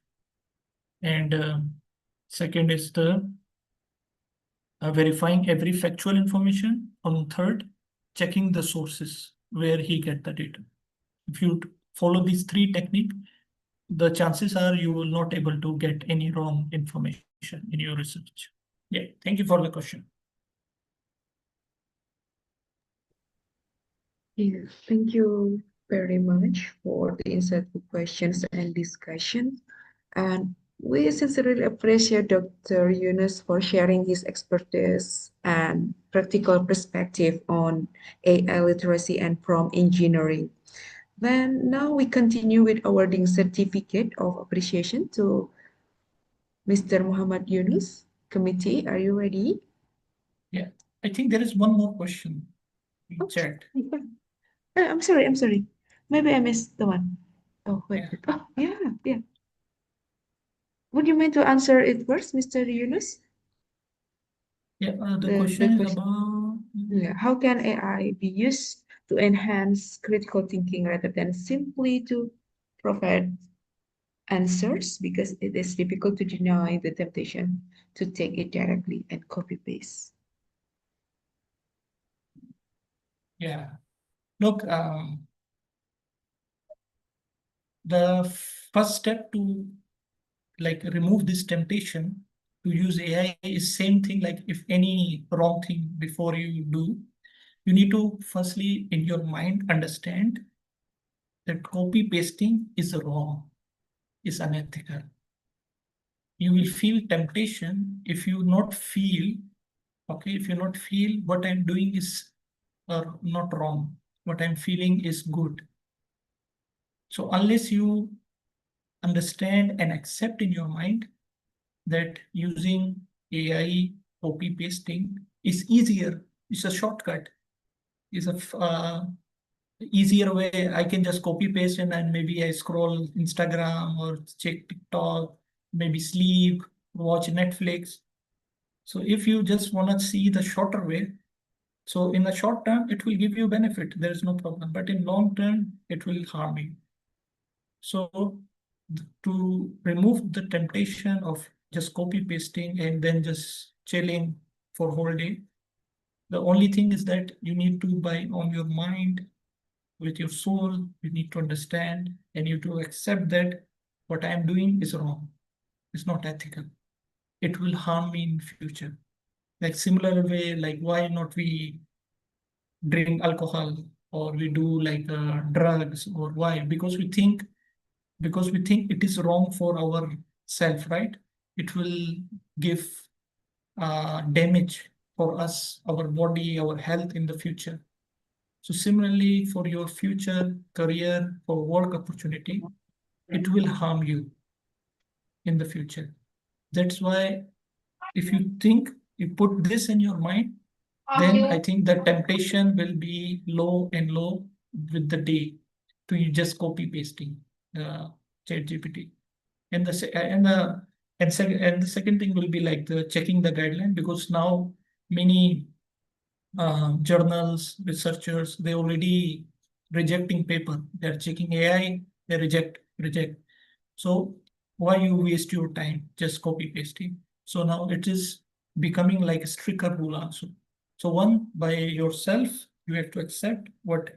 and second is the verifying every factual information. On third, checking the sources where he get the data. If you follow these three techniques, the chances are you will not able to get any wrong information in your research. Yeah, thank you for the question. Yes, thank you very much for the insightful questions and discussion. And we sincerely appreciate Dr. Yunus for sharing his expertise and practical perspective on AI literacy and prompt engineering. Then now we continue with awarding certificate of appreciation to Mr. Muhammad Yunus. Committee, are you ready? Yeah, I think there is one more question in chat. I'm sorry. Maybe I missed the one. Oh, wait. Yeah. Oh, yeah. Would you mind to answer it first, Mr. Yunus? Yeah, the question is about... Yeah, how can AI be used to enhance critical thinking rather than simply to provide answers, because it is difficult to deny the temptation to take it directly and copy paste. Yeah, look, the first step to like remove this temptation to use AI is same thing. Like if any wrong thing before you do, you need to firstly in your mind understand that copy pasting is wrong, is unethical. You will feel temptation if you not feel, okay, if you not feel what I'm doing is not wrong, what I'm feeling is good. So unless you understand and accept in your mind that using AI copy pasting is easier, it's a shortcut, is a easier way. I can just copy paste and maybe I scroll Instagram or check TikTok, maybe sleep, watch Netflix. So if you just want to see the shorter way, So in the short term, it will give you benefit. There is no problem. But in long term, it will harm you. So to remove the temptation of just copy pasting and then just chilling for whole day, the only thing is that you need to buy on your mind with your soul. You need to understand and you to accept that what I am doing is wrong. It's not ethical. It will harm me in future. Like similar way, like why not we drink alcohol or we do like drugs or why? Because we think it is wrong for our self, right? It will give damage for us, our body, our health in the future. So similarly, for your future career, for work opportunity, it will harm you in the future. That's why if you think, you put this in your mind, then I think the temptation will be low and low with the day to you just copy pasting the chat GPT. And the se- and the second thing will be like the checking the guideline, because now many journals, researchers, they already rejecting paper. They're checking AI, they reject. So why you waste your time just copy pasting? So now it is becoming like a stricter rule also. So one, by yourself, you have to accept what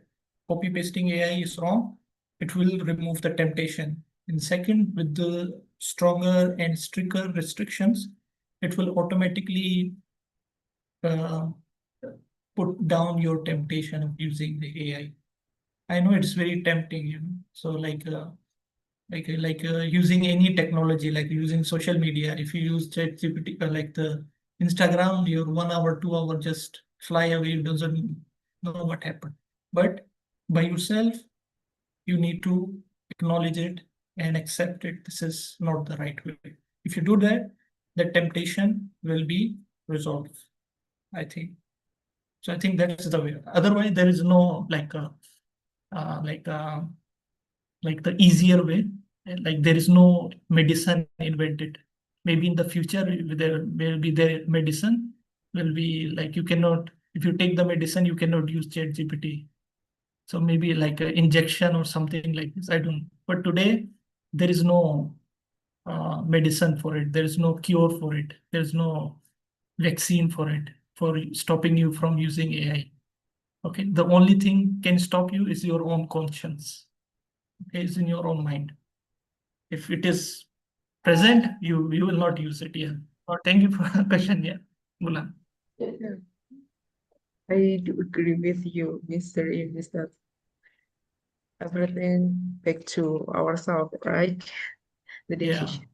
copy pasting AI is wrong. It will remove the temptation. And second, with the stronger and stricter restrictions, it will automatically uh, put down your temptation of using the AI. I know it's very tempting, you know. So using any technology, like using social media. If you use ChatGPT, like the Instagram, your 1 hour, 2 hour just fly away, doesn't know what happened. But by yourself, you need to acknowledge it and accept it. This is not the right way. If you do that, the temptation will be resolved, I think. So I think that is the way. Otherwise, there is no uh, like uh, like the easier way. Like there is no medicine invented. Maybe in the future there will be the medicine will be like you cannot, if you take the medicine you cannot use Chat GPT. So maybe like an injection or something like this. I don't. But today there is no medicine for it. There is no cure for it. There is no vaccine for it for stopping you from using AI. Okay, the only thing can stop you is your own conscience. Okay, is in your own mind. If it is present, you will not use it. Yeah. Thank you for the question. Yeah, Mulan. Yeah, I do agree with you, Mr. Ibis, that everything back to ourselves, right? The Yeah. decision.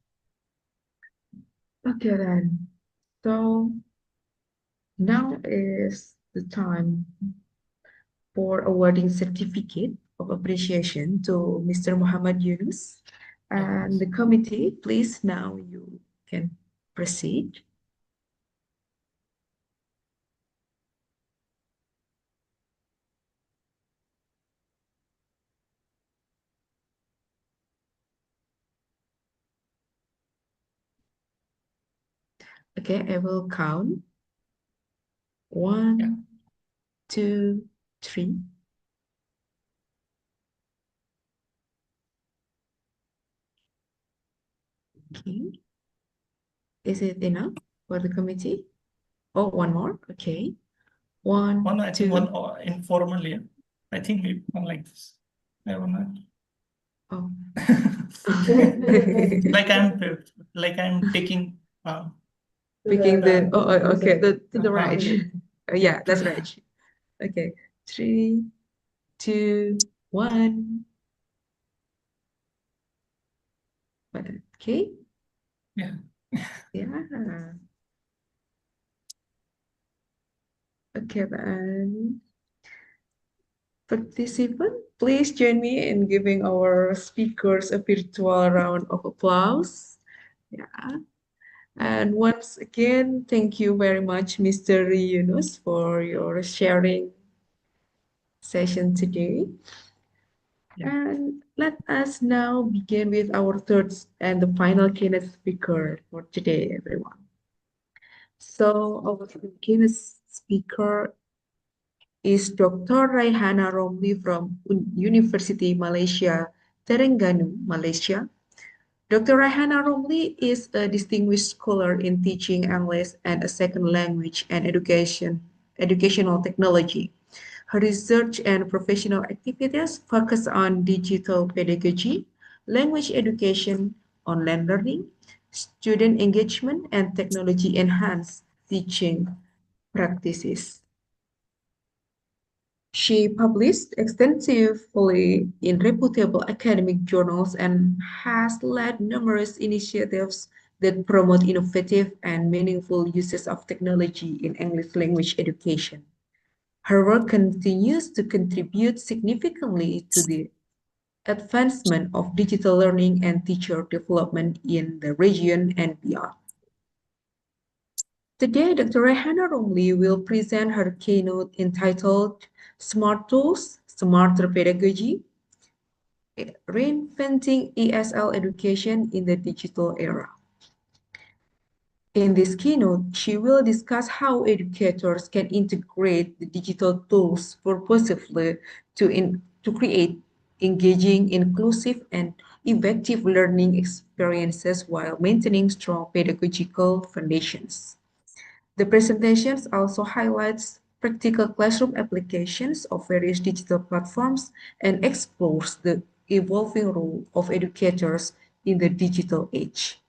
Okay, then. So now is the time for awarding certificate of appreciation to Mr. Muhammad Yunus and the committee. Please, now you can proceed. Okay, I will count. 1, 2, 3. Okay. Is it enough for the committee? Oh, one more. Okay. One, One, I think two. one informal. Yeah. I think we one like this. I wanna. Oh. like I'm taking. Picking the, okay, to the Uh, right. Yeah, that's right. Okay. 3, 2, 1. Okay. Yeah. Yeah. Okay, then. Participant, please join me in giving our speakers a virtual round of applause. Yeah. And once again, thank you very much, Mr. Yunus, for your sharing session today. And let us now begin with our third and the final keynote speaker for today, everyone. So our keynote speaker is Dr. Raihana Romli from University Malaysia, Terengganu, Malaysia. Dr. Raihana Romli is a distinguished scholar in teaching English and a second language and educational technology. Her research and professional activities focus on digital pedagogy, language education, online learning, student engagement, and technology-enhanced teaching practices. She published extensively in reputable academic journals and has led numerous initiatives that promote innovative and meaningful uses of technology in English language education. Her work continues to contribute significantly to the advancement of digital learning and teacher development in the region and beyond. Today, Dr. Rehana Romli will present her keynote entitled Smart Tools, Smarter Pedagogy, Reinventing ESL Education in the Digital Era. In this keynote, she will discuss how educators can integrate the digital tools purposefully to create engaging, inclusive, and effective learning experiences while maintaining strong pedagogical foundations. The presentations also highlights practical classroom applications of various digital platforms and explores the evolving role of educators in the digital age.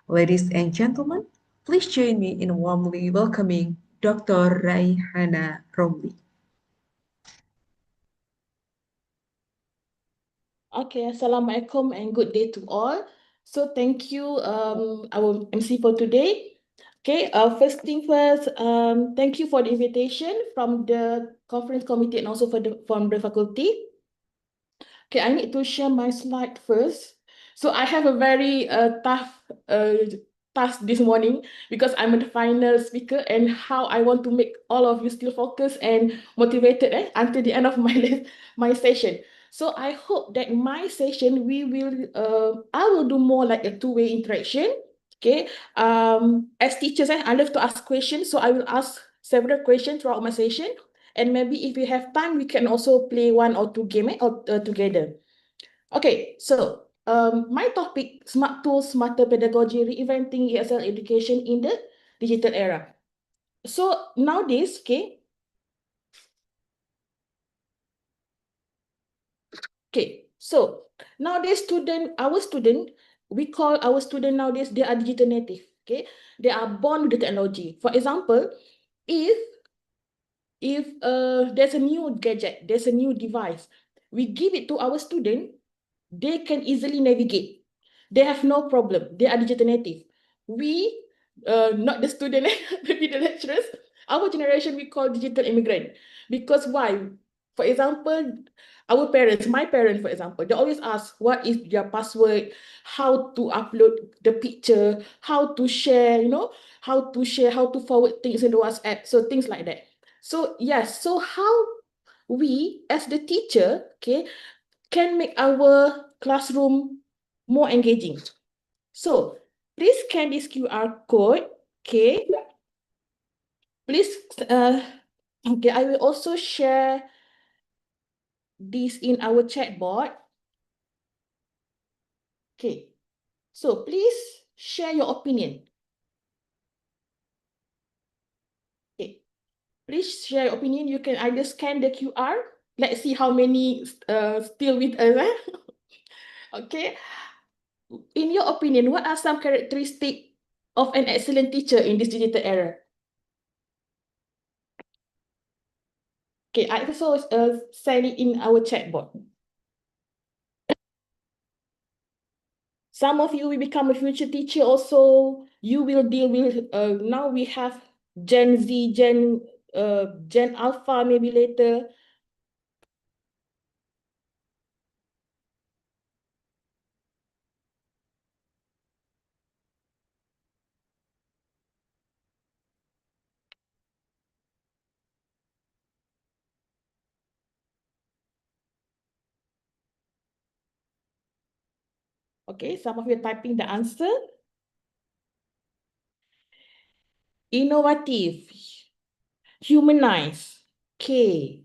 Ladies and gentlemen, please join me in warmly welcoming Dr. Raihana Romli. Okay, Assalamualaikum and good day to all. So thank you, our MC for today. Okay, first thing first, thank you for the invitation from the conference committee and also from the faculty. Okay, I need to share my slide first. So I have a very tough task this morning because I'm the final speaker and how I want to make all of you still focused and motivated until the end of my session. So I hope that my session I will do more like a two-way interaction. Okay. As teachers, I love to ask questions, so I will ask several questions throughout my session. And maybe if we have time, we can also play one or two games together. Okay, so my topic, smart tools, smarter pedagogy, reinventing ESL education in the digital era. So nowadays, so nowadays our student, we call our student nowadays, they are digital native, okay? They are born with the technology. For example, if there's a new gadget, there's a new device, we give it to our student, they can easily navigate. They have no problem. They are digital native. We, not the student, maybe the lecturers, our generation we call digital immigrant. Because why? For example, our parents, my parents, for example, they always ask what is their password, how to upload the picture, how to share, how to forward things in the WhatsApp, so things like that. So yes, so how we as the teacher, can make our classroom more engaging. So please scan this QR code, okay? Please, okay, I will also share this in our chat board. Okay, so please share your opinion. Okay, please share your opinion. You can either scan the QR. Let's see how many still with us. Okay, in your opinion, what are some characteristics of an excellent teacher in this digital era? Okay, I also send it in our chat board. Some of you will become a future teacher also. You will deal with, now we have Gen Z, Gen Alpha maybe later. Okay, some of you are typing the answer. Innovative, humanize, Okay.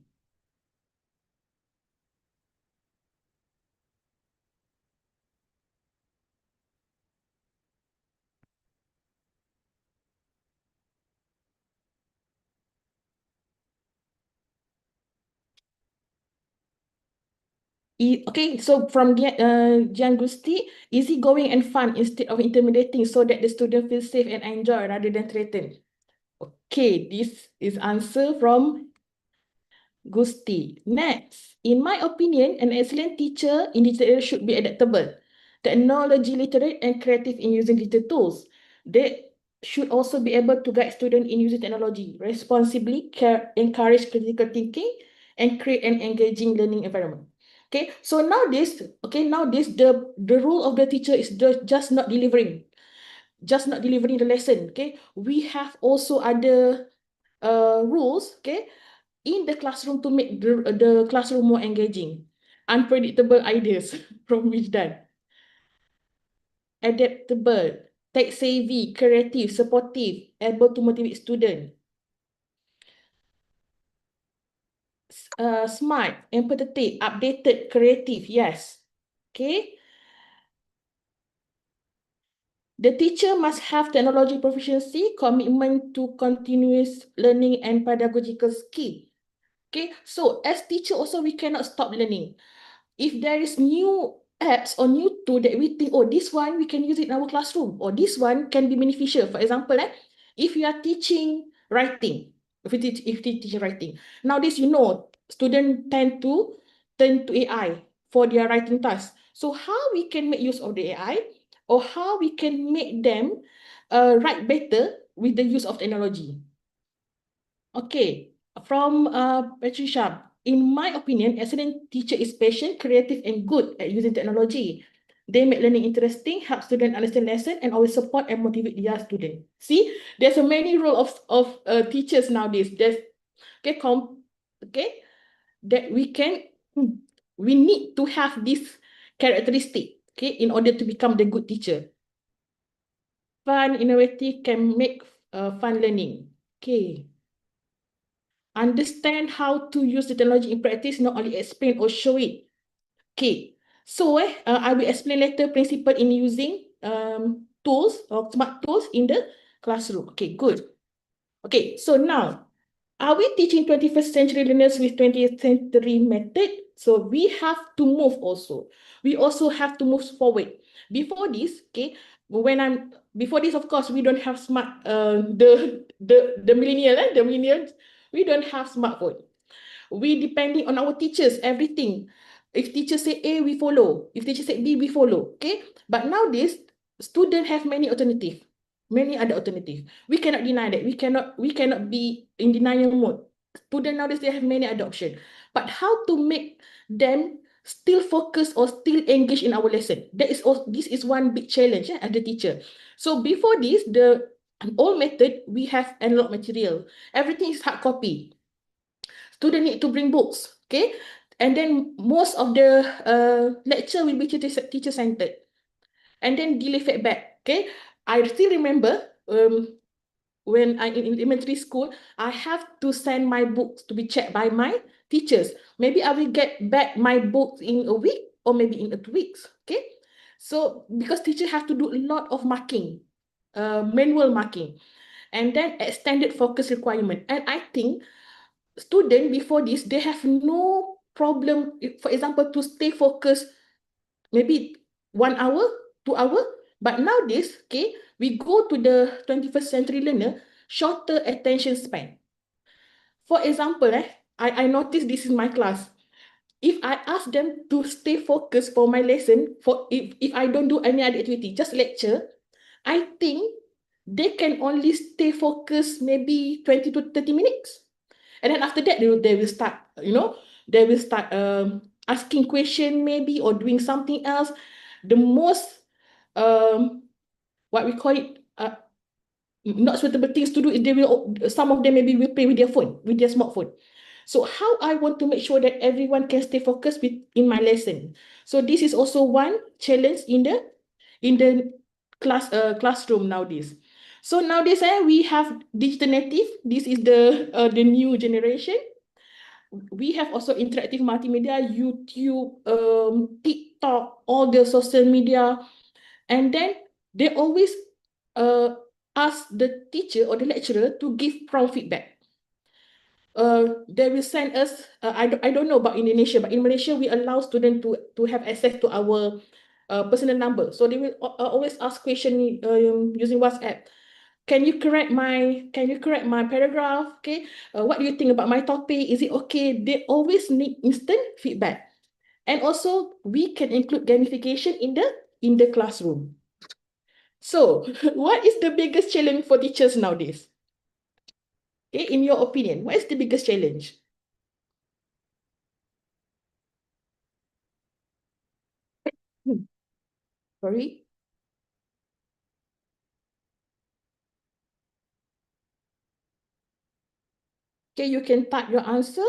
Okay, so from Gian Gusti, easygoing and fun instead of intimidating so that the student feels safe and enjoy rather than threatened. Okay, this is answer from Gusti. Next, in my opinion, an excellent teacher in digital area should be adaptable, technology literate, and creative in using digital tools. They should also be able to guide students in using technology responsibly, encourage critical thinking, and create an engaging learning environment. Okay, so nowadays, the role of the teacher is just not delivering, the lesson. Okay, we have also other rules. Okay, in the classroom to make the classroom more engaging. Unpredictable ideas from Wijdan. Adaptable, tech savvy, creative, supportive, able to motivate student. Smart, empathetic, updated, creative, yes. Okay. The teacher must have technology proficiency, commitment to continuous learning, and pedagogical skill. Okay, so as teacher also we cannot stop learning. If there is new apps or new tool that we think, oh, this one we can use it in our classroom, or this one can be beneficial. For example, if you are teaching writing, if you teach writing, nowadays students tend to turn to AI for their writing tasks. So how we can make use of the AI, or how we can make them write better with the use of technology? Okay, from Patricia. In my opinion, excellent teacher is patient, creative, and good at using technology. They make learning interesting, help students understand lesson, and always support and motivate their students. See, there's a many role of teachers nowadays. There's okay that we need to have this characteristic, okay, in order to become the good teacher. Fun, innovative, can make fun learning. Okay. Understand how to use the technology in practice, not only explain or show it. Okay, so I will explain later principle in using tools or smart tools in the classroom. Okay, good. Okay, so now, are we teaching 21st century learners with 20th century method? So we have to move also. We also have to move forward. Before this, okay, before this, of course, we don't have smart the millennials, we don't have smartphone. We depending on our teachers, everything. If teacher say A, we follow. If teacher say B, we follow. Okay. But nowadays, students have many alternatives, many other alternatives. We cannot deny that. We cannot be in denial mode. Students nowadays they have many other options. But how to make them still focus or still engage in our lesson? This is one big challenge as the teacher. So before this, the old method, we have analog material. Everything is hard copy. Student need to bring books, okay? And then most of the lecture will be teacher-centered. And then delay feedback, okay? I still remember when I in elementary school, I have to send my books to be checked by my teachers. Maybe I will get back my books in a week or maybe in 2 weeks, okay? So because teacher have to do a lot of marking, manual marking, and then extended focus requirement. And I think student before this, they have no problem, for example, to stay focused maybe 1 hour, 2 hour. But nowadays, okay, we go to the 21st century learner, shorter attention span. For example, I noticed this in my class. If I ask them to stay focused for my lesson, if I don't do any other activity, just lecture, I think they can only stay focused maybe 20 to 30 minutes. And then after that, they will start, they will start asking question maybe or doing something else. The most, what we call it, not suitable things to do is some of them maybe will play with their phone, with their smartphone. So how I want to make sure that everyone can stay focused in my lesson. So this is also one challenge in the classroom nowadays. So nowadays we have digital native. This is the new generation. we have also interactive multimedia, YouTube, TikTok, all the social media, and then they always ask the teacher or the lecturer to give prompt feedback. They will send us, I don't know about Indonesia, but in Malaysia, we allow students to have access to our personal number. So they will always ask question using WhatsApp. Can you correct my paragraph? Okay. What do you think about my topic? Is it okay? They always need instant feedback. And also we can include gamification in the classroom. So what is the biggest challenge for teachers nowadays? Okay, in your opinion, what is the biggest challenge? Sorry. Okay, you can type your answer.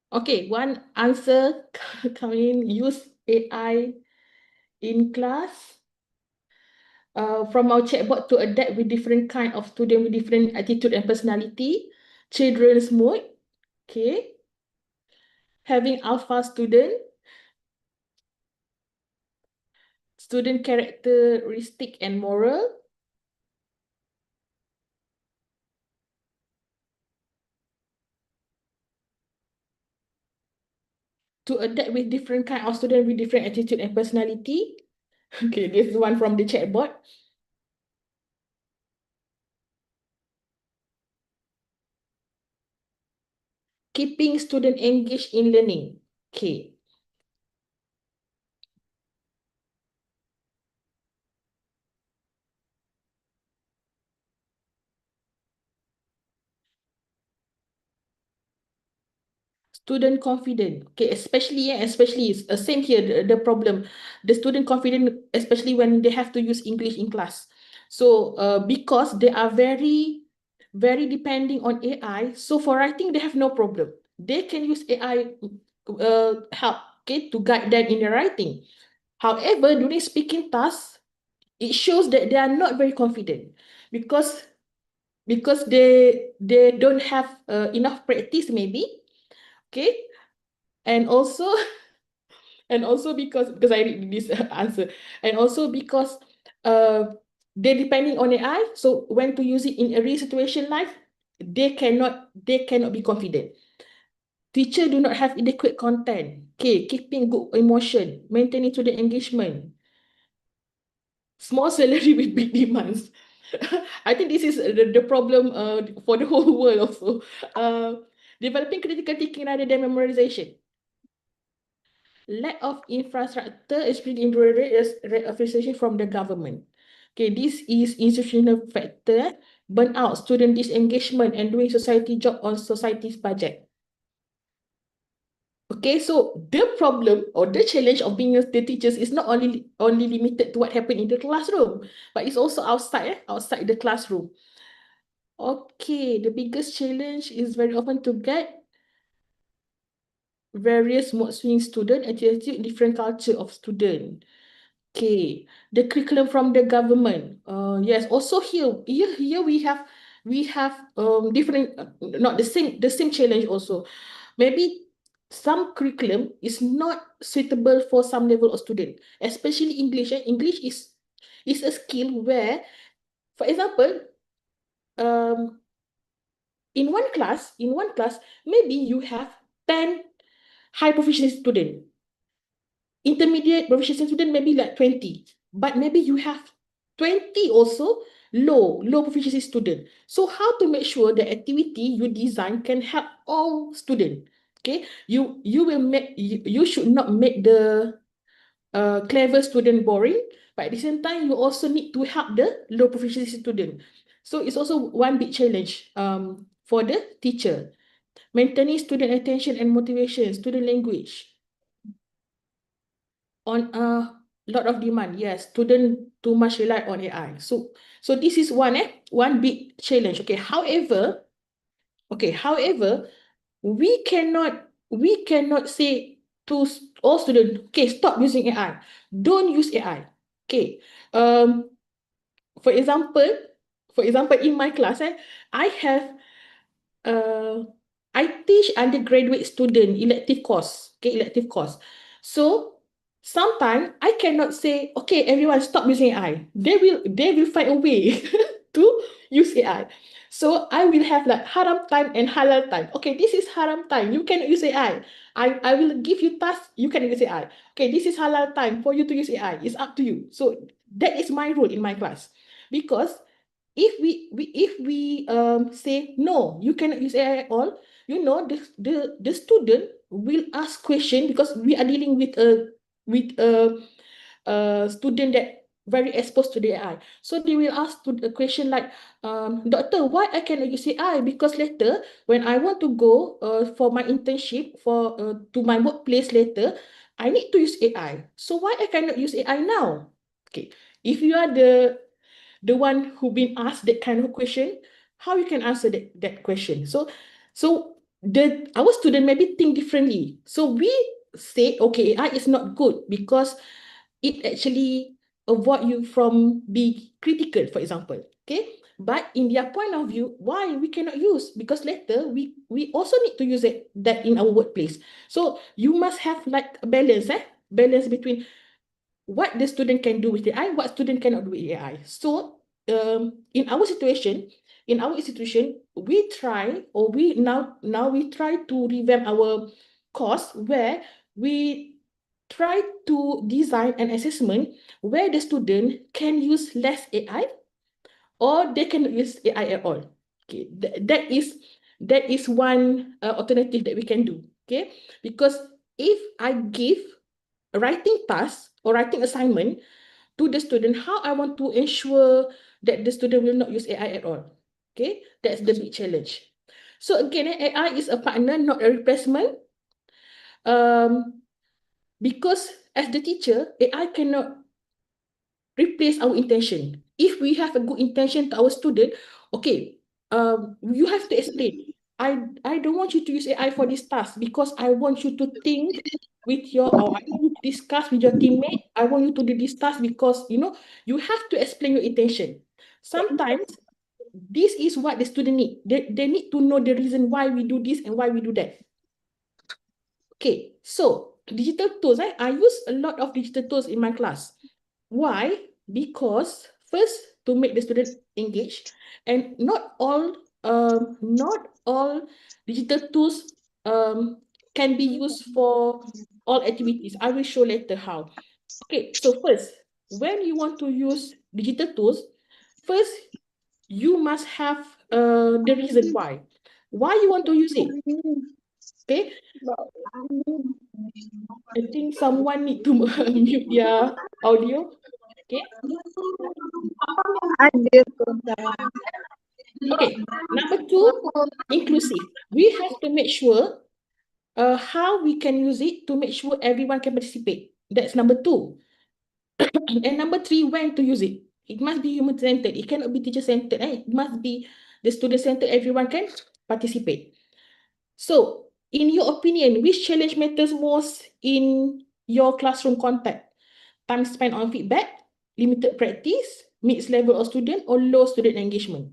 Okay, one answer coming in, use AI in class. From our chatbot to adapt with different kind of student with different attitude and personality, children's mood, okay, having alpha student characteristic and moral, to adapt with different kind of student with different attitude and personality. Okay, this is one from the chatbot. Keeping student engaged in learning. Okay. Student confident. Okay, especially same here, the problem. The student confident, especially when they have to use English in class. So because they are very, very depending on AI, so for writing, they have no problem. They can use AI help, okay, to guide them in the writing. However, during speaking tasks, it shows that they are not very confident because they don't have enough practice maybe, okay, and also because I read this answer, and also because they're depending on AI, so when to use it in a real situation life, they cannot be confident. Teacher do not have adequate content, okay, keeping good emotion, maintaining student engagement, small salary with big demands. I think this is the problem for the whole world also. Developing critical thinking rather than memorization. Lack of infrastructure, especially in rural areas, association from the government. Okay, this is institutional factor, burnout, student disengagement, and doing society job on society's budget. Okay, so the problem or the challenge of being the teachers is not only limited to what happened in the classroom, but it's also outside the classroom. Okay, the biggest challenge is very often to get various mood swing student, attitude, different culture of student. Okay, the curriculum from the government. Yes, also here we have different, not the same challenge also. Maybe some curriculum is not suitable for some level of student, especially English. English is a skill where, for example, um, in one class, maybe you have 10 high proficiency student, intermediate proficiency student maybe like 20, but maybe you have 20 also low proficiency student. So how to make sure the activity you design can help all students? Okay, you should not make the clever student boring, but at the same time you also need to help the low proficiency student. So it's also one big challenge for the teacher. Maintaining student attention and motivation, student language on a lot of demand. Yes, student too much rely on AI. So this is one big challenge. However, we cannot say to all students, okay, stop using AI. Don't use AI. Okay. Um, for example, in my class, I have uh, I teach undergraduate student elective course. Okay, elective course. So sometimes I cannot say, okay, everyone stop using AI. They will find a way to use AI. So I will have like haram time and halal time. Okay, this is haram time. You cannot use AI. I will give you task. You can use AI. Okay, this is halal time for you to use AI. It's up to you. So that is my rule in my class, because if we say no, you cannot use AI at all, the student will ask question, because we are dealing with a student that very exposed to the AI. So they will ask to a question like, doctor, why I cannot use AI? Because later when I want to go for my internship for to my workplace later, I need to use AI. So why I cannot use AI now? Okay, if you are the one who been asked that kind of question, how you can answer that question? So our student maybe think differently. So we say, okay, AI is not good because it actually avoid you from being critical, for example. Okay, but in their point of view, why we cannot use? Because later we also need to use that in our workplace. So you must have like a balance between what the student can do with AI, what student cannot do with AI. So in our situation, in our institution, we try, or we now we try to revamp our course, where we try to design an assessment where the student can use less AI, or they can use AI at all. Okay, that is one alternative that we can do. Okay, because if I give a writing task or writing assignment to the student, how I want to ensure that the student will not use AI at all? Okay, that's the big challenge. So again, AI is a partner, not a replacement. Um, because as the teacher, AI cannot replace our intention. If we have a good intention to our student, okay, you have to explain. I don't want you to use AI for this task because I want you to think with or I want you to discuss with your teammate. I want you to do this task because you have to explain your intention. Sometimes this is what the student need. They need to know the reason why we do this and why we do that. Okay, so digital tools. I use a lot of digital tools in my class. Why? Because first, to make the student engage, and not all digital tools can be used for all activities. I will show later how. Okay, so first, when you want to use digital tools, first you must have the reason why. Why you want to use it? Okay, I think someone need to mute their audio. Okay. Okay, number two, inclusive. We have to make sure how we can use it to make sure everyone can participate. That's number two. And number three, when to use it. It must be human-centered. It cannot be teacher-centered. It must be the student-centered. Everyone can participate. So, in your opinion, which challenge matters most in your classroom context? Time spent on feedback, limited practice, mixed level of student, or low student engagement?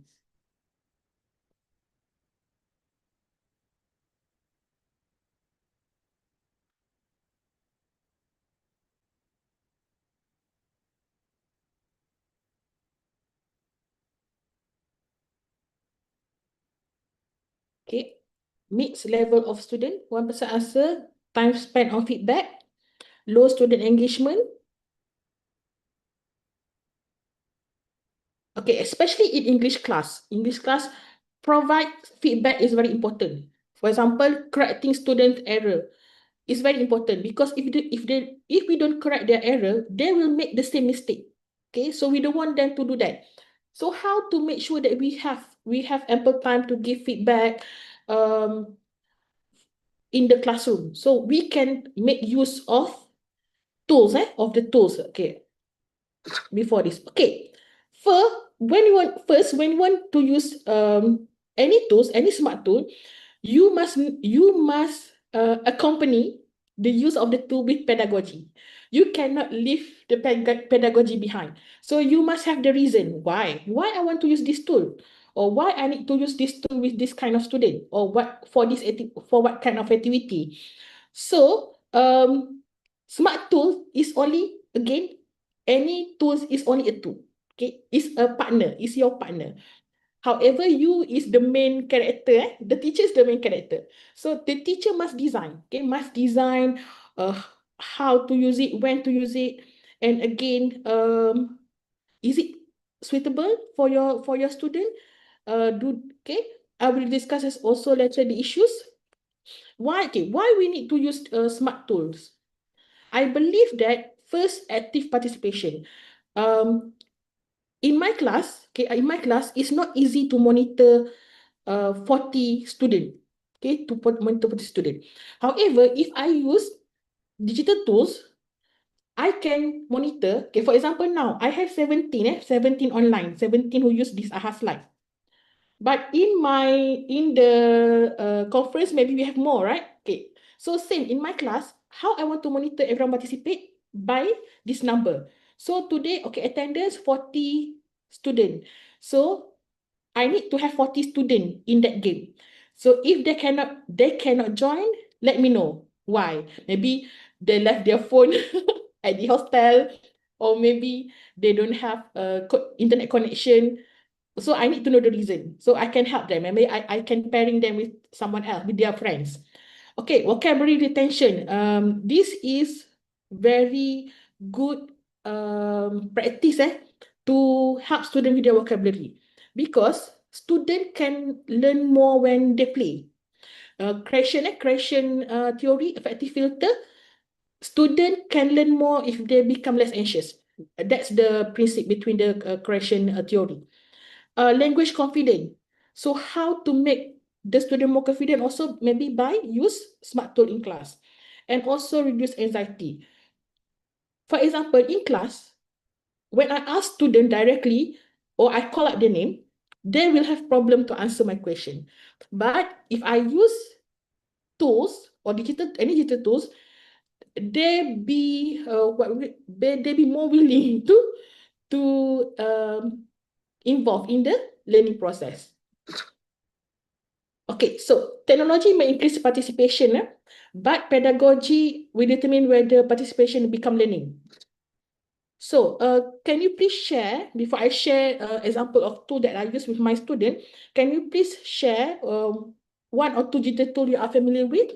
Okay, mixed level of student, 1% answer, time spent on feedback, low student engagement. Okay, especially in English class. English class, provide feedback is very important. For example, correcting student error is very important because if we don't correct their error, they will make the same mistake. Okay, so we don't want them to do that. So how to make sure that we have ample time to give feedback in the classroom, so we can make use of of the tools. Okay, before this. Okay, when you want to use any tools, any smart tool, you must accompany the use of the tool with pedagogy. You cannot leave the pedagogy behind. So you must have the reason why I want to use this tool, or why I need to use this tool with this kind of student, or what for for what kind of activity. So smart tool is only, again, any tools is only a tool. Okay, is a partner, is your partner. However, you is the main character, the teacher is the main character. So the teacher must design, okay, must design how to use it, when to use it, and again, is it suitable for your student? Okay, I will discuss as also later the issues. Why we need to use smart tools? I believe that first, active participation. Um, in my class, okay, in my class, it's not easy to monitor 40 students, okay, to monitor 40 students. However, if I use digital tools, I can monitor. Okay, for example, now I have 17 online, 17 who use this AHA slide. But in the conference, maybe we have more, right? Okay. So same in my class, how I want to monitor everyone participate by this number. So today, okay, attendance 40 student. So I need to have 40 student in that game. So if they cannot join, let me know why. Maybe they left their phone at the hostel, or maybe they don't have a internet connection. So I need to know the reason, so I can help them, and maybe I can pairing them with someone else, with their friends. Okay, vocabulary retention. This is very good practice to help students with their vocabulary, because student can learn more when they play. Creation theory, effective filter. Student can learn more if they become less anxious. That's the principle between the creation theory. Language confident. So how to make the student more confident, also maybe by use smart tool in class, and also reduce anxiety. For example, in class, when I ask student directly, or I call out the name, they will have problem to answer my question. But if I use tools or any digital tools, they be more willing to involve in the learning process. Okay, so technology may increase participation, but pedagogy will determine whether participation become learning. So, can you please share, before I share example of tool that I use with my student, can you please share one or two digital tool you are familiar with?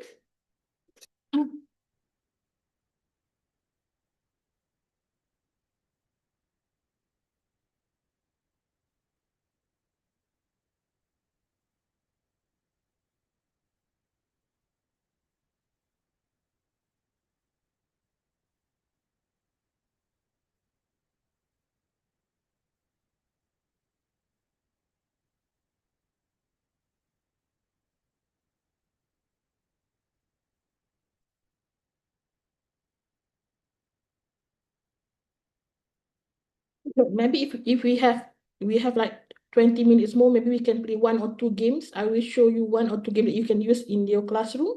Maybe if we have like 20 minutes more, maybe we can play one or two games. I will show you one or two games that you can use in your classroom.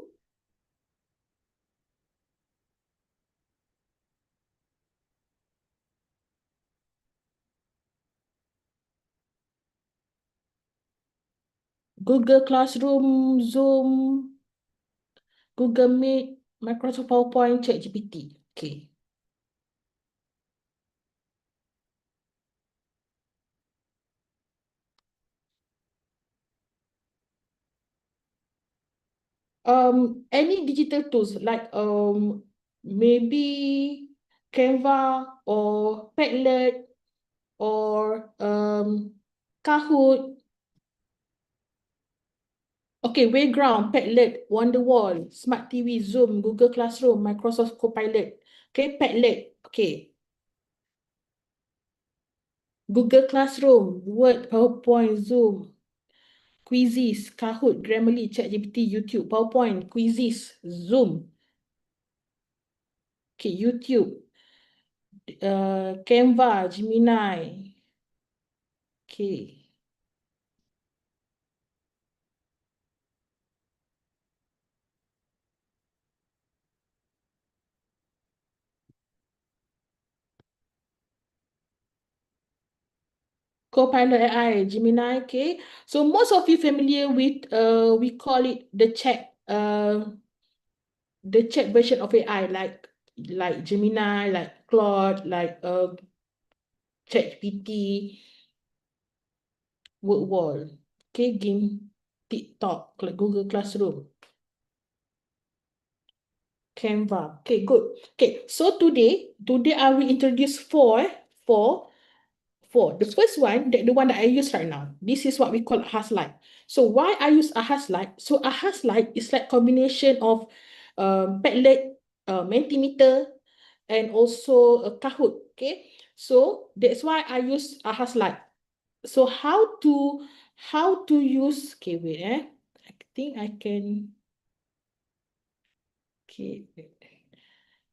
Google Classroom, Zoom, Google Meet, Microsoft PowerPoint, ChatGPT. Okay. Any digital tools like maybe Canva or Padlet or Kahoot. Okay, Wayground, Padlet, Wonderwall, Smart TV, Zoom, Google Classroom, Microsoft Copilot. Okay, Padlet. Okay. Google Classroom, Word, PowerPoint, Zoom, Quizzes, Kahoot, Grammarly, ChatGPT, YouTube, PowerPoint, Quizzes, Zoom. Okay, YouTube, Canva, Gemini. Okay. Copilot AI, Gemini, okay. So most of you familiar with we call it the chat version of AI, like Gemini, like Claude, like ChatGPT, WordWall, okay, game, TikTok, like Google Classroom, Canva. Okay, good. Okay, so today I will introduce four. The first one, the one that I use right now, this is what we call Ahas Lite. So why I use Ahas Lite? So Ahas Lite is like combination of Padlet, Mentimeter, and also a Kahoot. Okay, so that's why I use Ahas Lite. So how to use? Okay, wait. I think I can. Okay.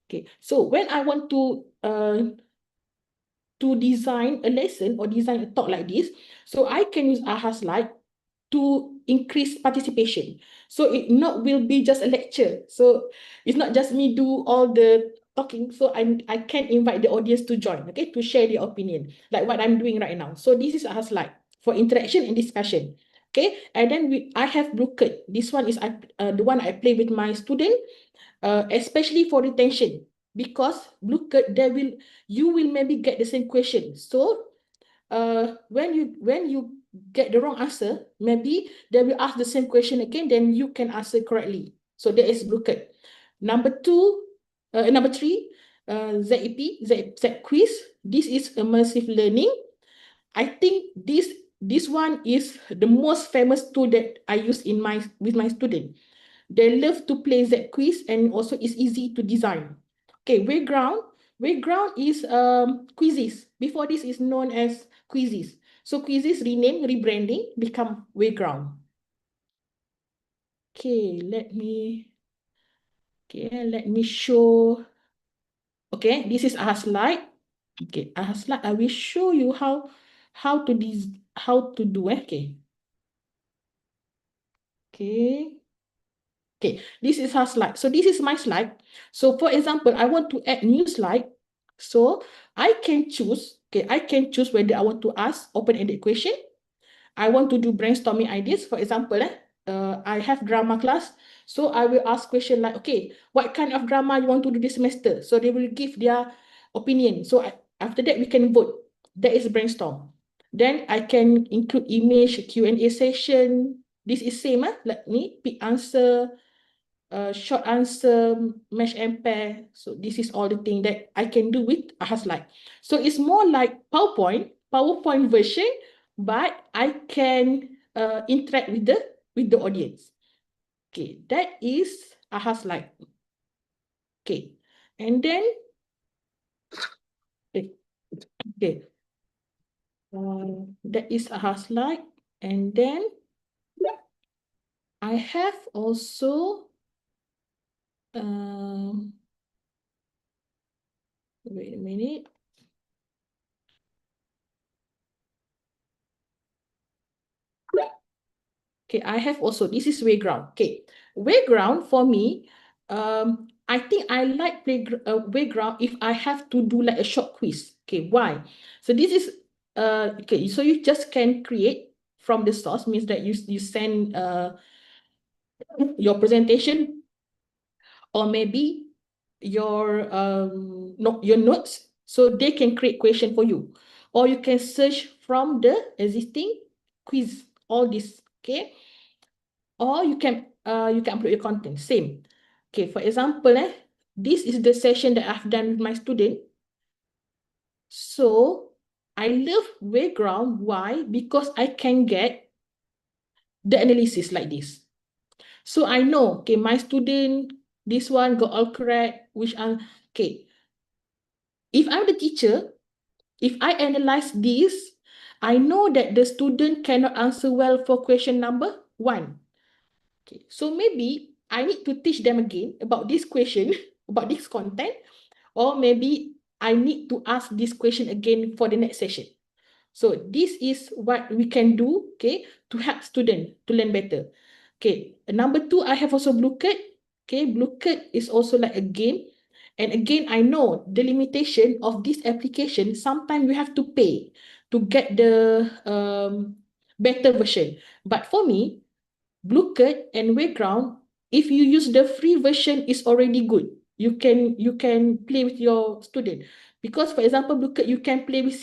Okay. So when I want to design a lesson or design a talk like this, so I can use Ahas Lite to increase participation. So it not will be just a lecture. So it's not just me do all the talking. So I can invite the audience to join, okay, to share their opinion, like what I'm doing right now. So this is Ahas Lite for interaction and discussion. Okay, and then I have Bluecurt. This one is the one I play with my student, especially for retention, because Bluecurt you will maybe get the same question. So when you get the wrong answer, maybe they will ask the same question again, then you can answer correctly. So that is Bluecurt. Number three, Z quiz. This is immersive learning. I think this one is the most famous tool that I use with my student. They love to play that quiz, and also it's easy to design. Okay, Wayground. Wayground is quizzes. Before this is known as quizzes. So quizzes rebranding, become Wayground. Okay, let me show. Okay, this is our slide. Okay, our slide. I will show you how to do. Okay. Okay. Okay, this is our slide. So this is my slide. So for example, I want to add new slide. So I can choose, okay, I can choose whether I want to ask open-ended question. I want to do brainstorming ideas. For example, I have drama class. So I will ask question like, okay, what kind of drama you want to do this semester? So they will give their opinion. So after that, we can vote. That is brainstorm. Then I can include image, Q&A session. This is same, let me pick answer, short answer, mesh and pair. So this is all the thing that I can do with Ahas Lite. So it's more like PowerPoint version, but I can interact with the audience. Okay, that is Ahas Lite. Okay, and then okay, that is Ahas Lite, and then I have also wait a minute. Okay, I have also, this is Wayground. Okay, Wayground for me, I think I like Wayground if I have to do like a short quiz. Okay, why? So this is, okay, so you just can create from the source, means that you send your presentation, or maybe your your notes, so they can create question for you, or you can search from the existing quiz, all this, okay, or you can upload your content, same. Okay, for example, this is the session that I've done with my student. So I love background. Why? Because I can get the analysis like this. So I know, okay, my student, this one got all correct, which one, okay. If I'm the teacher, if I analyze this, I know that the student cannot answer well for question number 1. Okay, so maybe I need to teach them again about this question, about this content, or maybe I need to ask this question again for the next session. So this is what we can do, okay, to help student to learn better. Okay, number 2, I have also Blue Card. Okay, Blue Card is also like a game. And again, I know the limitation of this application. Sometimes you have to pay to get the better version. But for me, Blue Card and Wayground, if you use the free version, is already good. You can play with your student, because for example, Blue Card, you can play with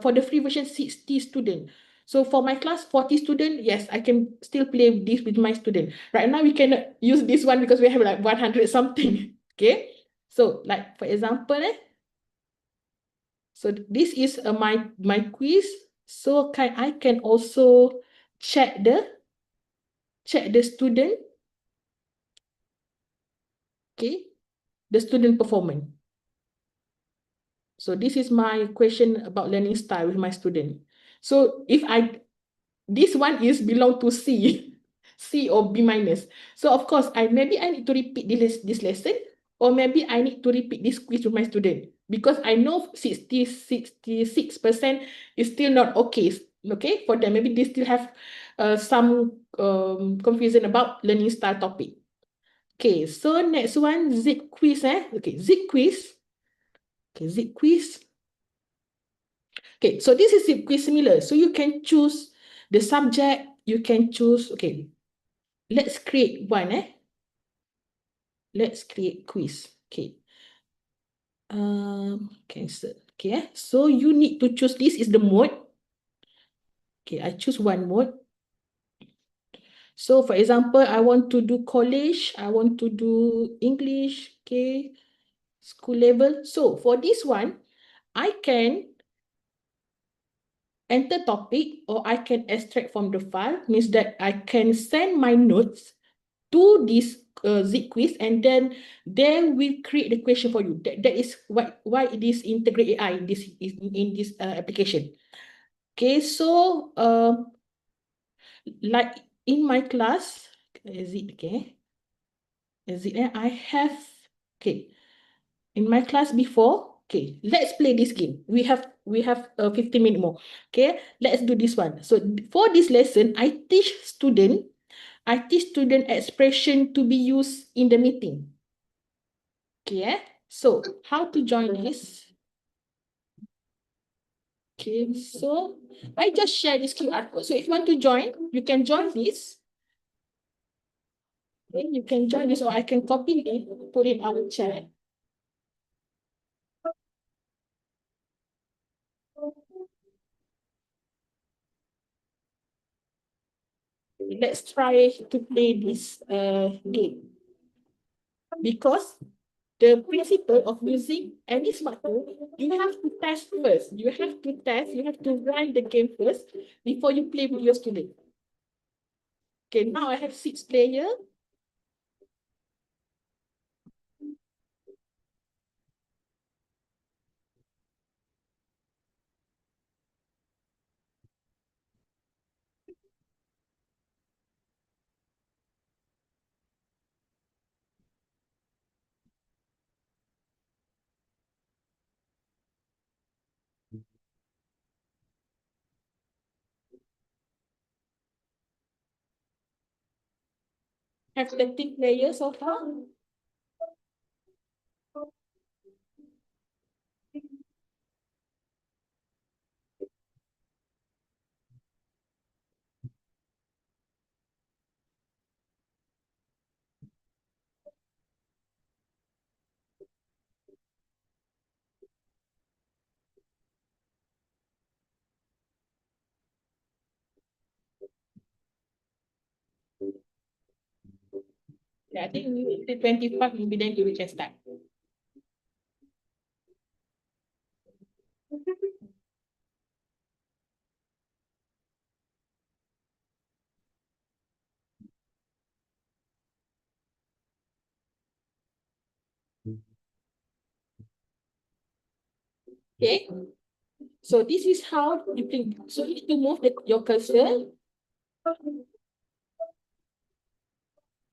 for the free version 60 student. So for my class 40 student, yes, I can still play this with my student. Right now we cannot use this one because we have like 100 something. Okay, so like for example, so this is my quiz. So I can also check the student, okay, the student performance. So this is my question about learning style with my student. So if this one is belong to C, C or B minus. So of course, maybe I need to repeat this lesson, or maybe I need to repeat this quiz with my student, because I know 66% is still not okay. Okay, for them, maybe they still have some confusion about learning style topic. Okay, so next one, zip quiz. Okay, zip quiz. Okay, zip quiz. Okay, so this is zip quiz similar. So you can choose the subject. You can choose. Okay, let's create one. Let's create quiz. Okay. Cancel. Okay. So you need to choose. This is the mode. Okay, I choose one mode. So for example, I want to do college. I want to do English. Okay. School level. So for this one, I can enter topic, or I can extract from the file. Means that I can send my notes to this zip quiz, and then we create the question for you. That is why it is integrate AI in this application. Okay, so like in my class, is it okay? Is it I have, okay, in my class before. Okay, let's play this game. We have 15 minutes more. Okay, let's do this one. So for this lesson, I teach student expression to be used in the meeting. Okay, so how to join this? Okay, so I just share this QR code. So if you want to join, you can join this. Okay, you can join this, or I can copy it, put it in our chat. Let's try to play this game. Because the principle of using any smart tool, you have to test first. You have to run the game first before you play with your student. Okay, now I have 6 players. Have 13 players so far. Yeah, I think the 25 will be then we can start. Okay, so this is how you can, so you need to move your cursor.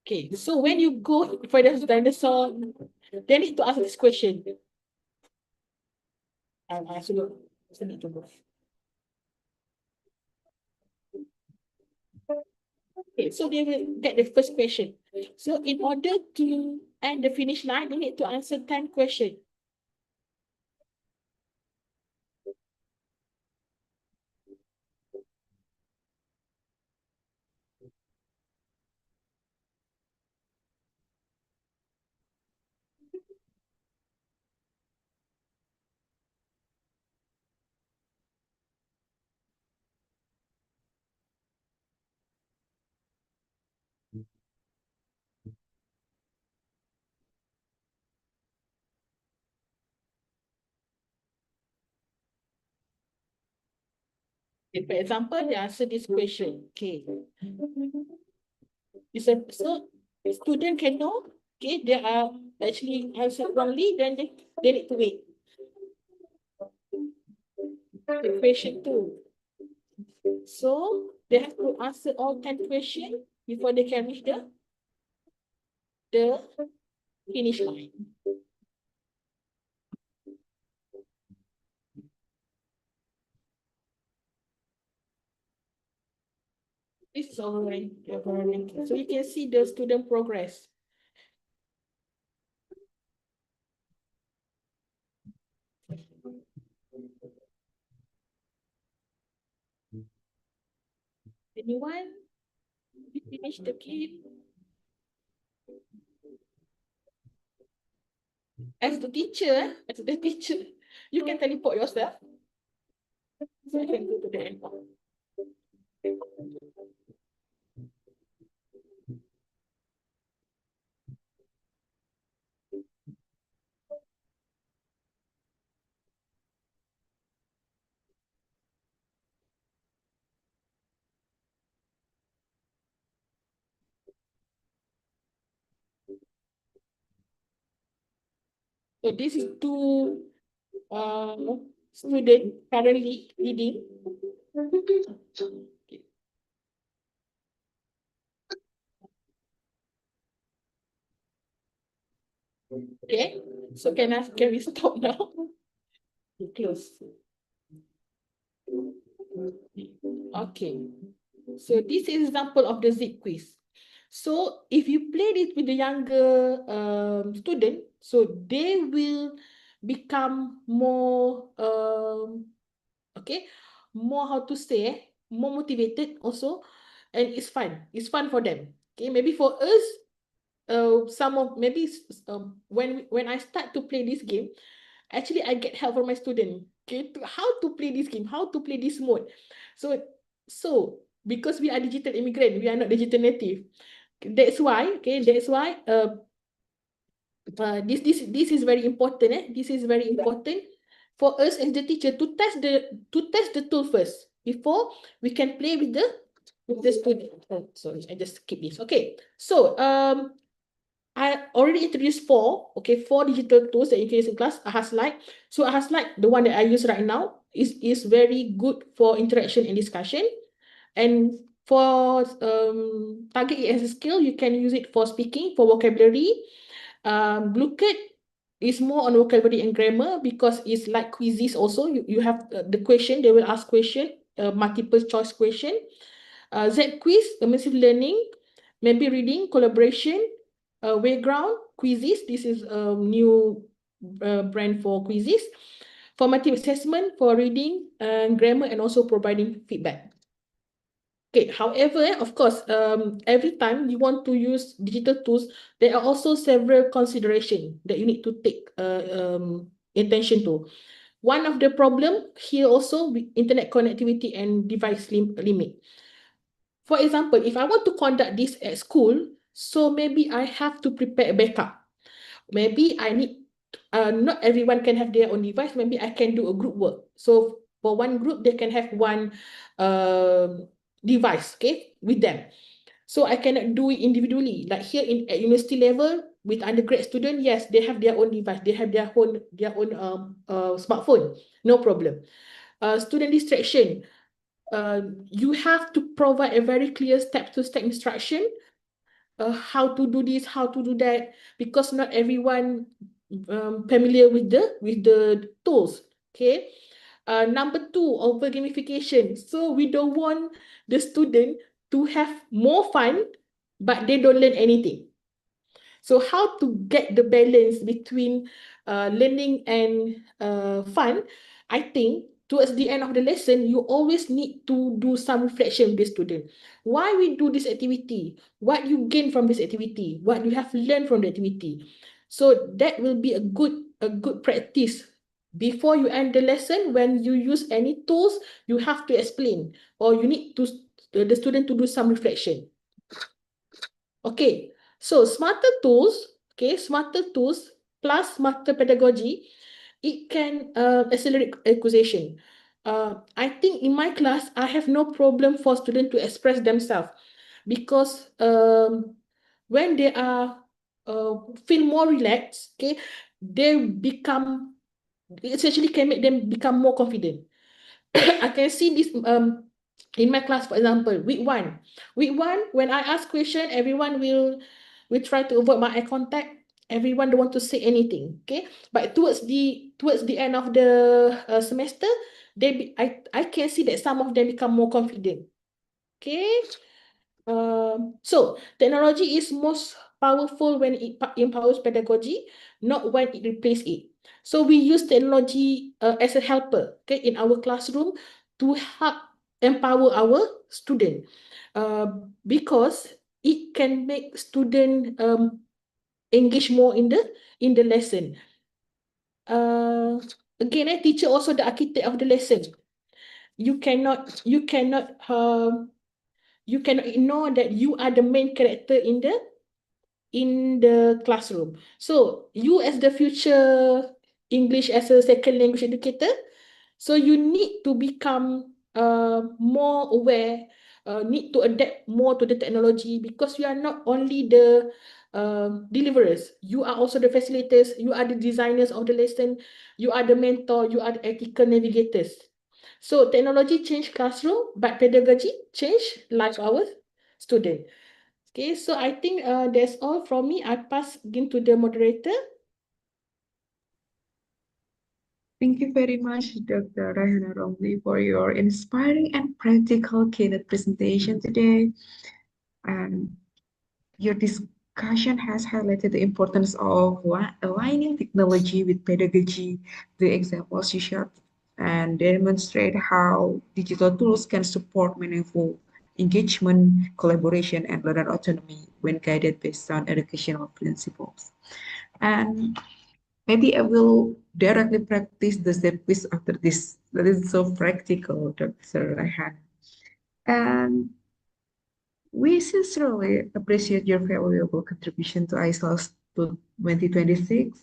Okay, so when you go for the dinosaur, they need to ask this question. I also need to move. Okay, so they will get the first question. So in order to end the finish line, they need to answer 10 questions. Okay, for example, they answer this question. Okay. So student can know, okay, they are actually answered wrongly, then they need to wait. Okay, question 2. So they have to answer all 10 questions before they can reach the finish line. This is our ranking. So you can see the student progress. Anyone? You finish the game? As the teacher, you can teleport yourself. So you can go to the endpoint. So this is two students currently leading. Okay, so can we stop now? Close. Okay, so this is example of the zip quiz. So if you play it with the younger student, so they will become more okay, more how to say, more motivated also, and it's fun. It's fun for them. Okay, maybe for us, some of maybe when I start to play this game, actually I get help from my student. Okay, to how to play this game, how to play this mode. So because we are digital immigrant, we are not digital native. That's why, this is very important. This is very important for us as the teacher to test the tool first before we can play with the student. Oh, sorry, I just skip this. Okay, so I already introduced four digital tools that you can use in class. Ahaslight. So Ahaslight, the one that I use right now, is very good for interaction and discussion. And for target it as a skill, you can use it for speaking, for vocabulary. Bluecat is more on vocabulary and grammar because it's like quizzes also. You have the question, they will ask question, multiple choice question. Z quiz, immersive learning, maybe reading, collaboration, Wayground, quizzes. This is a new brand for quizzes. Formative assessment for reading and grammar and also providing feedback. Okay, however, of course, every time you want to use digital tools, there are also several considerations that you need to take attention to. One of the problem here also with internet connectivity and device limit. For example, if I want to conduct this at school, so maybe I have to prepare a backup. Maybe I need, not everyone can have their own device. Maybe I can do a group work. So for one group, they can have one device, okay, with them. So I cannot do it individually. Like here at university level, with undergrad student, yes, they have their own device, they have their own smartphone, no problem. Student distraction, you have to provide a very clear step-to-step instruction, how to do this, how to do that, because not everyone familiar with the tools. Okay. Number two, over gamification. So we don't want the student to have more fun, but they don't learn anything. So how to get the balance between learning and fun? I think towards the end of the lesson, you always need to do some reflection with the student. Why we do this activity? What you gain from this activity? What you have learned from the activity? So that will be a good practice. Before you end the lesson, when you use any tools, you have to explain, or you need to the student to do some reflection. Okay, so smarter tools plus smarter pedagogy, it can accelerate acquisition. I think in my class, I have no problem for students to express themselves, because when they are feel more relaxed, okay, they become, it actually can make them become more confident. I can see this in my class, for example, week one. Week one, when I ask question, everyone will try to avoid my eye contact. Everyone don't want to say anything. Okay, but towards the end of the semester, I can see that some of them become more confident. Okay. So technology is most powerful when it empowers pedagogy, not when it replaces it. So we use technology as a helper, okay, in our classroom to help empower our student, because it can make student engage more in the lesson. Again, a teacher also the architect of the lesson. You cannot ignore that you are the main character in the classroom. So you as the future English as a second language educator, so you need to become more aware, need to adapt more to the technology, because you are not only the deliverers, you are also the facilitators, you are the designers of the lesson, you are the mentor, you are the ethical navigators. So technology change classroom, but pedagogy change life of our student. Okay, so I think that's all from me. I pass again to the moderator. Thank you very much, Dr. Rahana Romli, for your inspiring and practical keynote presentation today. And your discussion has highlighted the importance of aligning technology with pedagogy. The examples you shared and demonstrate how digital tools can support meaningful engagement, collaboration, and learner autonomy when guided based on educational principles. And maybe I will directly practice the service after this. That is so practical, Dr. Rehan. And we sincerely appreciate your valuable contribution to ICELS to 2026.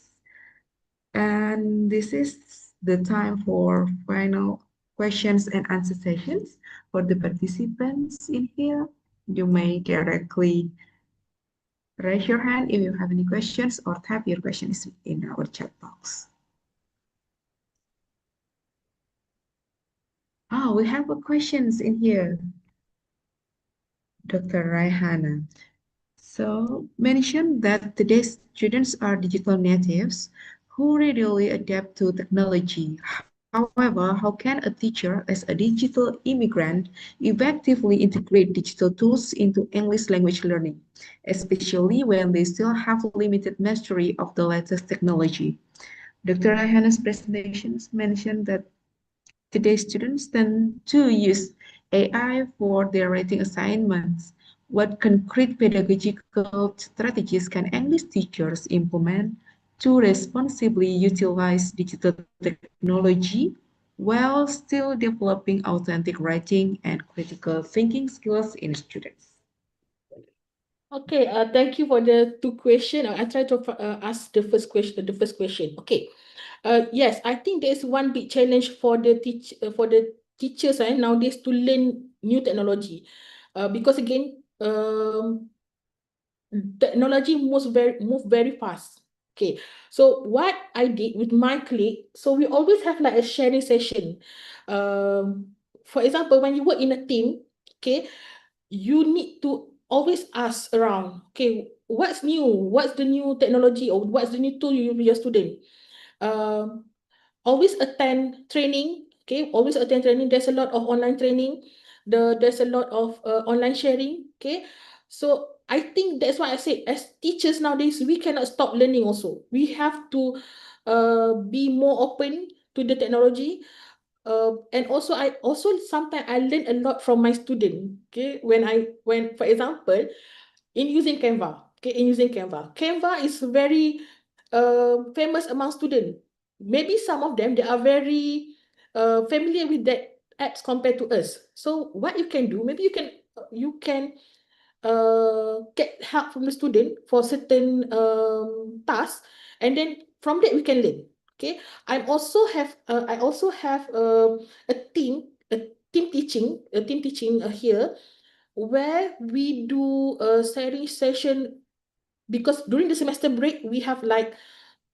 And this is the time for final questions and answer sessions for the participants in here. You may directly raise your hand if you have any questions or type your questions in our chat box. Oh, we have a questions in here, Dr. Raihana. So, mention that today's students are digital natives who readily adapt to technology. However, how can a teacher, as a digital immigrant, effectively integrate digital tools into English language learning, especially when they still have limited mastery of the latest technology? Dr. Raihana's presentations mentioned that today, students tend to use AI for their writing assignments. What concrete pedagogical strategies can English teachers implement to responsibly utilize digital technology while still developing authentic writing and critical thinking skills in students? Okay, thank you for the two questions. I try to ask the first question. Okay. Yes, I think there's one big challenge for the teachers nowadays to learn new technology, because again, technology move very fast. Okay, so what I did with my colleague, so we always have like a sharing session. For example, when you work in a team, okay, you need to always ask around, okay, what's new? What's the new technology or what's the new tool you use with your student? Um, Always attend training. Okay, always attend training. There's a lot of online training. There's a lot of online sharing. Okay, so I think that's why I said as teachers nowadays we cannot stop learning. Also, we have to be more open to the technology. And also I also sometimes I learn a lot from my student. Okay, when for example in using Canva. Okay, in using Canva. Canva is very famous among students. Maybe some of them they are very familiar with that apps compared to us. So what you can do, maybe you can get help from the student for certain tasks, and then from that we can learn. Okay, I also have a team teaching here where we do a sharing session because during the semester break we have like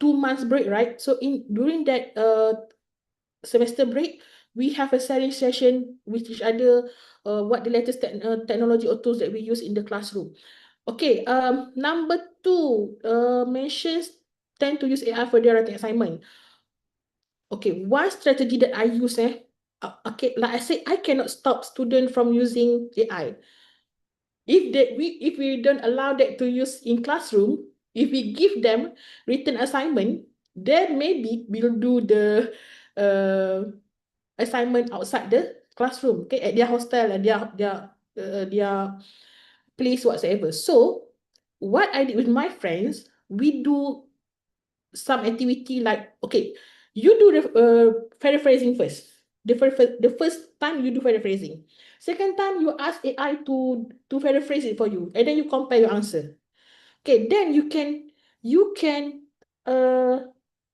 2 months break, right? So in during that semester break we have a sharing session with each other, what the latest technology or tools that we use in the classroom. Okay, number two, mentions tend to use AI for their writing assignment. Okay, one strategy that I use, okay, like I said, I cannot stop student from using AI. If we don't allow that to use in classroom, if we give them written assignment, then maybe we'll do the uh, assignment outside the classroom, okay, at their hostel and their place whatsoever. So what I did with my friends, we do some activity like, okay, you do the paraphrasing first. The first time you do paraphrasing. Second time you ask AI to paraphrase it for you, and then you compare your answer. Okay, then you can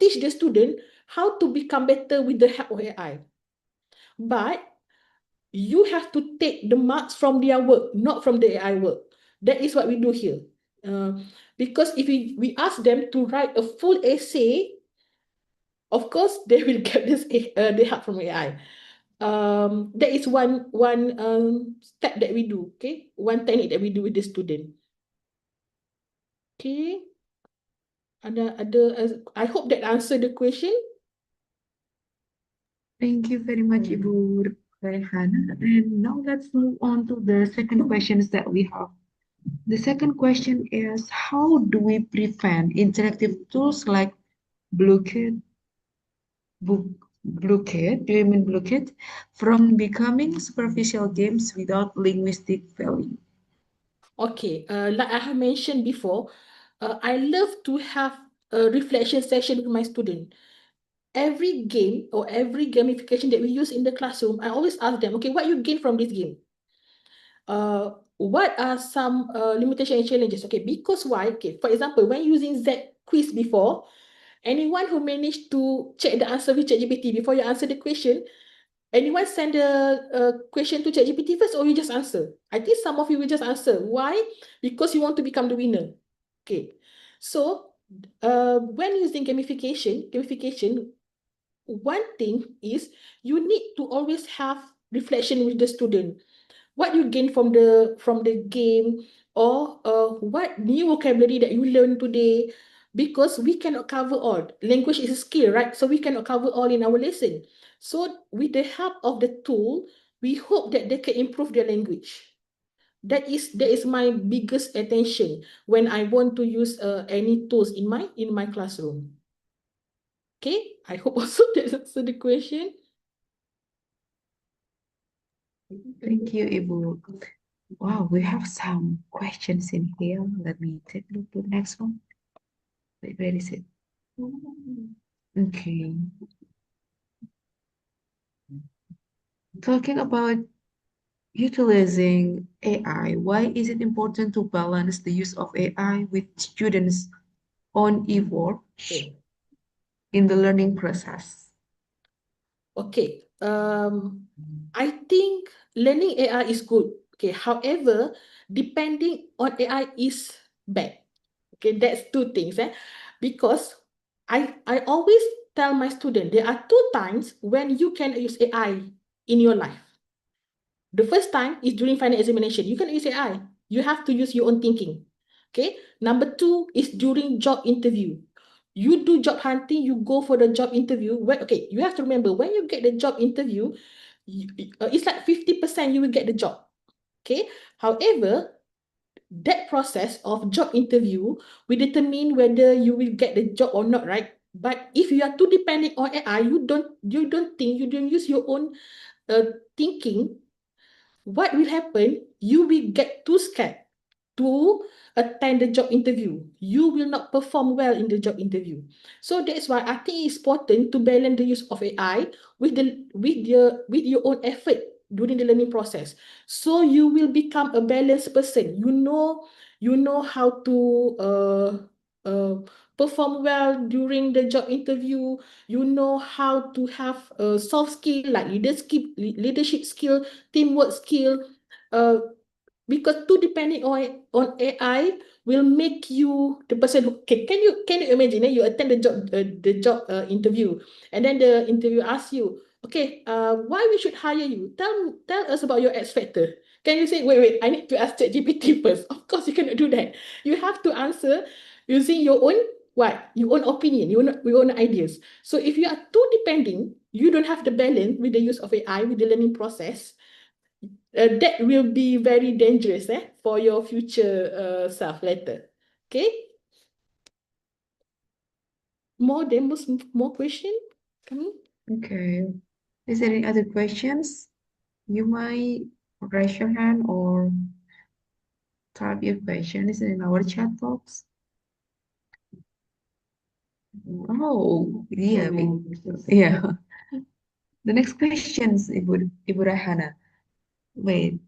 teach the student how to become better with the help of AI. But you have to take the marks from their work, not from the AI work. That is what we do here. Uh, because if we ask them to write a full essay, of course they will get this the help from AI. That is one step that we do. Okay, one technique that we do with the student. Okay, I hope that answered the question. Thank you very much, Ibu Rehana. And now let's move on to the second questions that we have. The second question is, how do we prevent interactive tools like Bluekit, Bluekit, do you mean Bluekit, from becoming superficial games without linguistic value? Okay, like I have mentioned before, I love to have a reflection session with my student. Every game or every gamification that we use in the classroom, I always ask them, okay, what you gain from this game? What are some limitation and challenges? Okay, because why? Okay, for example, when using Z quiz before, anyone who managed to check the answer with ChatGPT before you answer the question, anyone send a question to ChatGPT first, or you just answer? I think some of you will just answer. Why? Because you want to become the winner. Okay, so when using gamification, one thing is you need to always have reflection with the student. What you gain from the game, or what new vocabulary that you learn today, because we cannot cover all. Language is a skill, right? So we cannot cover all in our lesson. So with the help of the tool, we hope that they can improve their language. That is my biggest attention when I want to use any tools in my classroom. Okay, I hope also that answered the question. Thank you, Ibu. Wow, we have some questions in here. Let me take a look at the next one. Wait, where is it? Okay. Talking about utilizing AI, why is it important to balance the use of AI with students' own effort Okay. in the learning process? Okay. I think learning AI is good. Okay. However, depending on AI is bad. Okay, that's two things. Because I always tell my student there are two times when you can use AI in your life. The first time is during final examination. You can use AI. You have to use your own thinking. Okay. Number two is during job interview. You do job hunting, you go for the job interview. Okay, you have to remember when you get the job interview, it's like 50% you will get the job. Okay. However, that process of job interview will determine whether you will get the job or not, right? But if you are too dependent on AI, you don't use your own thinking, what will happen? You will get too scared to attend the job interview. You will not perform well in the job interview. So that's why I think it's important to balance the use of AI with your own effort during the learning process. So you will become a balanced person. You know how to uh, perform well during the job interview. You know how to have a soft skill like leadership skill, teamwork skill. Uh, because too depending on AI will make you the person who, okay, can you imagine you attend the job interview, and then the interview asks you, okay, why we should hire you, tell us about your X factor. Can you say, wait, I need to ask ChatGPT first? Of course you cannot do that. You have to answer using your own your own opinion, your own ideas. So if you are too depending, you don't have the balance with the use of AI with the learning process, that will be very dangerous for your future self later. Okay? More question coming? Okay. Is there any other questions? You might raise your hand or type your questions in our chat box. Oh, yeah. Yeah. The next questions, Ibu Rahana. Wait,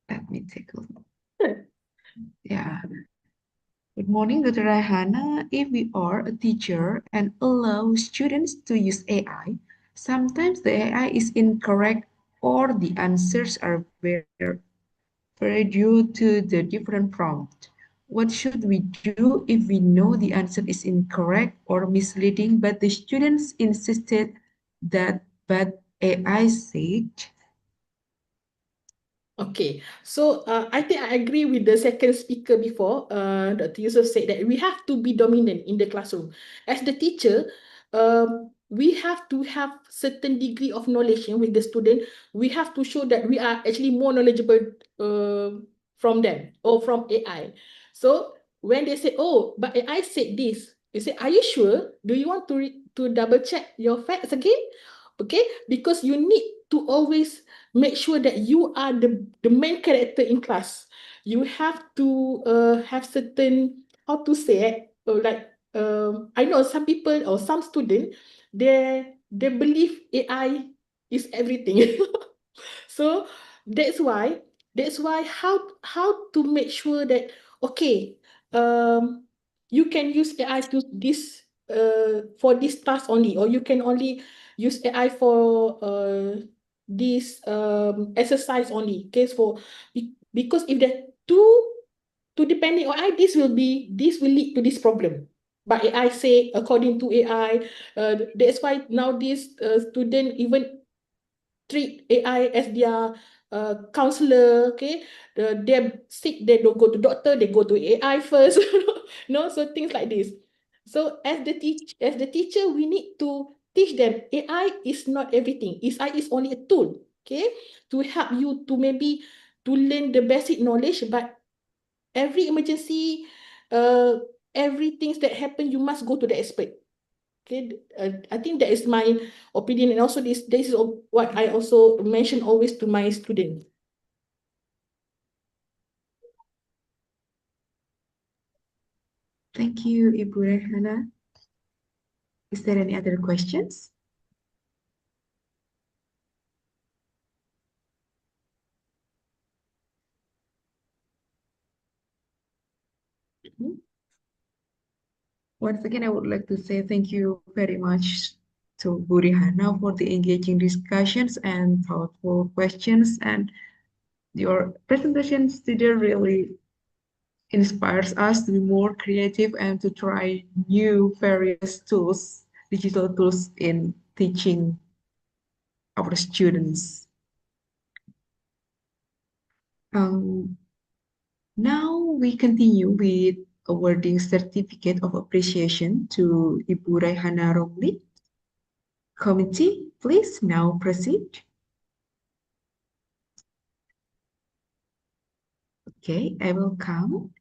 let me take a look. Yeah. Good morning, Dr. Rahana. If we are a teacher and allow students to use AI, sometimes the AI is incorrect or the answers are very due to the different prompt. What should we do if we know the answer is incorrect or misleading, but the students insisted that but AI said? Okay, so I think I agree with the second speaker before. Dr. Yusuf said that we have to be dominant in the classroom. As the teacher, we have to have certain degree of knowledge with the student. We have to show that we are actually more knowledgeable from them or from AI. So when they say, oh, but AI said this, you say, are you sure? Do you want to double check your facts again? Okay, because you need to always make sure that you are the main character in class. You have to have certain, how to say it, I know some people or some student, they believe AI is everything. So that's why how to make sure that, okay, you can use AI to this for this task only, or you can only use AI for this exercise only. Case for because if they're too depending on AI, this will lead to this problem. But AI say according to AI, that's why now this student even treat AI as their counselor. Okay, they're sick, they don't go to doctor, they go to AI first. No, so things like this. So as the teacher, we need to teach them AI is not everything. AI is only a tool, okay, to help you to maybe to learn the basic knowledge. But every emergency, everything that happen, you must go to the expert. Okay, I think that is my opinion, and also this is what I also mention always to my students. Thank you, Ibu Rehana. Is there any other questions? Once again, I would like to say thank you very much to Bu Rehana for the engaging discussions and thoughtful questions. And your presentations today really inspires us to be more creative and to try new various tools, digital tools in teaching our students. Now we continue with awarding certificate of appreciation to Ibu Raihana Romli. Committee, please now proceed. Okay, I will count.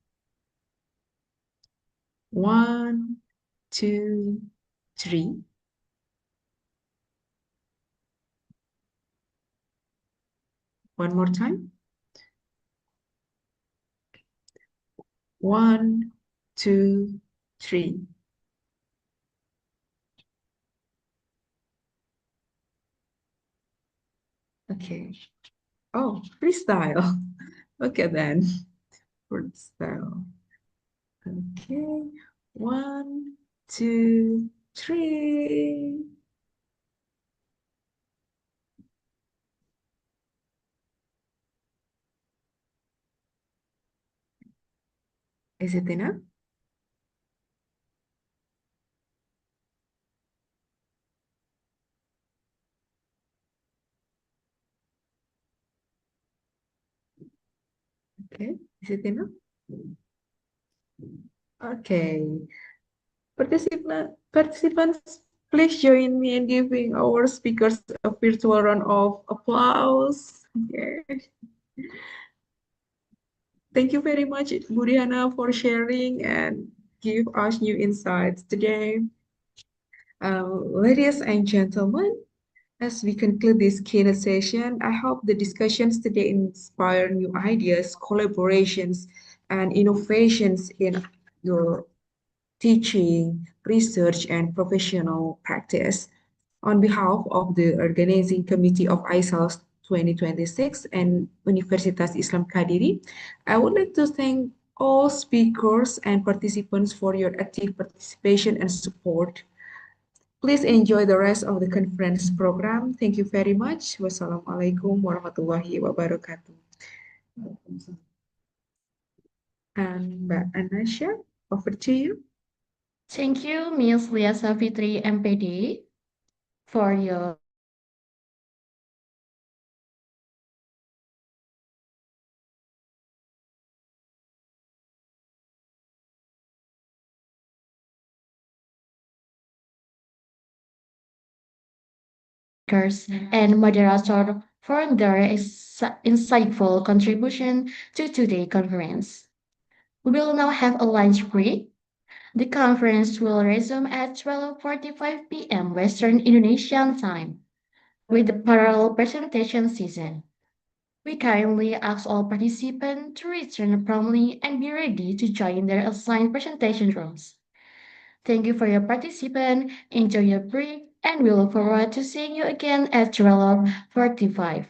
1, 2, 3. One more time. 1, 2, 3. Okay. Oh, freestyle. Okay then. Freestyle. Okay. 1, 2, 3. Is it enough? Okay, is it enough? Okay. Participants, please join me in giving our speakers a virtual round of applause. Okay. Thank you very much, Buriana, for sharing and give us new insights today. Ladies and gentlemen, as we conclude this keynote session, I hope the discussions today inspire new ideas, collaborations, and innovations in your teaching, research, and professional practice. On behalf of the organizing committee of ICELS 2026 and Universitas Islam Kadiri, I would like to thank all speakers and participants for your active participation and support. Please enjoy the rest of the conference program. Thank you very much. Wassalamualaikum warahmatullahi wabarakatuh. And Mbak Anasha, over to you. Thank you, Ms. Lia Savitri, MPD, for your and moderator for their insightful contribution to today's conference. We will now have a lunch break. The conference will resume at 12:45 p.m. Western Indonesian Time with the parallel presentation season. We kindly ask all participants to return promptly and be ready to join their assigned presentation rooms. Thank you for your participation. Enjoy your break, and we look forward to seeing you again at 12:45.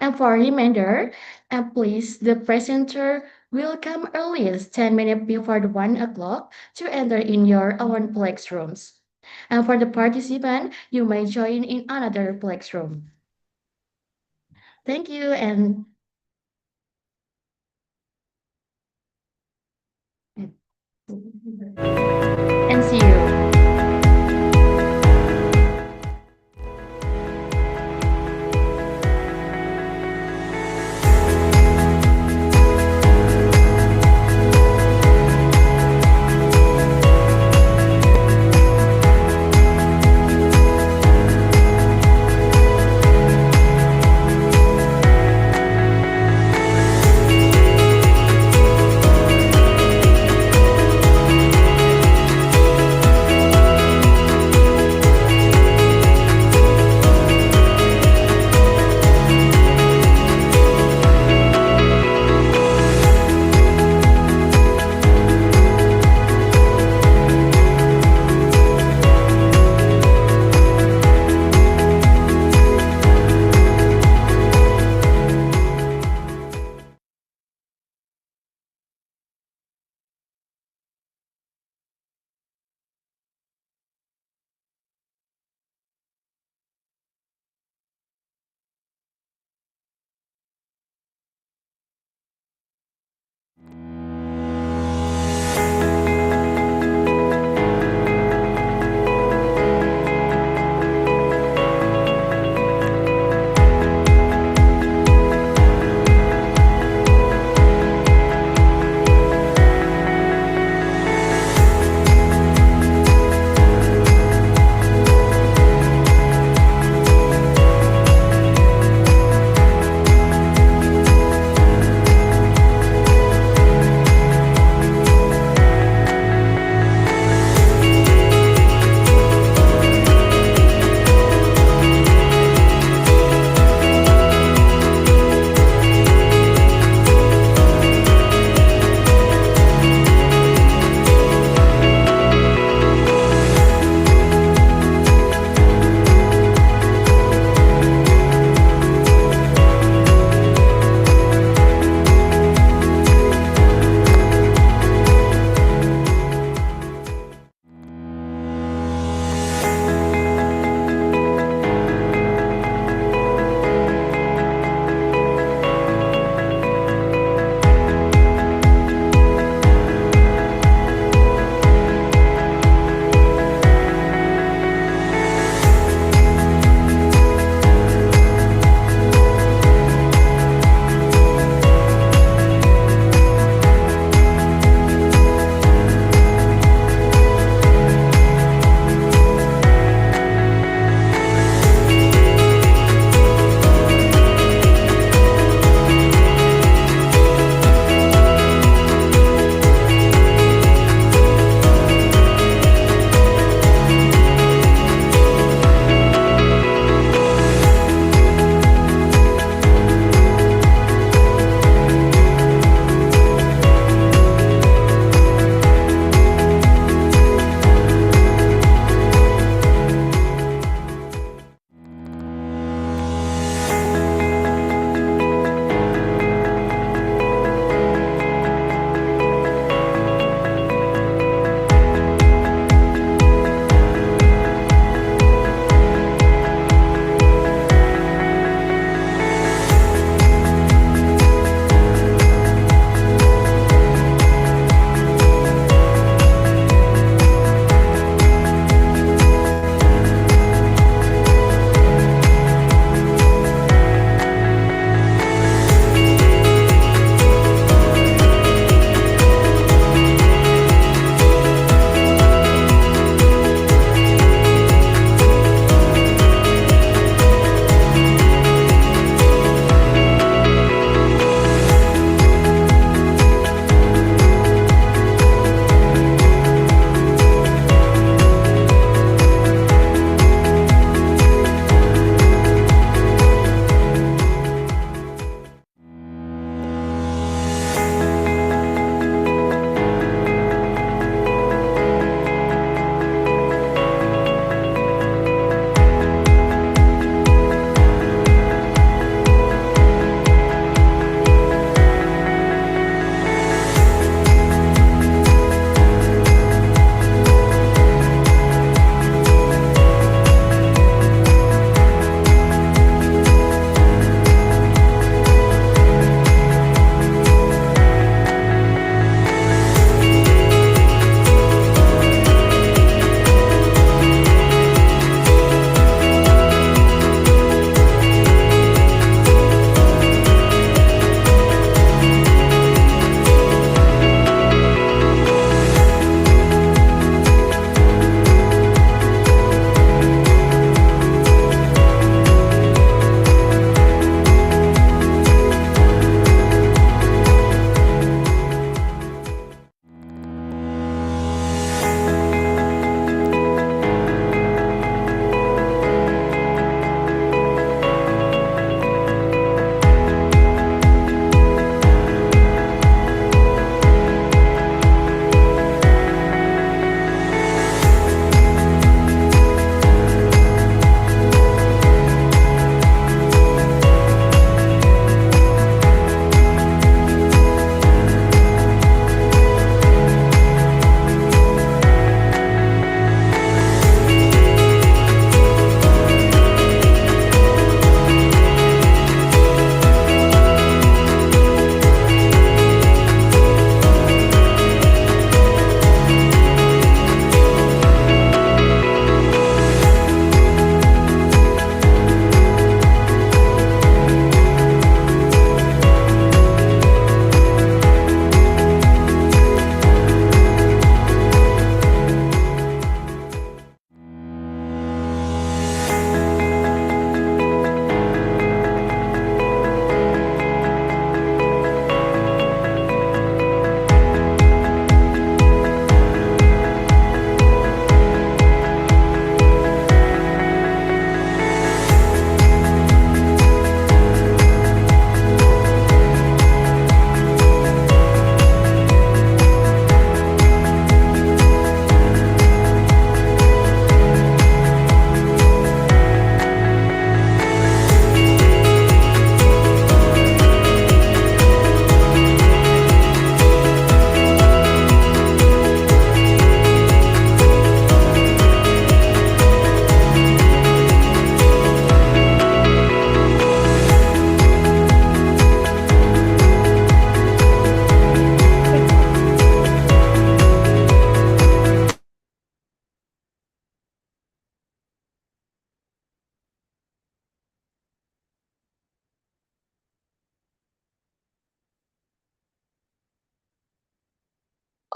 And for a reminder, and please, the presenter will come earliest 10 minutes before the 1 o'clock to enter in your own Plex rooms. And for the participant, you may join in another Plex room. Thank you and see you.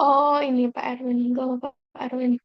Oh, ini Pak Erwin. Go, Pak Erwin.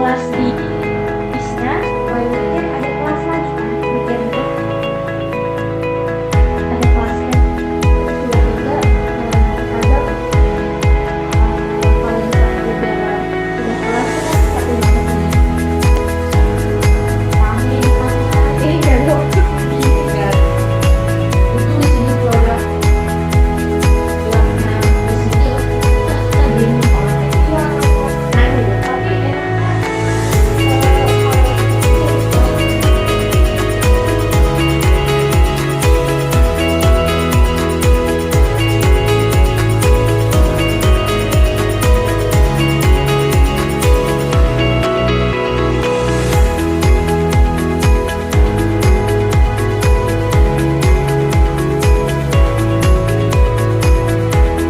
kelas di